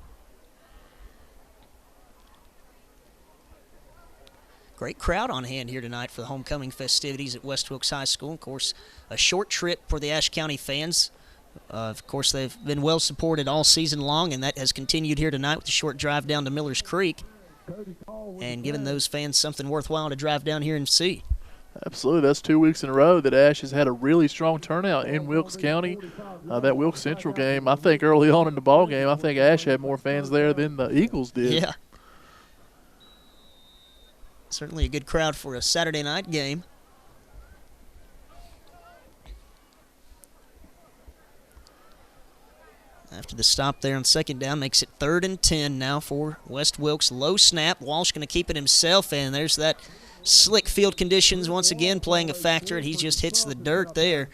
Great crowd on hand here tonight for the homecoming festivities at West Wilkes High School. Of course, a short trip for the Ashe County fans. Of course, they've been well supported all season long, and that has continued here tonight with a short drive down to Millers Creek and giving those fans something worthwhile to drive down here and see. Absolutely. That's 2 weeks in a row that Ashe has had a really strong turnout in Wilkes County. That Wilkes Central game, I think early on in the ball game, I think Ashe had more fans there than the Eagles did. Yeah. Certainly a good crowd for a Saturday night game. After the stop there on 2nd down, makes it 3rd and 10 now for West Wilkes. Low snap. Walsh going to keep it himself, and there's that slick field conditions once again playing a factor, and he just hits the dirt there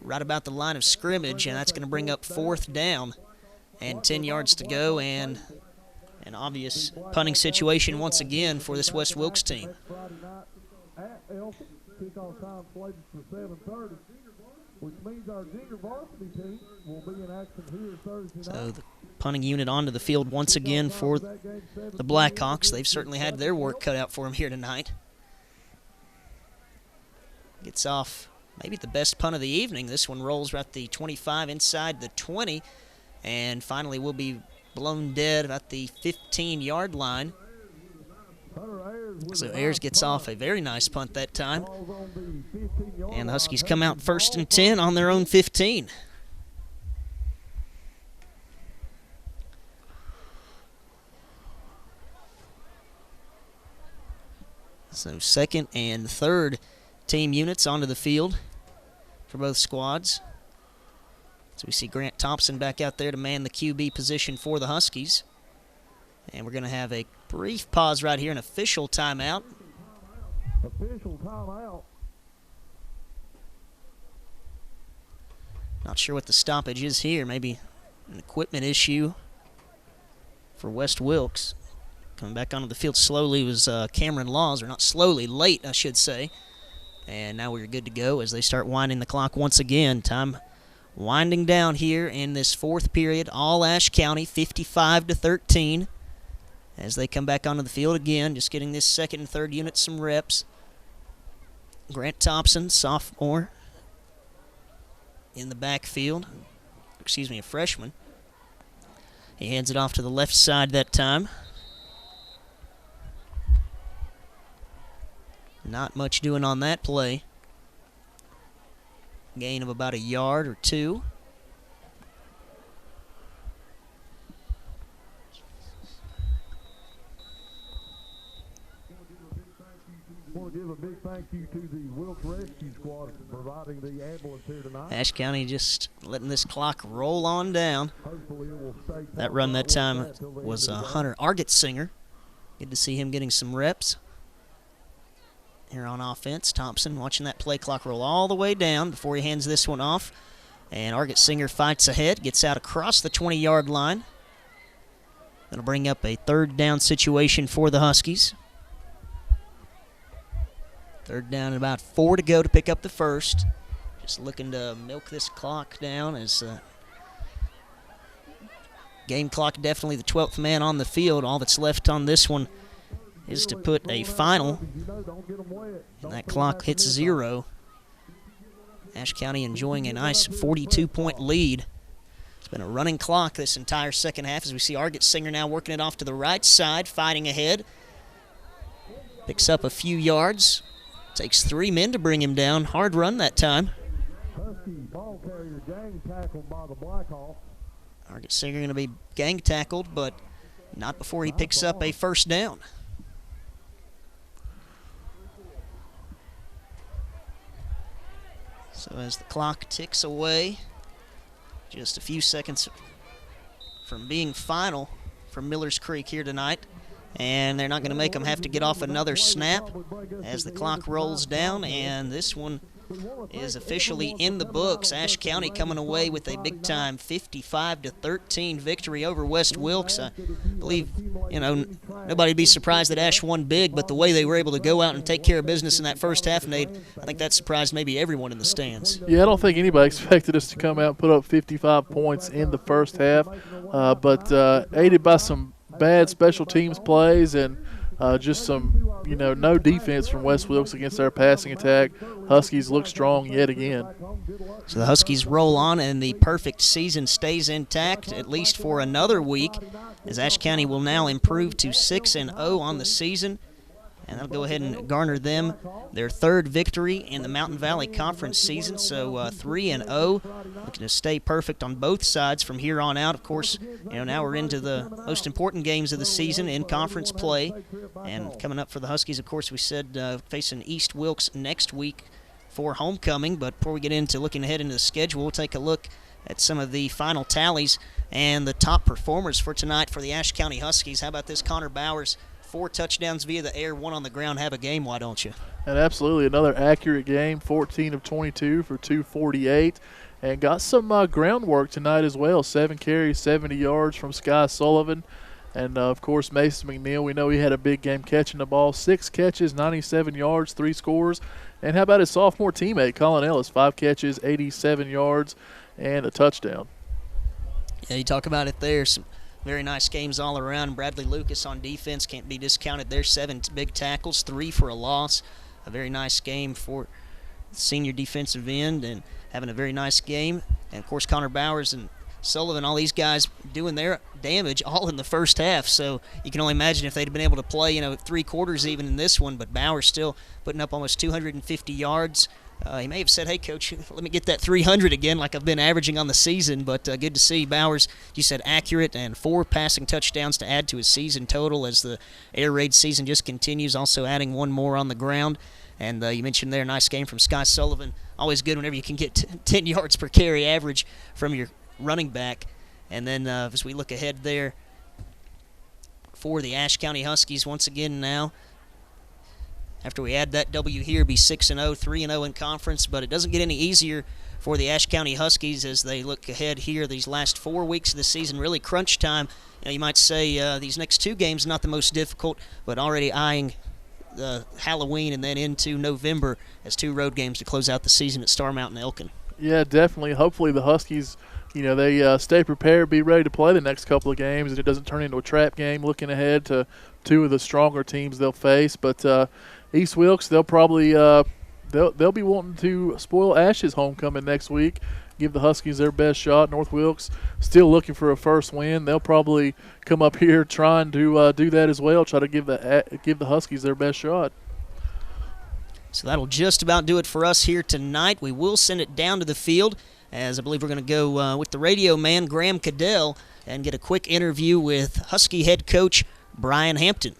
right about the line of scrimmage, and that's going to bring up 4th down and 10 yards to go, and an obvious punting situation once again for this West Wilkes team. So the punting unit onto the field once again for the Blackhawks. They've certainly had their work cut out for them here tonight. Gets off maybe the best punt of the evening. This one rolls right at the 25 inside the 20, and finally will be blown dead at the 15-yard line. So Ayers gets off a very nice punt that time. And the Huskies come out 1st and 10 on their own 15. So 2nd and 3rd team units onto the field for both squads. So we see Grant Thompson back out there to man the QB position for the Huskies. And we're going to have a brief pause right here, an official timeout. Official timeout. Not sure what the stoppage is here. Maybe an equipment issue for West Wilkes. Coming back onto the field slowly was Cameron Laws, or not slowly, late, I should say. And now we're good to go as they start winding the clock once again. Time winding down here in this 4th period. All Ashe County, 55-13. As they come back onto the field again, just getting this 2nd and 3rd unit some reps. Grant Thompson, sophomore, in the backfield. Excuse me, a freshman. He hands it off to the left side that time. Not much doing on that play. Gain of about a yard or 2. I want to give a big thank you to the Wilkes Rescue Squad for providing the ambulance here tonight. Ashe County just letting this clock roll on down. Hopefully it will stay. That run that time was Hunter Argetsinger. Good to see him getting some reps here on offense. Thompson watching that play clock roll all the way down before he hands this one off. And Argetsinger fights ahead, gets out across the 20-yard line. That'll bring up a 3rd down situation for the Huskies. 3rd down and about 4 to go to pick up the 1st. Just looking to milk this clock down as game clock definitely the 12th man on the field. All that's left on this one is to put a final, and that clock hits 0. Ashe County enjoying a nice 42-point lead. It's been a running clock this entire second half as we see Argetsinger now working it off to the right side, fighting ahead. Picks up a few yards. Takes 3 men to bring him down. Hard run that time. Husky ball carrier gang tackled by the Blackhawks. Argetsinger going to be gang tackled, but not before he picks up a 1st down. So as the clock ticks away, just a few seconds from being final for Millers Creek here tonight. And they're not going to make them have to get off another snap as the clock rolls down. And this one is officially in the books. Ashe County coming away with a big-time 55-13 victory over West Wilkes. I believe, nobody'd be surprised that Ashe won big, but the way they were able to go out and take care of business in that first half, Nate, I think that surprised maybe everyone in the stands. Yeah, I don't think anybody expected us to come out and put up 55 points in the first half, but aided by some bad special teams plays and just some, no defense from West Wilkes against our passing attack. Huskies look strong yet again. So the Huskies roll on, and the perfect season stays intact, at least for another week, as Ashe County will now improve to 6-0 on the season. And that'll go ahead and garner them their 3rd victory in the Mountain Valley Conference season. So 3-0, looking to stay perfect on both sides from here on out. Of course, now we're into the most important games of the season in conference play. And coming up for the Huskies, of course, we said facing East Wilkes next week for homecoming. But before we get into looking ahead into the schedule, we'll take a look at some of the final tallies and the top performers for tonight for the Ashe County Huskies. How about this, Connor Bowers? 4 touchdowns via the air, 1 on the ground. Have a game, why don't you? And absolutely another accurate game, 14 of 22 for 248. And got some groundwork tonight as well. 7 carries, 70 yards from Sky Sullivan. And, of course, Mason McNeil, we know he had a big game catching the ball. 6 catches, 97 yards, 3 scores. And how about his sophomore teammate, Colin Ellis? 5 catches, 87 yards, and a touchdown. Yeah, you talk about it there. Some very nice games all around. Bradley Lucas on defense can't be discounted there. 7 big tackles, 3 for a loss. A very nice game for the senior defensive end and having a very nice game. And, of course, Connor Bowers and Sullivan, all these guys doing their damage all in the first half. So you can only imagine if they'd been able to play, 3 quarters even in this one. But Bauer's still putting up almost 250 yards. He may have said, hey, Coach, let me get that 300 again like I've been averaging on the season. But good to see Bauer's, you said, accurate, and 4 passing touchdowns to add to his season total as the air raid season just continues, also adding 1 more on the ground. And you mentioned there, nice game from Sky Sullivan. Always good whenever you can get 10 yards per carry average from your running back. And then as we look ahead there for the Ashe County Huskies once again now, after we add that W here, be 6-0, 3-0 in conference, but it doesn't get any easier for the Ashe County Huskies as they look ahead here these last 4 weeks of the season, really crunch time. You might say these next 2 games not the most difficult, but already eyeing Halloween and then into November as 2 road games to close out the season at Star Mountain Elkin. Yeah, definitely. Hopefully the Huskies, they stay prepared, be ready to play the next couple of games, and it doesn't turn into a trap game looking ahead to 2 of the stronger teams they'll face. But East Wilkes, they'll probably they'll be wanting to spoil Ashe's homecoming next week, give the Huskies their best shot. North Wilkes still looking for a first win. They'll probably come up here trying to do that as well, try to give the Huskies their best shot. So that'll just about do it for us here tonight. We will send it down to the field, as I believe we're going to go with the radio man, Graham Cadell, and get a quick interview with Husky head coach Brian Hampton.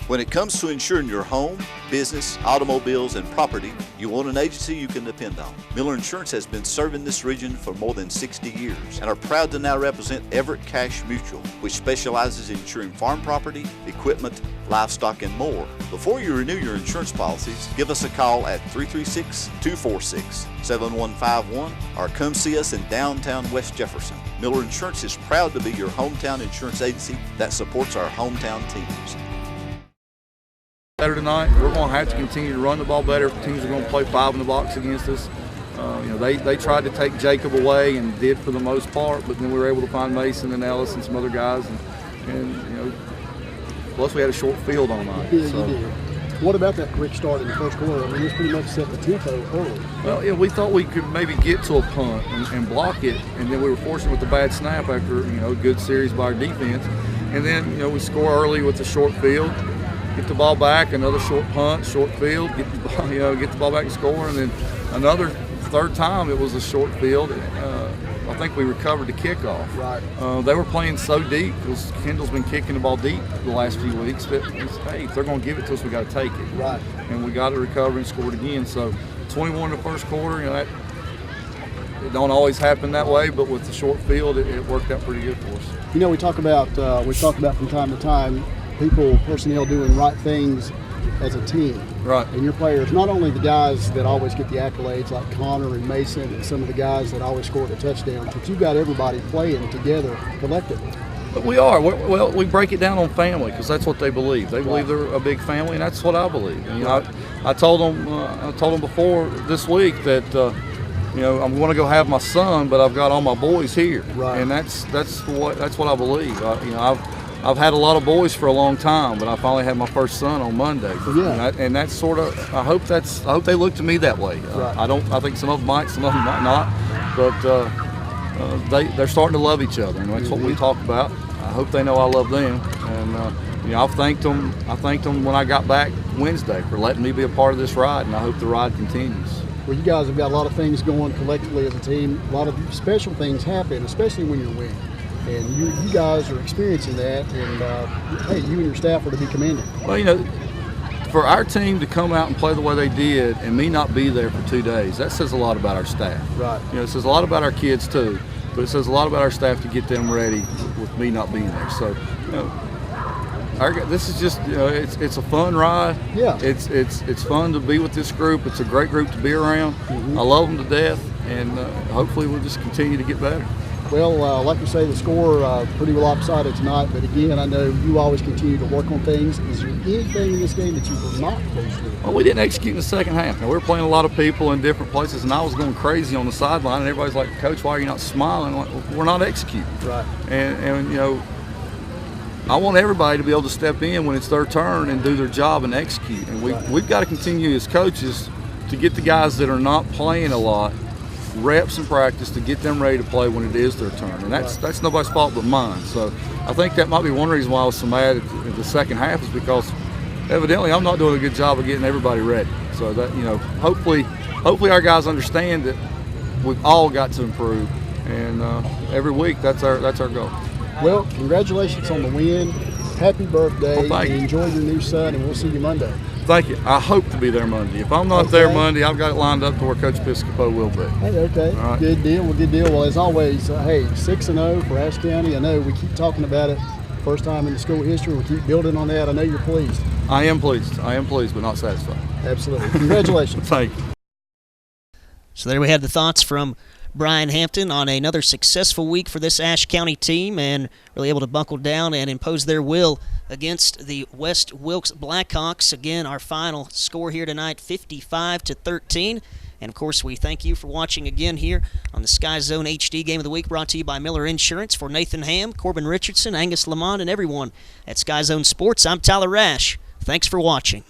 When it comes to insuring your home, business, automobiles, and property, you want an agency you can depend on. Miller Insurance has been serving this region for more than 60 years and are proud to now represent Everett Cash Mutual, which specializes in insuring farm property, equipment, livestock, and more. Before you renew your insurance policies, give us a call at 336-246-7151 or come see us in downtown West Jefferson. Miller Insurance is proud to be your hometown insurance agency that supports our hometown teams. Saturday night, we're going to have to continue to run the ball better if teams are going to play 5 in the box against us. They tried to take Jacob away and did for the most part, but then we were able to find Mason and Ellis and some other guys, and plus we had a short field on night. Yeah, so. You did. What about that quick start in the first quarter? I mean, this pretty much set the tempo early. Well, yeah, we thought we could maybe get to a punt and block it, and then we were fortunate with the bad snap after a good series by our defense, and then we score early with the short field. Get the ball back, another short punt, short field, get the ball back and score, and then another third time it was a short field. I think we recovered the kickoff. Right. They were playing so deep because Kendall's been kicking the ball deep the last few weeks that, hey, if they're going to give it to us, we got to take it. Right. And we got to recover and scored again. So 21 in the first quarter, it don't always happen that way, but with the short field, it worked out pretty good for us. We talk about from time to time personnel doing right things as a team. Right. And your players, not only the guys that always get the accolades like Connor and Mason and some of the guys that always score the touchdowns, but you've got everybody playing together collectively. But we are. We break it down on family because that's what they believe. They believe they're a big family, and that's what I believe. And, I told them before this week that I'm going to go have my son, but I've got all my boys here. Right. And that's what I believe. I've had a lot of boys for a long time, but I finally had my first son on Monday. But, and that's sort of. I hope they look to me that way. Right. I think some of them might, some of them might not, but they're starting to love each other, and that's what we talk about. I hope they know I love them, and I've thanked them. I thanked them when I got back Wednesday for letting me be a part of this ride, and I hope the ride continues. Well, you guys have got a lot of things going collectively as a team. A lot of special things happen, especially when you're winning. And you guys are experiencing that, and hey, you and your staff are to be commended. Well, for our team to come out and play the way they did and me not be there for 2 days, that says a lot about our staff. Right. It says a lot about our kids too, but it says a lot about our staff to get them ready with me not being there. So, this is just, it's a fun ride. Yeah. It's fun to be with this group. It's a great group to be around. I love them to death, and hopefully we'll just continue to get better. Well, like you say, the score pretty lopsided tonight, but again, I know you always continue to work on things. Is there anything in this game that you were not pleased with? Well, we didn't execute in the second half. Now, we were playing a lot of people in different places, and I was going crazy on the sideline, and everybody's like, Coach, why are you not smiling? I'm like, well, we're not executing. Right. And I want everybody to be able to step in when it's their turn and do their job and execute. And we've got to continue as coaches to get the guys that are not playing a lot, reps in practice to get them ready to play when it is their turn, and that's nobody's fault but mine. So I think that might be one reason why I was so mad at the second half, is because evidently I'm not doing a good job of getting everybody ready. So that, hopefully our guys understand that we've all got to improve, and every week that's our goal. Well, congratulations on the win. Happy birthday. Well, thank you. Enjoy your new son, and we'll see you Monday. Thank you. I hope to be there Monday. If I'm not there Monday, I've got it lined up to where Coach Piscopo will be. Hey, okay. All right. Good deal. Well, good deal. Well, as always, 6-0 for Ashe County. I know we keep talking about it. First time in the school history. We keep building on that. I know you're pleased. I am pleased, but not satisfied. Absolutely. Congratulations. Thank you. So there we had the thoughts from Brian Hampton on another successful week for this Ashe County team, and really able to buckle down and impose their will against the West Wilkes Blackhawks. Again, our final score here tonight, 55-13. And, of course, we thank you for watching again here on the Sky Zone HD Game of the Week, brought to you by Miller Insurance. For Nathan Ham, Corbin Richardson, Angus Lamont, and everyone at Sky Zone Sports, I'm Tyler Rash. Thanks for watching.